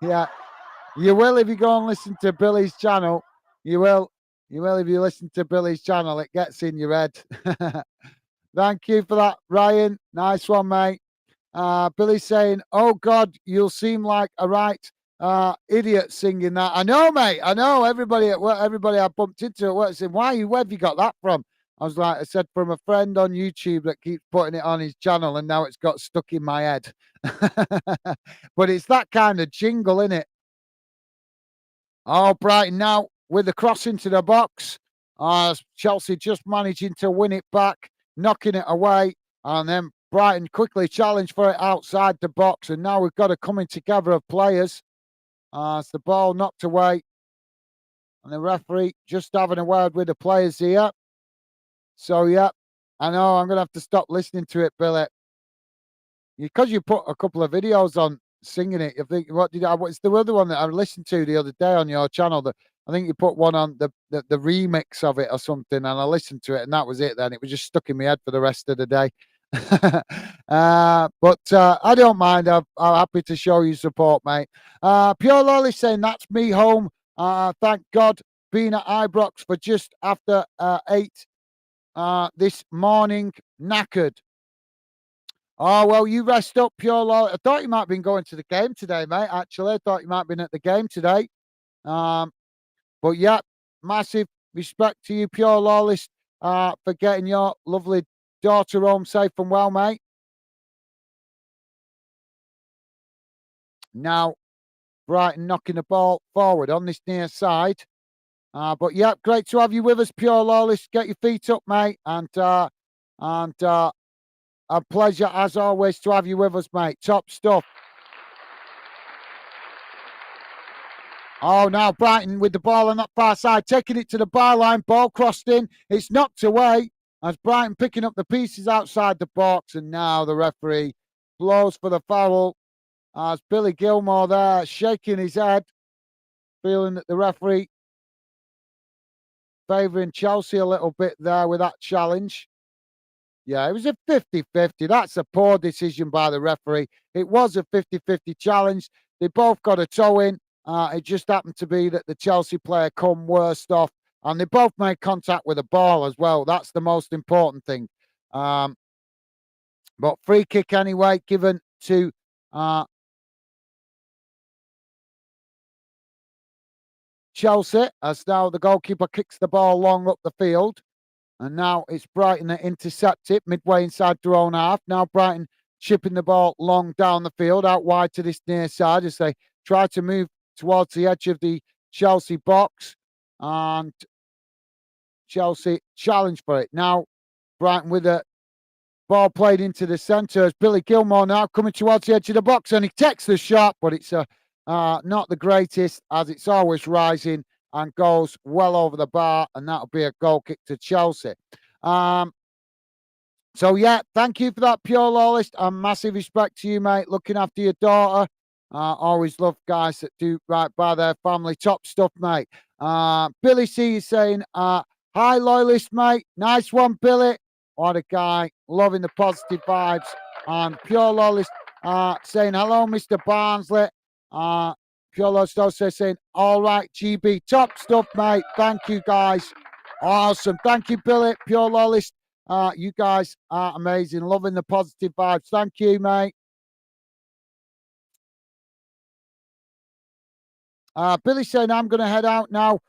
Yeah, you will if you go and listen to Billy's channel. You will. You will if you listen to Billy's channel. It gets in your head. Thank you for that, Ryan. Nice one, mate. Billy saying, "Oh God, you'll seem like a right idiot singing that." I know, mate. I know. Everybody at work, everybody I bumped into at work said, where have you got that from?" I was like, I said, from a friend on YouTube that keeps putting it on his channel, and now it's got stuck in my head. But it's that kind of jingle, isn't it? Oh, Brighton now with the cross into the box. Chelsea just managing to win it back, knocking it away, and then Brighton quickly challenged for it outside the box, and now we've got a coming together of players. As the ball knocked away, and the referee just having a word with the players here. So, yeah, I know I'm going to have to stop listening to it, Billy. Because you put a couple of videos on singing it. You think, what did I? What's the other one that I listened to the other day on your channel? That I think you put one on the remix of it or something, and I listened to it, and that was it. Then it was just stuck in my head for the rest of the day. But I don't mind. I'm happy to show you support, mate. Pure Lolly saying that's me home. Thank God, being at Ibrox for just after 8 this morning, knackered. Oh, well, you rest up, Pure Lolly. I thought you might have been going to the game today, mate, actually. I thought you might have been at the game today. But, yeah, massive respect to you, Pure Lawless, for getting your lovely daughter home safe and well, mate. Now, Brighton knocking the ball forward on this near side. But, yeah, great to have you with us, Pure Lawless. Get your feet up, mate. And a pleasure, as always, to have you with us, mate. Top stuff. Oh, now Brighton with the ball on that far side, taking it to the byline. Ball crossed in. It's knocked away as Brighton picking up the pieces outside the box. And now the referee blows for the foul as Billy Gilmore there shaking his head, feeling that the referee favouring Chelsea a little bit there with that challenge. Yeah, it was a 50-50. That's a poor decision by the referee. It was a 50-50 challenge. They both got a toe in. It just happened to be that the Chelsea player come worst off, and they both made contact with the ball as well. That's the most important thing. But free kick anyway, given to Chelsea, as now the goalkeeper kicks the ball long up the field. And now it's Brighton that intercept it midway inside their own half. Now Brighton chipping the ball long down the field, out wide to this near side as they try to move towards the edge of the Chelsea box. And Chelsea challenge for it. Now Brighton with a ball played into the centre as Billy Gilmore now coming towards the edge of the box, and he takes the shot, but it's not the greatest as it's always rising and goes well over the bar, and that'll be a goal kick to Chelsea. So yeah, thank you for that, Pure Lawless, and massive respect to you, mate. Looking after your daughter. Always love guys that do right by their family. Top stuff, mate. Billy C is saying, hi, loyalist, mate. Nice one, Billy. What a guy. Loving the positive vibes. And Pure Lawless saying, hello, Mr. Barnsley. Pure Lawless also saying, all right, GB. Top stuff, mate. Thank you, guys. Awesome. Thank you, Billy. Pure Lawless. You guys are amazing. Loving the positive vibes. Thank you, mate. Billy saying, I'm going to head out now.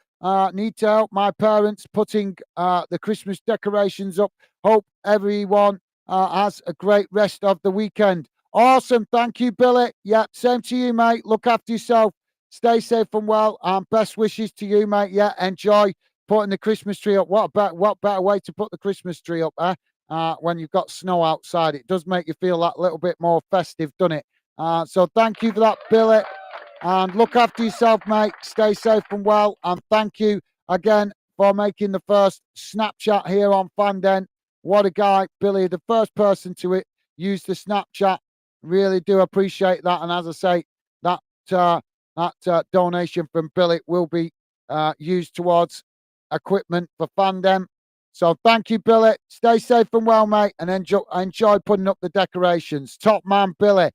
Need to help my parents putting the Christmas decorations up. Hope everyone has a great rest of the weekend. Awesome. Thank you, Billy. Yeah, same to you, mate. Look after yourself. Stay safe and well. Best wishes to you, mate. Yeah, enjoy putting the Christmas tree up. What better way to put the Christmas tree up, when you've got snow outside? It does make you feel that little bit more festive, doesn't it? So thank you for that, Billy. And look after yourself, mate. Stay safe and well. And thank you again for making the first Snapchat here on Fanden. What a guy, Billy, the first person to use the Snapchat. Really do appreciate that. And as I say, that donation from Billy will be used towards equipment for Fandem. So thank you, Billy. Stay safe and well, mate, and enjoy putting up the decorations. Top man, Billy.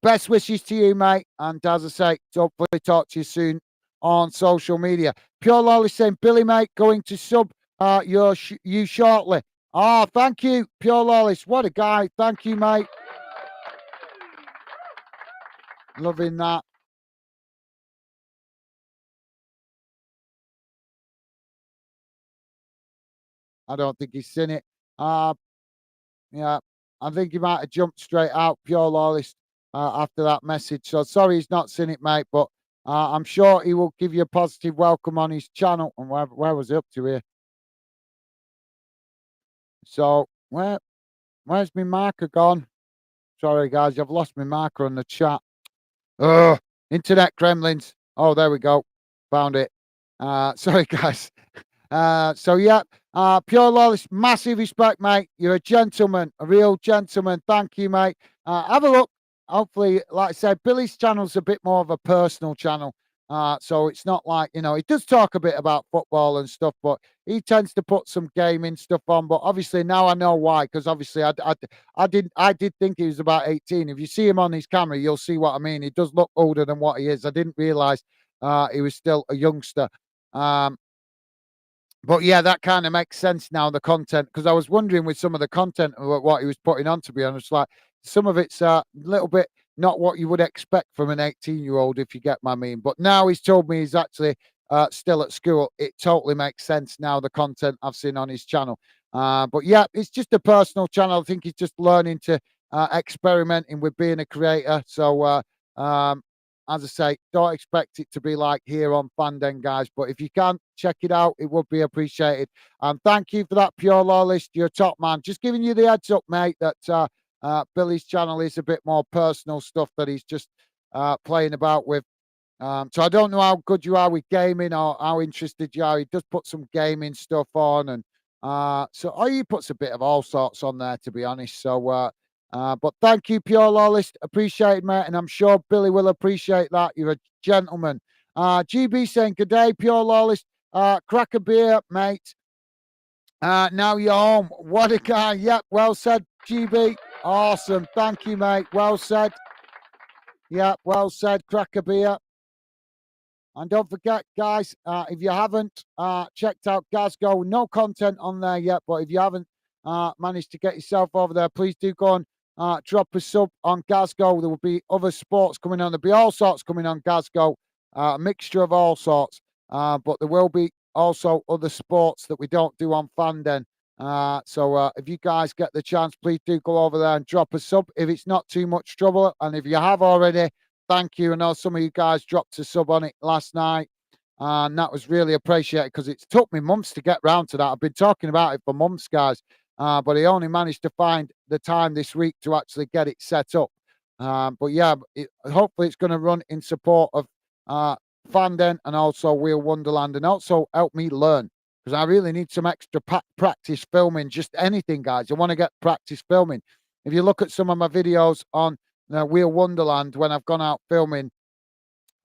Best wishes to you, mate. And as I say, hopefully talk to you soon on social media. Pure Lolly saying, Billy, mate, going to sub you shortly. Thank you, Pure Lawless. What a guy. Thank you, mate. Loving that. I don't think he's seen it. Yeah, I think he might have jumped straight out, Pure Lawless, after that message. So sorry he's not seen it, mate, but I'm sure he will give you a positive welcome on his channel. And where was he up to here? So where's my marker gone? Sorry, guys, I've lost my marker on the chat. Oh, internet gremlins. Oh, there we go. Found it. Sorry, guys. So yeah, Pure Lawless, massive respect, mate. You're a gentleman, a real gentleman. Thank you, mate. Have a look. Hopefully, like I said, Billy's channel's a bit more of a personal channel. So it's not like, he does talk a bit about football and stuff, but he tends to put some gaming stuff on. But obviously now I know why, because obviously I did think he was about 18. If you see him on his camera, you'll see what I mean. He does look older than what he is. I didn't realize he was still a youngster. But yeah, that kind of makes sense now, the content, because I was wondering with some of the content of what he was putting on, to be honest, like some of it's a little bit not what you would expect from an 18-year-old, if you get my mean. But now he's told me he's actually still at school. It totally makes sense now, the content I've seen on his channel. But yeah, it's just a personal channel. I think he's just learning to experimenting with being a creator. So as I say, don't expect it to be like here on Fanden, guys. But if you can, check it out. It would be appreciated. And thank you for that, Pure Lawless. You're a top man. Just giving you the heads up, mate, that Billy's channel is a bit more personal stuff that he's just playing about with. So I don't know how good you are with gaming or how interested you are. He does put some gaming stuff on. And he puts a bit of all sorts on there, to be honest. So but thank you, Pure Lawless. Appreciate it, mate. And I'm sure Billy will appreciate that. You're a gentleman. GB saying, good day, Pure Lawless. Crack a beer, mate. Now you're home. What a guy. Yep, well said, GB. Awesome. Thank you, mate. Well said. Yeah, well said. Crack a beer. And don't forget, guys, if you haven't checked out Glasgow, no content on there yet, but if you haven't managed to get yourself over there, please do go and drop a sub on Glasgow. There will be other sports coming on. There'll be all sorts coming on Glasgow, a mixture of all sorts. But there will be also other sports that we don't do on Fanden. So if you guys get the chance, please do go over there and drop a sub if it's not too much trouble. And if you have already, thank you. I know some of you guys dropped a sub on it last night, and that was really appreciated because it took me months to get round to that. I've been talking about it for months, guys, but I only managed to find the time this week to actually get it set up. But yeah, hopefully it's going to run in support of Fanden and also Wheel Wonderland, and also help me learn. because I really need some extra practice filming, just anything, guys. I want to get practice filming. If you look at some of my videos on Wheel Wonderland, when I've gone out filming,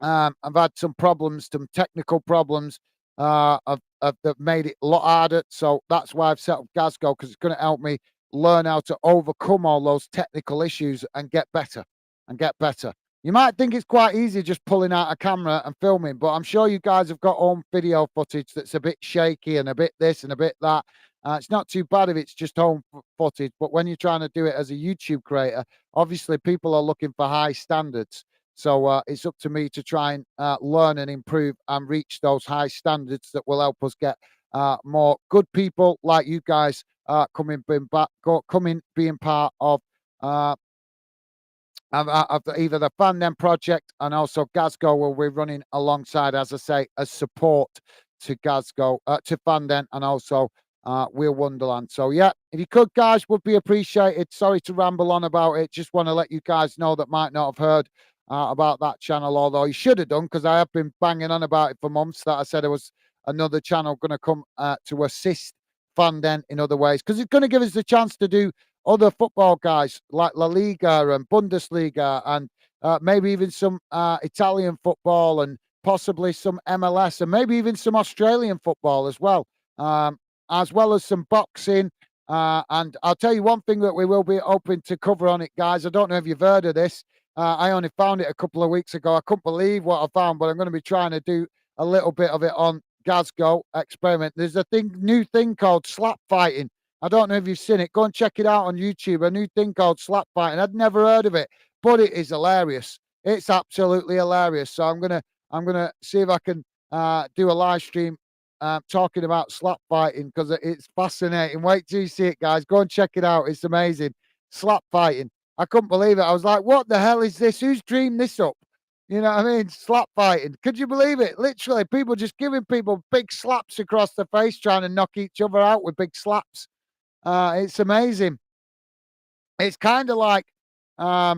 I've had some problems, some technical problems that made it a lot harder. So that's why I've set up Gazgo, because it's going to help me learn how to overcome all those technical issues and get better and get better. You might think it's quite easy just pulling out a camera and filming, but I'm sure you guys have got home video footage that's a bit shaky and a bit this and a bit that. It's not too bad if it's just home footage, but when you're trying to do it as a YouTube creator, obviously people are looking for high standards. So it's up to me to try and learn and improve and reach those high standards that will help us get more good people like you guys coming, being part uh, of either the Fandom project, and also Gazgo will be running alongside, as I say, as support to Gazgo, to Fandom, and also Wheel Wonderland. So yeah, if you could, guys, would be appreciated. Sorry to ramble on about it. Just want to let you guys know that might not have heard about that channel, although you should have done, because I have been banging on about it for months, that I said there was another channel going to come to assist Fandom in other ways, because it's going to give us the chance to do other football guys like La Liga and Bundesliga, and maybe even some Italian football, and possibly some MLS, and maybe even some Australian football as well as some boxing. And I'll tell you one thing that we will be open to cover on it, guys. I don't know if you've heard of this. I only found it a couple of weeks ago. I couldn't believe what I found, but I'm going to be trying to do a little bit of it on Gazgo experiment. There's a new thing called slap fighting. I don't know if you've seen it. Go and check it out on YouTube. A new thing called slap fighting. I'd never heard of it, but it is hilarious. It's absolutely hilarious. So I'm gonna see if I can do a live stream talking about slap fighting, because it's fascinating. Wait till you see it, guys. Go and check it out. It's amazing. Slap fighting. I couldn't believe it. I was like, what the hell is this? Who's dreamed this up? You know what I mean? Slap fighting. Could you believe it? Literally, people just giving people big slaps across the face, trying to knock each other out with big slaps. It's amazing. It's kind of like, I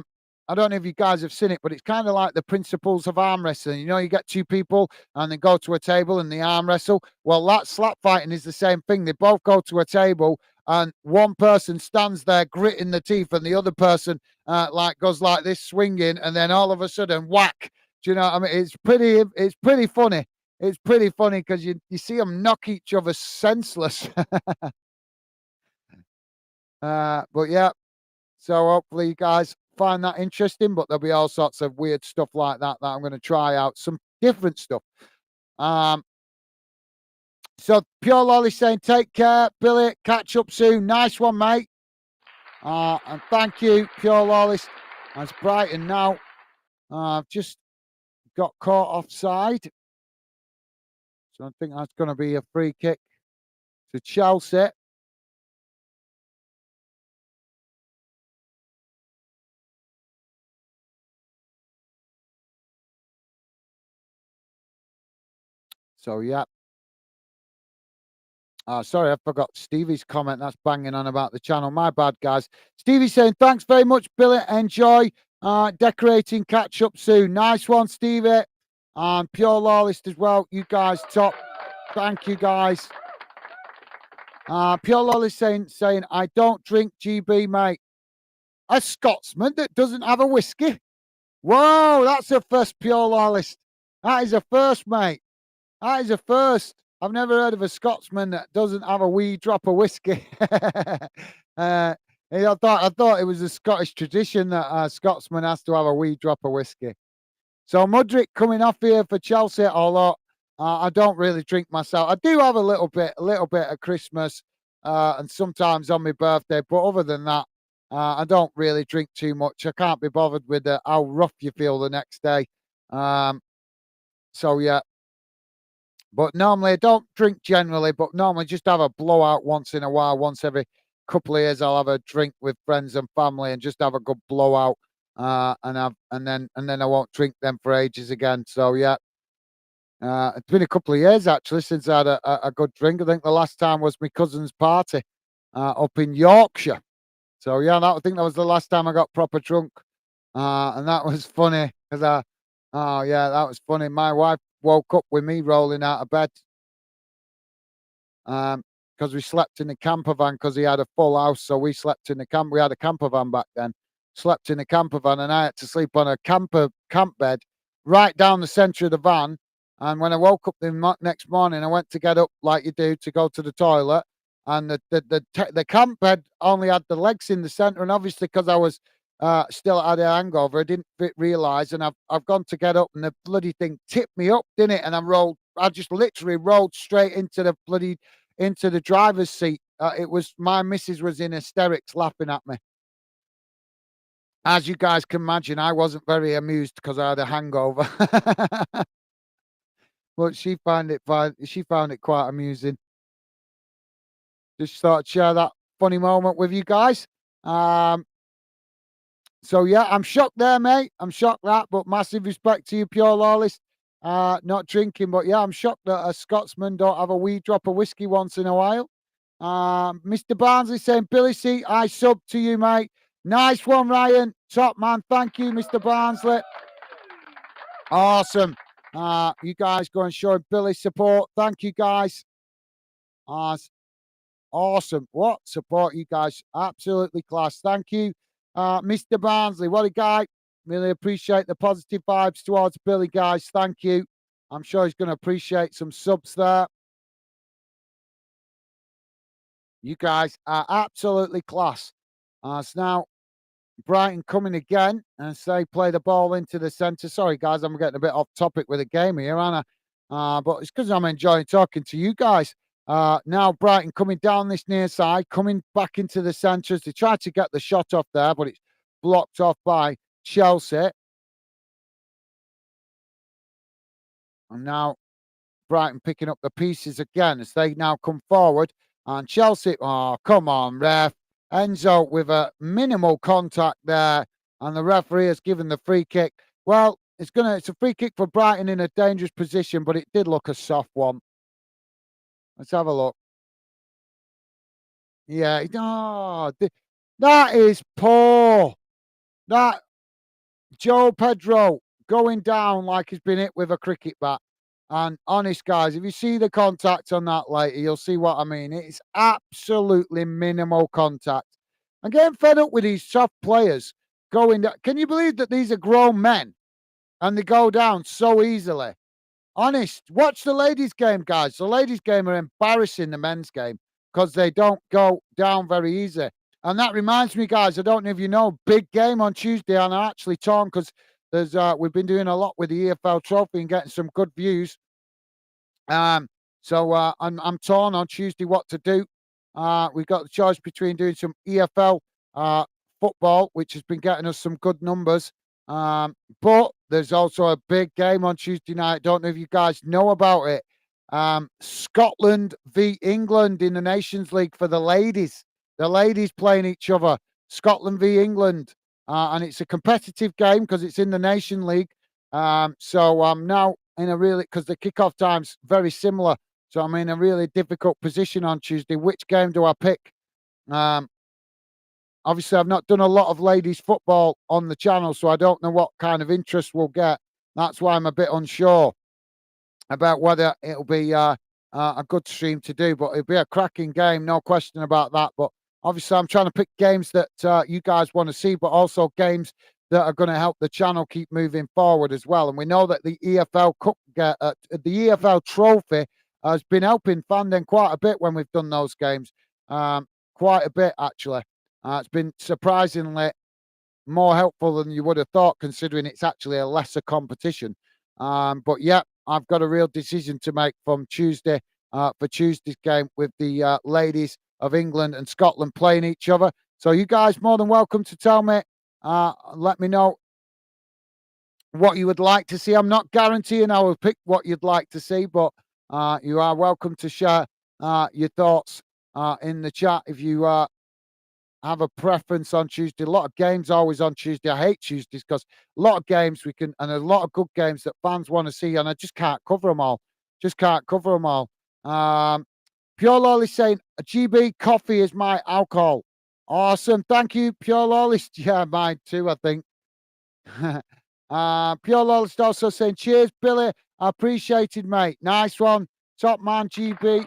don't know if you guys have seen it, but it's kind of like the principles of arm wrestling. You know, you get two people and they go to a table and they arm wrestle. Well, that slap fighting is the same thing. They both go to a table and one person stands there gritting the teeth, and the other person like goes like this, swinging, and then all of a sudden, whack. Do you know what I mean? It's pretty funny. It's pretty funny because you see them knock each other senseless. But yeah, so hopefully you guys find that interesting, but there'll be all sorts of weird stuff like that I'm going to try out, some different stuff. So Pure Lolly saying, take care, Billy, catch up soon. Nice one, mate. And thank you, Pure Lolly. As Brighton now, I've just got caught offside. So I think that's going to be a free kick to Chelsea. So, yeah. Sorry, I forgot Stevie's comment. That's banging on about the channel. My bad, guys. Stevie saying, thanks very much, Billy. Enjoy decorating. Catch up soon. Nice one, Stevie. And Pure Lawlist as well. You guys top. Thank you, guys. Pure Lawlist saying, I don't drink GB, mate. A Scotsman that doesn't have a whiskey? Whoa, that's a first, Pure Lawlist. That is a first, mate. That is a first. I've never heard of a Scotsman that doesn't have a wee drop of whiskey. I thought it was a Scottish tradition that a Scotsman has to have a wee drop of whiskey. So Mudrick coming off here for Chelsea, although I don't really drink myself. I do have a little bit at Christmas and sometimes on my birthday, but other than that, I don't really drink too much. I can't be bothered with how rough you feel the next day. So yeah. But normally I don't drink generally, but normally just have a blowout once in a while. Once every couple of years, I'll have a drink with friends and family and just have a good blowout. And then I won't drink them for ages again. So yeah. It's been a couple of years actually since I had a good drink. I think the last time was my cousin's party up in Yorkshire. So yeah, I think that was the last time I got proper drunk. And that was funny because oh yeah, that was funny. My wife woke up with me rolling out of bed. because we slept in the camper van because he had a full house. So we slept in the camp. We had a camper van back then. Slept in the camper van, and I had to sleep on a camp bed right down the center of the van. And when I woke up the next morning, I went to get up like you do to go to the toilet, and the camp bed only had the legs in the center, and obviously because I was still had a hangover, I didn't realize, and I've gone to get up, and the bloody thing tipped me up, didn't it? And I just literally rolled straight into the driver's seat. It was my missus was in hysterics laughing at me. As you guys can imagine, I wasn't very amused because I had a hangover. But she found it fine. She found it quite amusing. Just thought I'd share that funny moment with you guys. Um, so yeah, I'm shocked there, mate. I'm shocked that, but massive respect to you, Pure Lawless. Not drinking, but yeah, I'm shocked that a Scotsman don't have a wee drop of whiskey once in a while. Mr. Barnsley saying, Billy C, I sub to you, mate. Nice one, Ryan. Top man. Thank you, Mr. Barnsley. Awesome. You guys go and show Billy support. Thank you, guys. Awesome. What support, you guys. Absolutely class. Thank you, Mr. Barnsley. What a guy. Really appreciate the positive vibes towards Billy, guys. Thank you. I'm sure he's going to appreciate some subs there. You guys are absolutely class. So now Brighton coming again and say play the ball into the centre. Sorry, guys, I'm getting a bit off topic with the game here, aren't I? But it's because I'm enjoying talking to you guys. Now Brighton coming down this near side, coming back into the centre as they try to get the shot off there, but it's blocked off by Chelsea. And now Brighton picking up the pieces again as they now come forward. And Chelsea, oh, come on, ref. Enzo with a minimal contact there. And the referee has given the free kick. Well, it's a free kick for Brighton in a dangerous position, but it did look a soft one. Let's have a look. Yeah, that is poor. That Joe Pedro going down like he's been hit with a cricket bat. And honest, guys, if you see the contact on that later, you'll see what I mean. It's absolutely minimal contact. I'm getting fed up with these soft players going down. Can you believe that these are grown men and they go down so easily? Honest, watch the ladies' game, guys. The ladies' game are embarrassing the men's game because they don't go down very easy. And that reminds me, guys, I don't know if you know, big game on Tuesday, and I'm actually torn because we've been doing a lot with the EFL Trophy and getting some good views. So I'm torn on Tuesday what to do. We've got the choice between doing some EFL football, which has been getting us some good numbers. But there's also a big game on Tuesday night. Don't know if you guys know about it. Scotland v England in the Nations League for the ladies. The ladies playing each other. Scotland v England. And it's a competitive game because it's in the Nation League. So I'm now in a really, because the kickoff time's very similar. So I'm in a really difficult position on Tuesday. Which game do I pick? Obviously, I've not done a lot of ladies football on the channel, so I don't know what kind of interest we'll get. That's why I'm a bit unsure about whether it'll be a good stream to do, but it'll be a cracking game, no question about that. But obviously, I'm trying to pick games that you guys want to see, but also games that are going to help the channel keep moving forward as well. And we know that the EFL Cup, the EFL Trophy has been helping Fandom quite a bit when we've done those games. Quite a bit, actually. It's been surprisingly more helpful than you would have thought, considering it's actually a lesser competition. But yeah, I've got a real decision to make from Tuesday for Tuesday's game with the ladies of England and Scotland playing each other. So you guys more than welcome to tell me. Let me know what you would like to see. I'm not guaranteeing I will pick what you'd like to see, but you are welcome to share your thoughts in the chat if you have a preference on Tuesday. A lot of games always on Tuesday. I hate Tuesdays because a lot of games and a lot of good games that fans want to see, and I just can't cover them all. Just can't cover them all. Pure Lolly saying, GB coffee is my alcohol. Awesome. Thank you, Pure Lolly. Yeah, mine too, I think. Pure Lolly also saying, cheers, Billy. I appreciate it, mate. Nice one. Top man, GB.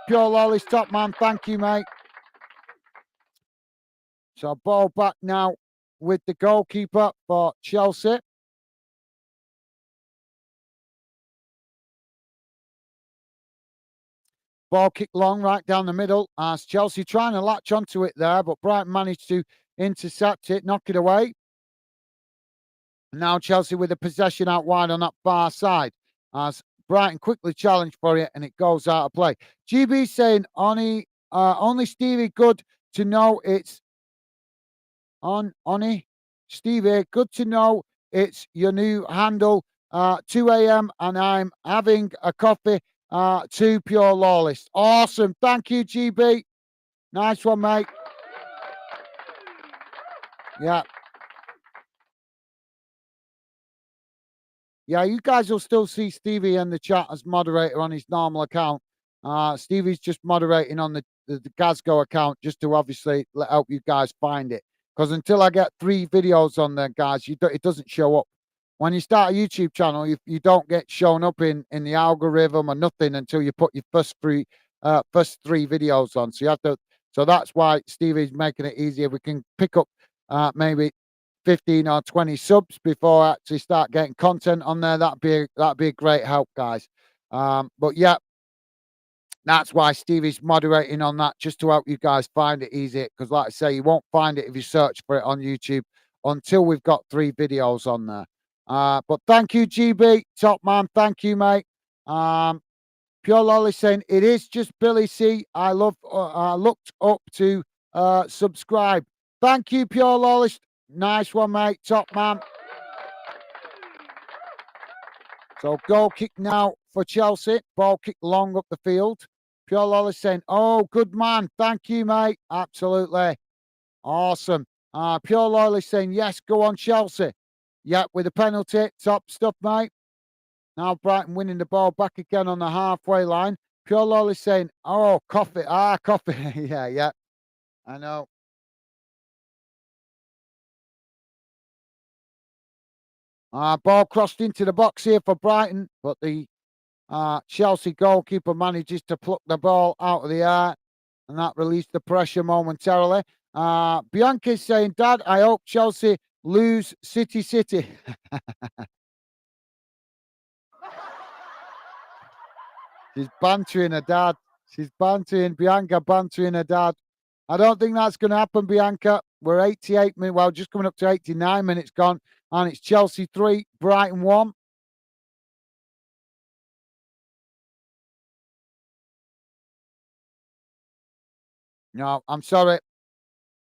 Pure Lollies, top man. Thank you, mate. So ball back now with the goalkeeper for Chelsea. Ball kicked long right down the middle as Chelsea trying to latch onto it there, but Brighton managed to intercept it, knock it away. Now Chelsea with the possession out wide on that far side as Brighton quickly challenged for it and it goes out of play. GB saying only Stevie, good to know it's Oni. Stevie, good to know it's your new handle. 2 a.m. and I'm having a coffee. To Pure Lawless. Awesome. Thank you, GB. Nice one, mate. Yeah. Yeah, you guys will still see Stevie in the chat as moderator on his normal account. Stevie's just moderating on the Gazgo account just to obviously help you guys find it. Because until I get 3 videos on there, guys, it doesn't show up. When you start a YouTube channel, you don't get shown up in the algorithm or nothing until you put your first 3 videos on. So you have to. So that's why Stevie's making it easier. We can pick up maybe 15 or 20 subs before I actually start getting content on there. That'd be a great help, guys. But yeah, that's why Stevie's moderating on that, just to help you guys find it easy. Because like I say, you won't find it if you search for it on YouTube until we've got 3 videos on there. But thank you, GB, top man. Thank you, mate. Pure Lolly saying it is just Billy C. I looked up to subscribe. Thank you, Pure Lolly. Nice one, mate. Top man. So goal kick now for Chelsea. Ball kick long up the field. Pure Lolly saying, oh, good man. Thank you, mate. Absolutely. Awesome. Pure Lolly saying, yes, go on, Chelsea. Yep, with a penalty. Top stuff, mate. Now Brighton winning the ball back again on the halfway line. Pure Lolly saying, oh, coffee. Coffee. yeah. I know. Ball crossed into the box here for Brighton, but the Chelsea goalkeeper manages to pluck the ball out of the air, and that released the pressure momentarily. Bianca's saying, Dad, I hope Chelsea lose City. She's bantering her dad. She's Bianca bantering her dad. I don't think that's going to happen, Bianca. We're 88 minutes, well, just coming up to 89 minutes gone, and it's Chelsea 3, Brighton 1. No, I'm sorry.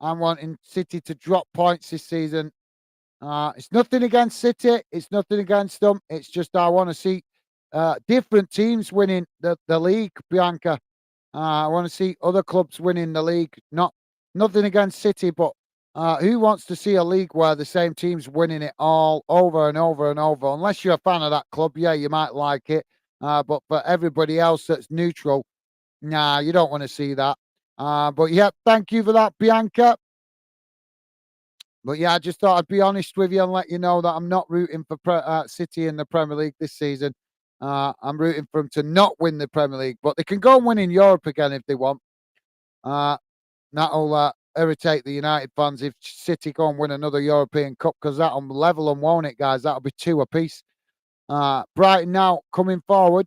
I'm wanting City to drop points this season. It's nothing against City. It's nothing against them. It's just I want to see different teams winning the league, Bianca. I want to see other clubs winning the league. Nothing against City, but who wants to see a league where the same team's winning it all over and over and over? Unless you're a fan of that club, yeah, you might like it. But for everybody else that's neutral, nah, you don't want to see that. But yeah, thank you for that, Bianca. But yeah, I just thought I'd be honest with you and let you know that I'm not rooting for City in the Premier League this season. I'm rooting for them to not win the Premier League, but they can go and win in Europe again if they want. That'll irritate the United fans if City go and win another European Cup, because that'll level them, won't it, guys? That'll be 2 apiece. Brighton now coming forward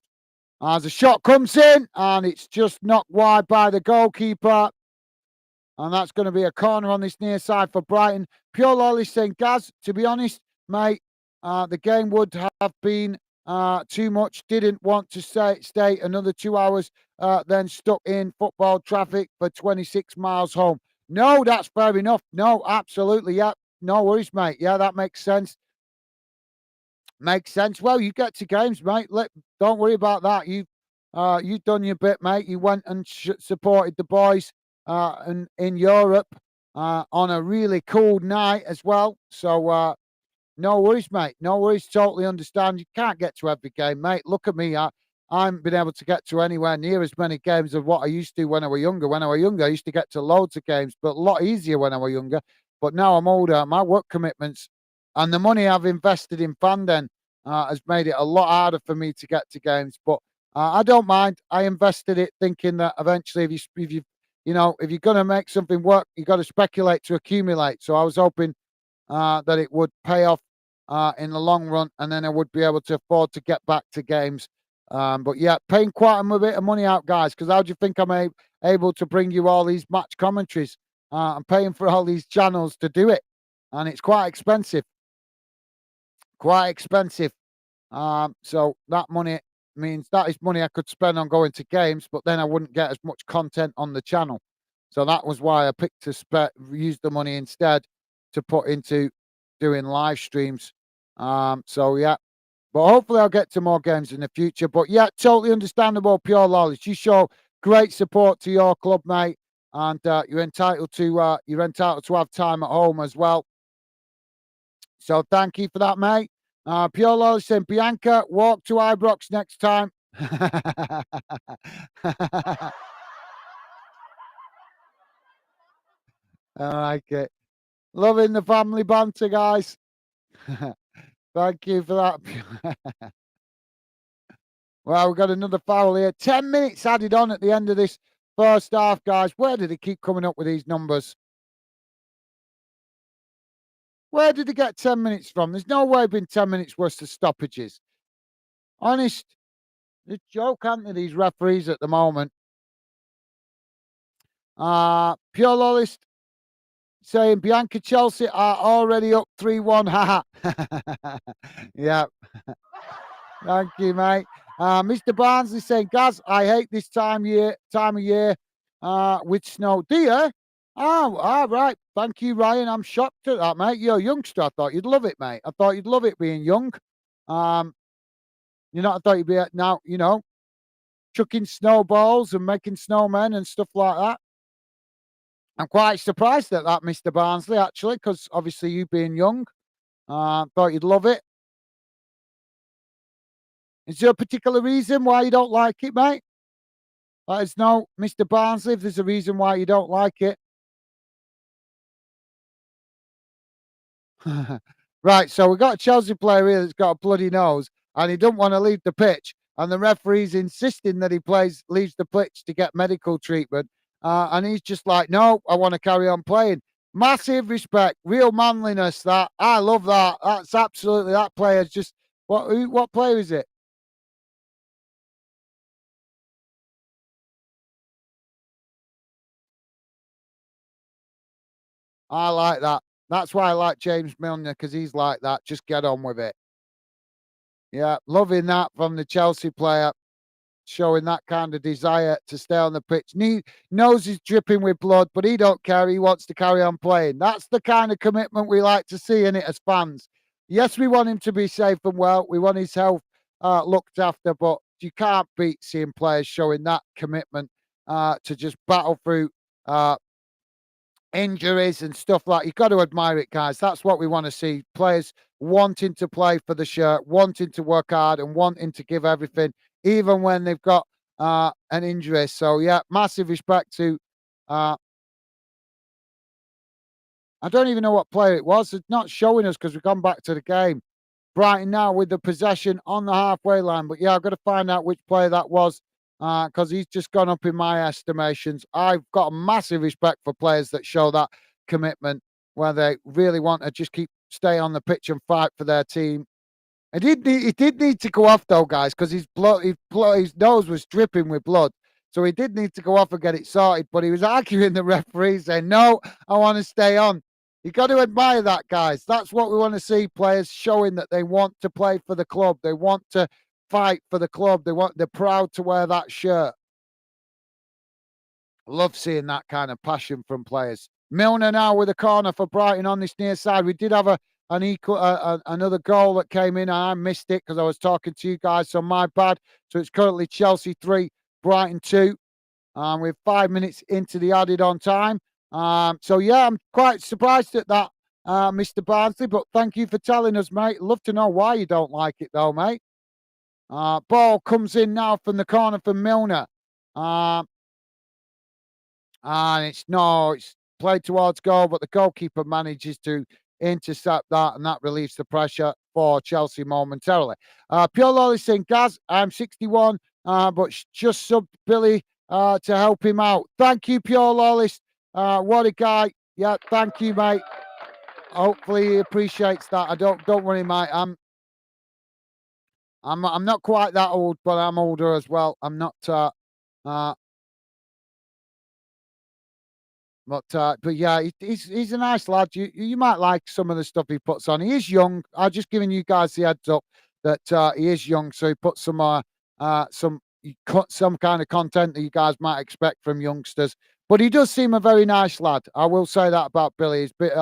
as a shot comes in, and it's just knocked wide by the goalkeeper. And that's going to be a corner on this near side for Brighton. Pure Lolly saying, Gaz, to be honest, mate, the game would have been too much. Didn't want to stay another 2 hours, then stuck in football traffic for 26 miles home. No, that's fair enough. No, absolutely. Yeah, no worries, mate. Yeah, that makes sense. Makes sense. Well, you get to games, mate. Don't worry about that. You've done your bit, mate. You went and supported the boys in Europe on a really cool night as well. So no worries, mate. No worries. Totally understand. You can't get to every game, mate. Look at me. I haven't been able to get to anywhere near as many games of what I used to when I was younger. When I was younger, I used to get to loads of games, but a lot easier when I was younger. But now I'm older. My work commitments and the money I've invested in Fanden has made it a lot harder for me to get to games. But I don't mind. I invested it thinking that eventually, if you're going to make something work, you got to speculate to accumulate. So I was hoping that it would pay off in the long run, and then I would be able to afford to get back to games. But yeah, paying quite a bit of money out, guys. Because how do you think I'm able to bring you all these match commentaries? I'm paying for all these channels to do it, and it's quite expensive. Quite expensive. So that money means that is money I could spend on going to games, but then I wouldn't get as much content on the channel. So that was why I picked to use the money instead to put into doing live streams. So yeah, but hopefully I'll get to more games in the future. But yeah, totally understandable, pure lawless. You show great support to your club, mate, and you're entitled to have time at home as well. So thank you for that, mate. Pure Lawless saying, Bianca, walk to Ibrox next time. I like it. Loving the family banter, guys. Thank you for that. Well, we've got another foul here. 10 minutes added on at the end of this first half, guys. Where did they keep coming up with these numbers? Where did they get 10 minutes from? There's no way been 10 minutes worth of stoppages. Honest, it's a joke, aren't they, these referees at the moment? Pure Lawless saying Bianca Chelsea are already up 3-1. Haha. Yeah. Thank you, mate. Mr. Barnsley saying, Gaz, I hate this time of year with snow. Do you? Oh, all right. Thank you, Ryan. I'm shocked at that, mate. You're a youngster. I thought you'd love it, mate. I thought you'd love it being young. I thought you'd be now, chucking snowballs and making snowmen and stuff like that. I'm quite surprised at that, Mr. Barnsley, actually, because obviously you being young, thought you'd love it. Is there a particular reason why you don't like it, mate? Let us know, Mr. Barnsley, if there's a reason why you don't like it. Right, so we've got a Chelsea player here that's got a bloody nose, and he doesn't want to leave the pitch, and the referee's insisting that he leaves the pitch to get medical treatment, and he's just like, no, I want to carry on playing. Massive respect, real manliness. That I love that. That's absolutely that player's just what player is it? I like that. That's why I like James Milner because he's like that. Just get on with it. Yeah, loving that from the Chelsea player, showing that kind of desire to stay on the pitch. Nose is dripping with blood, but he don't care. He wants to carry on playing. That's the kind of commitment we like to see in it as fans. Yes, we want him to be safe and well. We want his health looked after, but you can't beat seeing players showing that commitment to just battle through injuries and stuff like. You've got to admire it, guys. That's what we want to see. Players wanting to play for the shirt, wanting to work hard and wanting to give everything, even when they've got an injury. So yeah, massive respect to I don't even know what player it was. It's not showing us because we've gone back to the game. Brighton now with the possession on the halfway line. But yeah, I've got to find out which player that was because he's just gone up in my estimations. I've got a massive respect for players that show that commitment where they really want to just stay on the pitch and fight for their team. He did need to go off though, guys, because his nose was dripping with blood. So he did need to go off and get it sorted. But he was arguing the referee, saying, "No, I want to stay on." You got to admire that, guys. That's what we want to see, players showing that they want to play for the club. They want to fight for the club. They're proud to wear that shirt. Love seeing that kind of passion from players. Milner now with a corner for Brighton on this near side. We did have another goal that came in. And I missed it because I was talking to you guys, so my bad. So it's currently Chelsea 3, Brighton 2. We're 5 minutes into the added on time. So yeah, I'm quite surprised at that, Mr. Barnsley, but thank you for telling us, mate. Love to know why you don't like it though, mate. Ball comes in now from the corner from Milner. And it's played towards goal, but the goalkeeper manages to intercept that, and that relieves the pressure for Chelsea momentarily. Pure Lolly saying, Gaz, I'm 61, but just subbed Billy to help him out. Thank you, Pure Lawless. What a guy. Yeah, thank you, mate. Hopefully he appreciates that. I don't worry, mate. I'm not quite that old, but I'm older as well. I'm not uh but yeah, he's a nice lad. You might like some of the stuff he puts on. He is young. I'm just giving you guys the heads up that he is young, so he puts some he cut some kind of content that you guys might expect from youngsters. But he does seem a very nice lad. I will say that about Billy. He's bit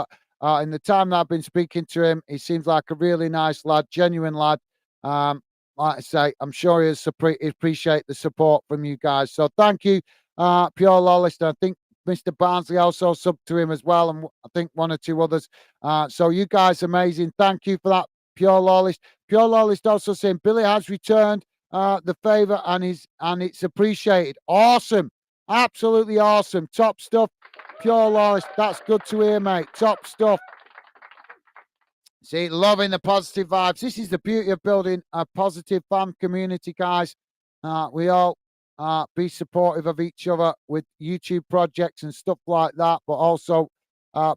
in the time that I've been speaking to him, he seems like a really nice lad, genuine lad. Um, like I say, I'm sure he appreciate the support from you guys. So thank you, Pure Lawless. I think Mr. Barnsley also subbed to him as well, and I think one or two others. So you guys, amazing. Thank you for that, Pure Lawless. Pure Lawless also saying Billy has returned the favour and it's appreciated. Awesome, absolutely awesome, top stuff. Pure Lawless, that's good to hear, mate. Top stuff. See, loving the positive vibes. This is the beauty of building a positive fan community, guys. We all be supportive of each other with YouTube projects and stuff like that, but also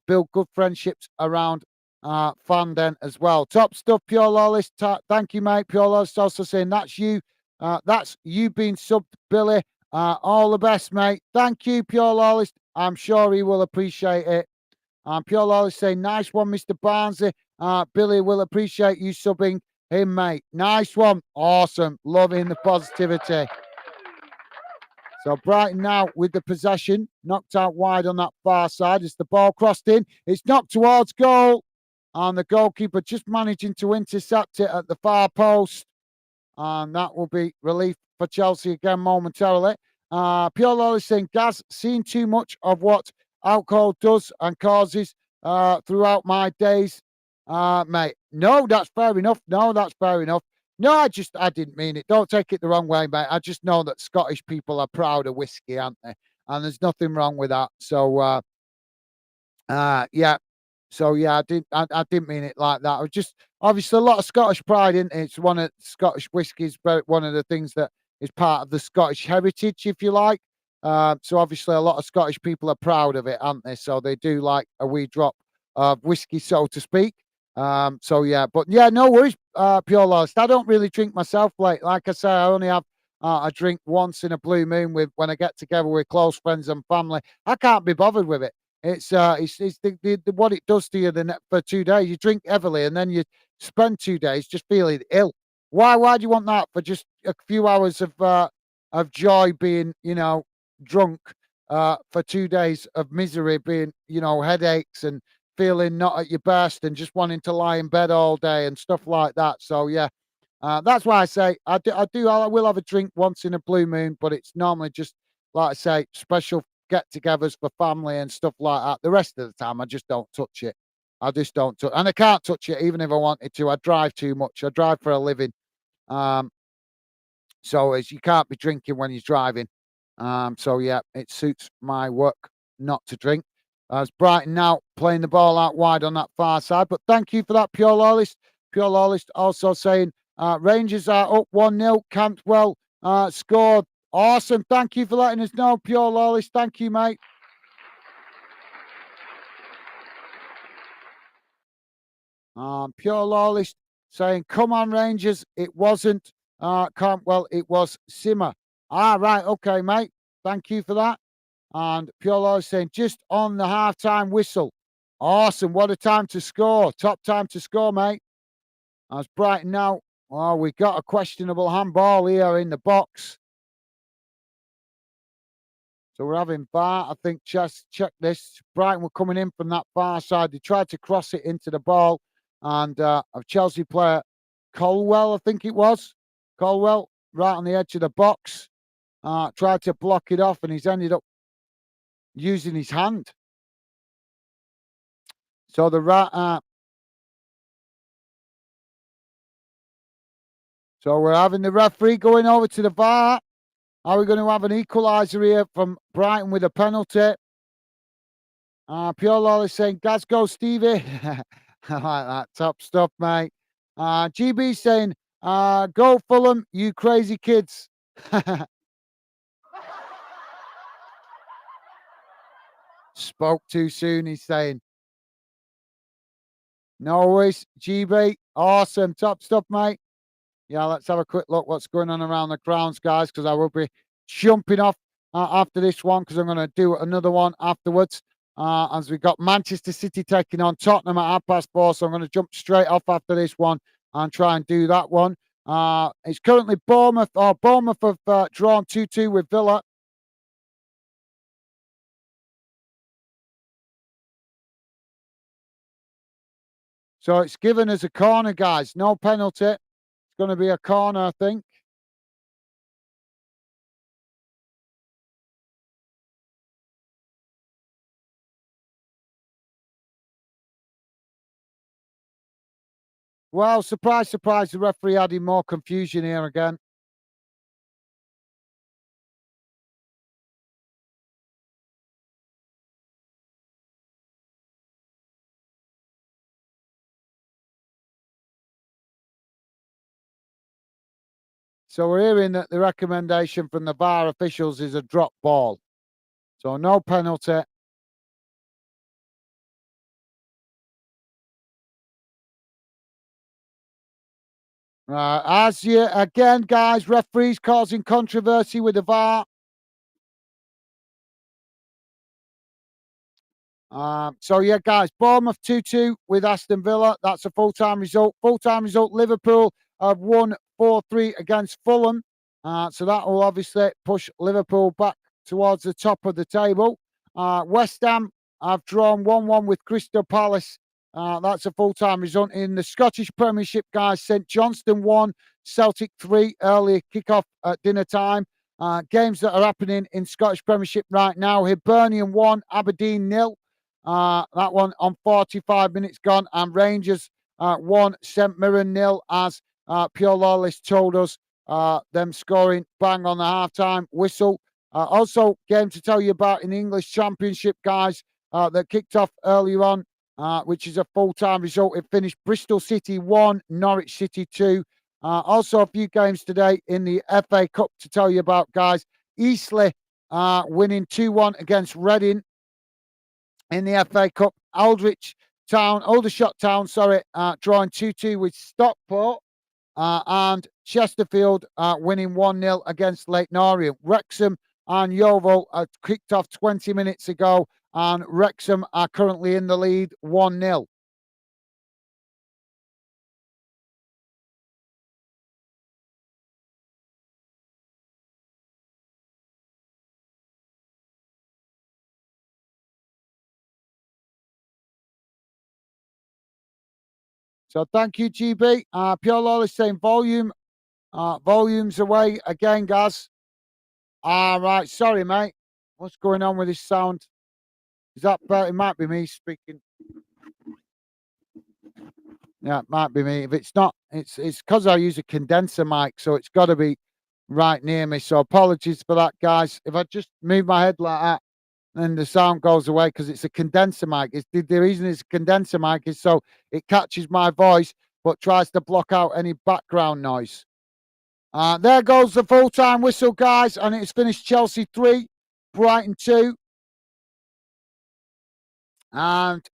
build good friendships around fandom as well. Top stuff, Pure Lawless. Thank you, mate. Pure Lawless also saying that's you. That's you being subbed, Billy. All the best, mate. Thank you, Pure Lawless. I'm sure he will appreciate it. Pure Lawless saying, nice one, Mr. Barnsley. Billy will appreciate you subbing him, mate. Nice one. Awesome. Loving the positivity. So Brighton now with the possession, knocked out wide on that far side as the ball crossed in. It's knocked towards goal. And the goalkeeper just managing to intercept it at the far post. And that will be relief for Chelsea again momentarily. Pure Lawless saying, Gaz, seen too much of what alcohol does and causes throughout my days, mate. No, that's fair enough. No, that's fair enough. No, I didn't mean it. Don't take it the wrong way, mate. I just know that Scottish people are proud of whiskey, aren't they? And there's nothing wrong with that. So, yeah. So yeah, I didn't mean it like that. I was just obviously a lot of Scottish pride in it. It's one of Scottish whiskies, but one of the things that is part of the Scottish heritage, if you like. So obviously a lot of Scottish people are proud of it, aren't they? So they do like a wee drop of whiskey, so to speak. So yeah, but yeah, no worries, Pure Lost. I don't really drink myself, like I say, I only have a drink once in a blue moon with when I get together with close friends and family. I can't be bothered with it. It's the what it does to you for 2 days. You drink heavily and then you spend 2 days just feeling ill. Why do you want that for just a few hours of joy being, drunk for 2 days of misery, being, headaches and feeling not at your best and just wanting to lie in bed all day and stuff like that. So yeah, that's why I say I will have a drink once in a blue moon, but it's normally just like I say, special get-togethers for family and stuff like that. The rest of the time, I just don't touch it. I just don't touch, and I can't touch it even if I wanted to. I drive too much. I drive for a living, um, so as you can't be drinking when you're driving. So yeah, it suits my work not to drink. As Brighton now playing the ball out wide on that far side, but thank you for that, Pure Lawless. Pure Lawless also saying Rangers are up 1-0. Campbell scored. Awesome. Thank you for letting us know, Pure Lawless. Thank you, mate. Pure Lawless saying, come on, Rangers. It wasn't Campbell, it was Simmer. Right. Okay, mate. Thank you for that. And Pure Lawless saying, just on the half-time whistle. Awesome. What a time to score. Top time to score, mate. As Brighton now, we got a questionable handball here in the box. So we're having VAR. I think just check this. Brighton were coming in from that far side. They tried to cross it into the ball. And a Chelsea player, Colwell, I think it was. Colwell, right on the edge of the box. Tried to block it off and he's ended up using his hand. So so we're having the referee going over to the VAR. Are we going to have an equaliser here from Brighton with a penalty? Pure Lawless saying, Gaz, go, Stevie. I like that. Top stuff, mate. GB saying, go Fulham, you crazy kids. Spoke too soon, he's saying. No worries, GB. Awesome. Top stuff, mate. Yeah, let's have a quick look what's going on around the grounds, guys, because I will be jumping off after this one because I'm going to do another one afterwards. As we got Manchester City taking on Tottenham at 4:30, so I'm going to jump straight off after this one and try and do that one. It's currently Bournemouth. Bournemouth have drawn 2-2 with Villa. So it's given as a corner, guys. No penalty. It's going to be a corner, I think. Well, surprise, surprise, the referee adding more confusion here again. So we're hearing that the recommendation from the VAR officials is a drop ball. So no penalty. As you again, guys, referees causing controversy with the VAR. So yeah, guys, Bournemouth 2-2 with Aston Villa. That's a full-time result. Full-time result. Liverpool have won 4-3 against Fulham. So that will obviously push Liverpool back towards the top of the table. West Ham have drawn 1-1 with Crystal Palace. That's a full-time result in the Scottish Premiership, guys. St Johnstone 1, Celtic 3. Early kick-off at dinner time. Games that are happening in Scottish Premiership right now. Hibernian 1, Aberdeen 0. That one on 45 minutes gone, and Rangers 1, St Mirren 0, as Pure Lawless told us, them scoring bang on the half-time whistle. Also, game to tell you about in the English Championship, guys, that kicked off earlier on, which is a full-time result. It finished Bristol City 1, Norwich City 2. Also, a few games today in the FA Cup to tell you about, guys. Eastleigh winning 2-1 against Reading in the FA Cup. Aldershot Town, drawing 2-2 with Stockport. And Chesterfield winning 1-0 against Leyton Orient. Wrexham and Yeovil kicked off 20 minutes ago, and Wrexham are currently in the lead 1-0. So thank you, GB. Pure Lawless saying volume's away again, guys. Right, sorry, mate. What's going on with this sound? Is that better? It might be me speaking. Yeah, it might be me. If it's not, it's because I use a condenser mic, so it's got to be right near me. So apologies for that, guys. If I just move my head like that, then the sound goes away because it's a condenser mic. It's the reason it's a condenser mic is so it catches my voice, but tries to block out any background noise. There goes the full-time whistle, guys, and it's finished Chelsea 3, Brighton 2. And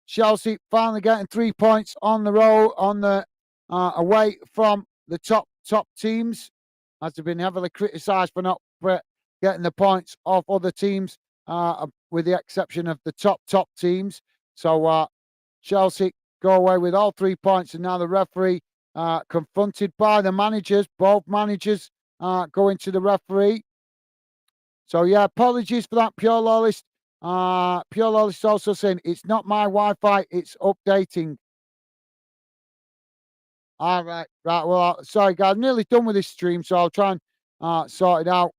Chelsea finally getting 3 points on the roll on the away from the top teams, as they've been heavily criticised for not getting the points off other teams, with the exception of the top teams. So Chelsea go away with all 3 points, and now the referee confronted by the managers, both managers going to the referee. So yeah, apologies for that, Pure Lawless. Pure Lawless is also saying it's not my Wi-Fi, it's updating. All right, right. Well, sorry guys, I'm nearly done with this stream, so I'll try and sort it out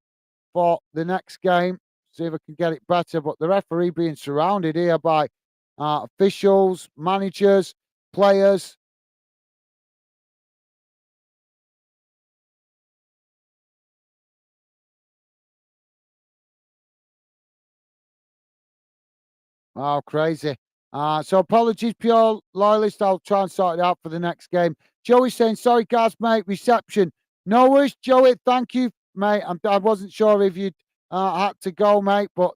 for the next game. See if I can get it better. But the referee being surrounded here by officials, managers, players. Oh, crazy. So apologies, Pure Loyalist. I'll try and sort it out for the next game. Joey saying, sorry, guys, mate, reception. No worries, Joey. Thank you mate. I wasn't sure if you'd had to go, mate, but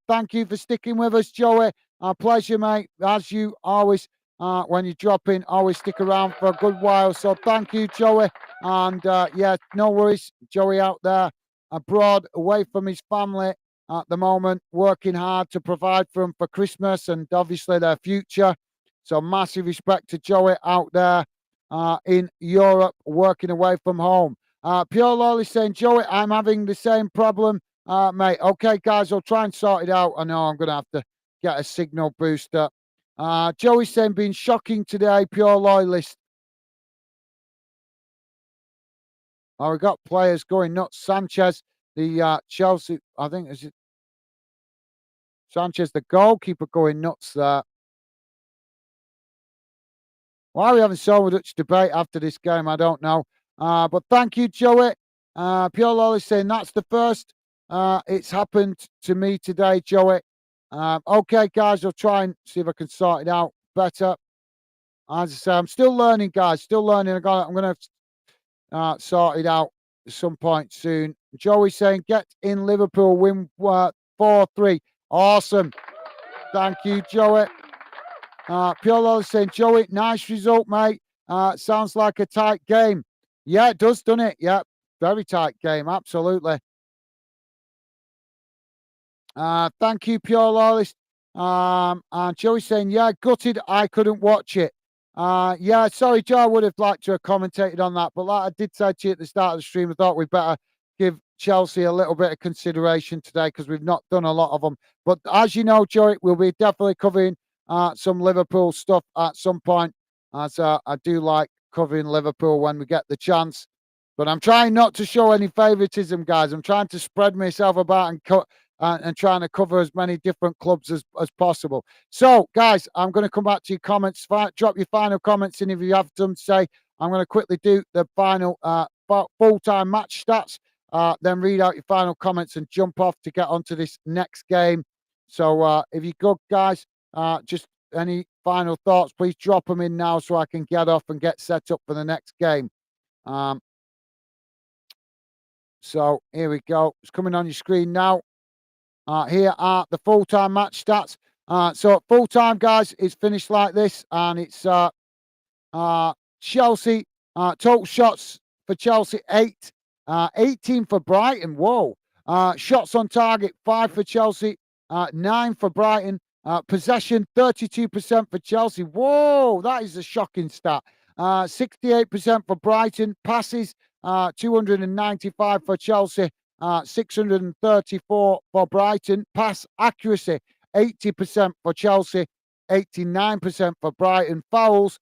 thank you for sticking with us, Joey. Our pleasure, mate. As you always, when you drop in, always stick around for a good while. So thank you, Joey. And yeah, no worries, Joey out there abroad, away from his family at the moment, working hard to provide for them for Christmas and obviously their future. So massive respect to Joey out there in Europe, working away from home. Pure Lolly saying, Joey, I'm having the same problem, mate. Okay, guys, I'll try and sort it out. I know I'm going to have to get a signal booster. Joey saying, been shocking today, Pure Loyalist. Oh, we got players going nuts. Sanchez, the Chelsea, I think, is it Sanchez, the goalkeeper, going nuts there. Why are we having so much debate after this game? I don't know. But thank you, Joey. Pure Lolly saying that's the first. It's happened to me today, Joey. Okay, guys, I'll try and see if I can sort it out better. As I say, I'm still learning, guys. Still learning. I'm going to sort it out at some point soon. Joey saying, get in Liverpool, win 4-3. Awesome. Thank you, Joey. Pure Lolly saying, Joey, nice result, mate. Sounds like a tight game. Yeah, it does, doesn't it? Yeah, very tight game. Absolutely. Thank you, Pure Lolly. And Joey saying, yeah, gutted I couldn't watch it. Yeah, sorry, Joe, I would have liked to have commentated on that. But like I did say to you at the start of the stream, I thought we'd better give Chelsea a little bit of consideration today because we've not done a lot of them. But as you know, Joey, we'll be definitely covering some Liverpool stuff at some point, as I do like covering Liverpool when we get the chance. But I'm trying not to show any favouritism, guys. I'm trying to spread myself about and trying to cover as many different clubs as possible. So, guys, I'm going to come back to your comments. Drop your final comments in if you have some to say. I'm going to quickly do the final full-time match stats, then read out your final comments and jump off to get onto this next game. So, if you go, guys, just any final thoughts, please drop them in now so I can get off and get set up for the next game. So here we go. It's coming on your screen now. Here are the full-time match stats. So full-time, guys, it's finished like this, and it's Chelsea. Total shots for Chelsea, 8. 18 for Brighton. Whoa. Shots on target, 5 for Chelsea, 9 for Brighton. Possession, 32% for Chelsea. Whoa, that is a shocking stat. 68% for Brighton. Passes, 295 for Chelsea. 634 for Brighton. Pass accuracy, 80% for Chelsea, 89% for Brighton. Fouls,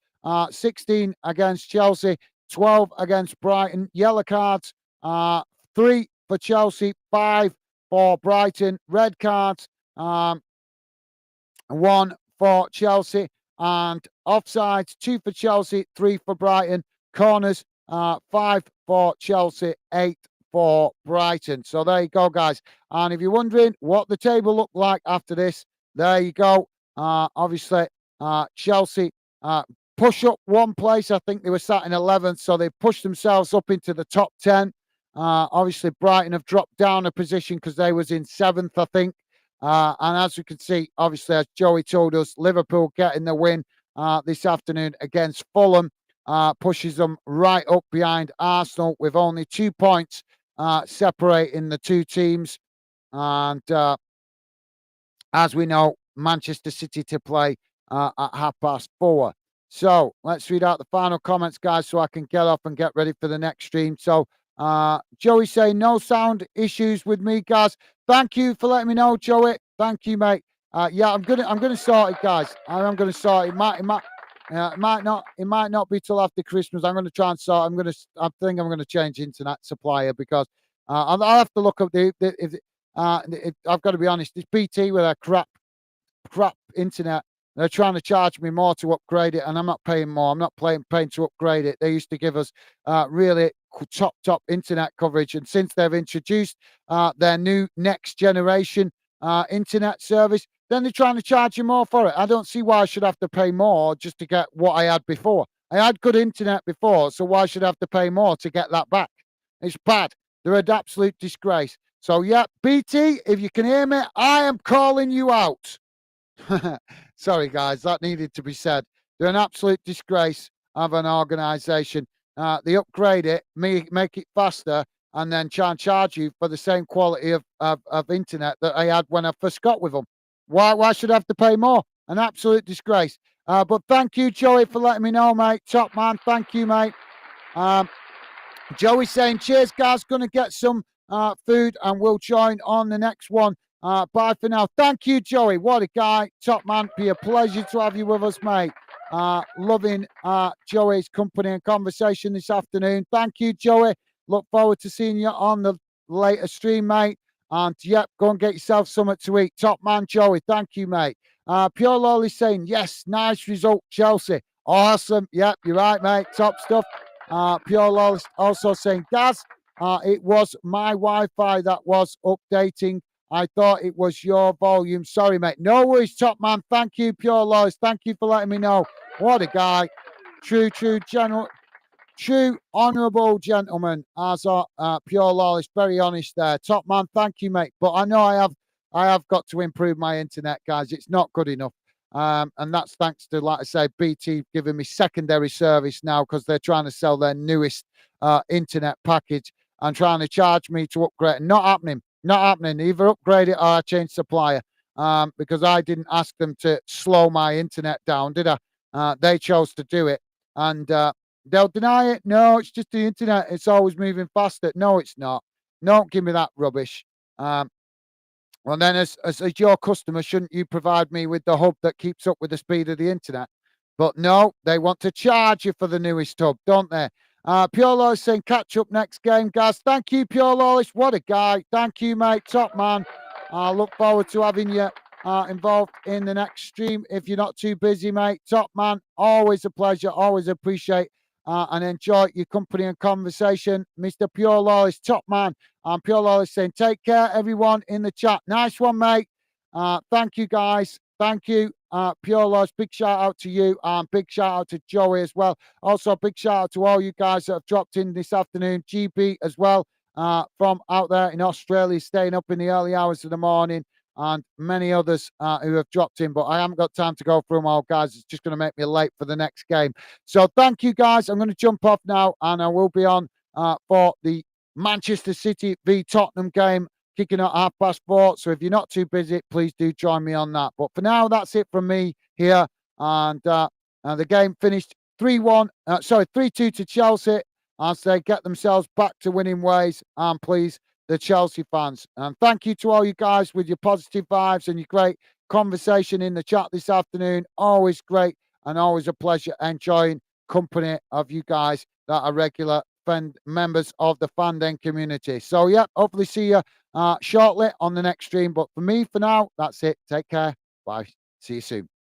16 against Chelsea, 12 against Brighton. Yellow cards, 3 for Chelsea, 5 for Brighton. Red cards, 1 for Chelsea. And offsides, 2 for Chelsea, 3 for Brighton. Corners, 5 for Chelsea, 8 for Brighton. So there you go, guys. And if you're wondering what the table looked like after this, there you go. Obviously, Chelsea push up one place. I think they were sat in 11th, so they pushed themselves up into the top 10. Obviously, Brighton have dropped down a position because they was in 7th, I think. And as you can see, obviously, as Joey told us, Liverpool getting the win this afternoon against Fulham pushes them right up behind Arsenal with only 2 points separating the two teams. And as we know, Manchester City to play at 4:30. So let's read out the final comments, guys, so I can get off and get ready for the next stream. So Joey saying no sound issues with me, guys. Thank you for letting me know, Joey. Thank you, mate. Yeah, I'm gonna sort it, guys. I'm gonna sort it. It might not be till after Christmas. I'm going to try and sort. I think I'm going to change internet supplier because I'll have to look up I've got to be honest. It's BT with a crap internet. They're trying to charge me more to upgrade it, and I'm not paying more. I'm not paying to upgrade it. They used to give us really top internet coverage, and since they've introduced their new next generation internet service, then they're trying to charge you more for it. I don't see why I should have to pay more just to get what I had before. I had good internet before, so why should I have to pay more to get that back? It's bad. They're an absolute disgrace. So, yeah, BT, if you can hear me, I am calling you out. Sorry, guys, that needed to be said. They're an absolute disgrace of an organisation. They upgrade it, make it faster, and then try and charge you for the same quality of internet that I had when I first got with them. Why should I have to pay more? An absolute disgrace. But thank you, Joey, for letting me know, mate. Top man, thank you, mate. Joey's saying, cheers, guys. Going to get some food and we'll join on the next one. Bye for now. Thank you, Joey. What a guy. Top man. Be a pleasure to have you with us, mate. Loving Joey's company and conversation this afternoon. Thank you, Joey. Look forward to seeing you on the later stream, mate. And yep, go and get yourself something to eat. Top man, Joey. Thank you, mate. Pure Lolly saying, yes, nice result, Chelsea. Awesome. Yep, you're right, mate. Top stuff. Pure Lawless also saying, Gaz, it was my Wi-Fi that was updating. I thought it was your volume. Sorry, mate. No worries, top man. Thank you, Pure Lawless. Thank you for letting me know. What a guy. True, honourable gentleman. As Pure Lawless, very honest there. Top man, thank you, mate. But I know I have got to improve my internet, guys. It's not good enough. And that's thanks to, like I say, BT giving me secondary service now because they're trying to sell their newest internet package and trying to charge me to upgrade. Not happening. Not happening. Either upgrade it or I change supplier because I didn't ask them to slow my internet down, did I? They chose to do it. And they'll deny it. No, it's just the internet. It's always moving faster. No, it's not. Don't give me that rubbish. Well, then, as your customer, shouldn't you provide me with the hub that keeps up with the speed of the internet? But no, they want to charge you for the newest hub, don't they? Pure Lawless saying, catch up next game, guys. Thank you, Pure Lawless. What a guy. Thank you, mate. Top man. I look forward to having you involved in the next stream if you're not too busy, mate. Top man. Always a pleasure. Always appreciate and enjoy your company and conversation. Mr. Pure Lawless, top man. I'm Pure Lawless saying, take care, everyone in the chat. Nice one, mate. Thank you, guys. Thank you, Pure Lawless. Big shout out to you. Big shout out to Joey as well. Also, big shout out to all you guys that have dropped in this afternoon. GB as well, from out there in Australia, staying up in the early hours of the morning, and many others who have dropped in. But I haven't got time to go through them all, guys. It's just going to make me late for the next game. So thank you, guys. I'm going to jump off now, and I will be on for the Manchester City v Tottenham game kicking at 4:30. So if you're not too busy, please do join me on that. But for now, that's it from me here. And the game finished 3-2 to Chelsea as they get themselves back to winning ways. And please, the Chelsea fans. And thank you to all you guys with your positive vibes and your great conversation in the chat this afternoon. Always great and always a pleasure enjoying company of you guys that are regular members of the Fandom community. So, yeah, hopefully see you shortly on the next stream. But for me, for now, that's it. Take care. Bye. See you soon.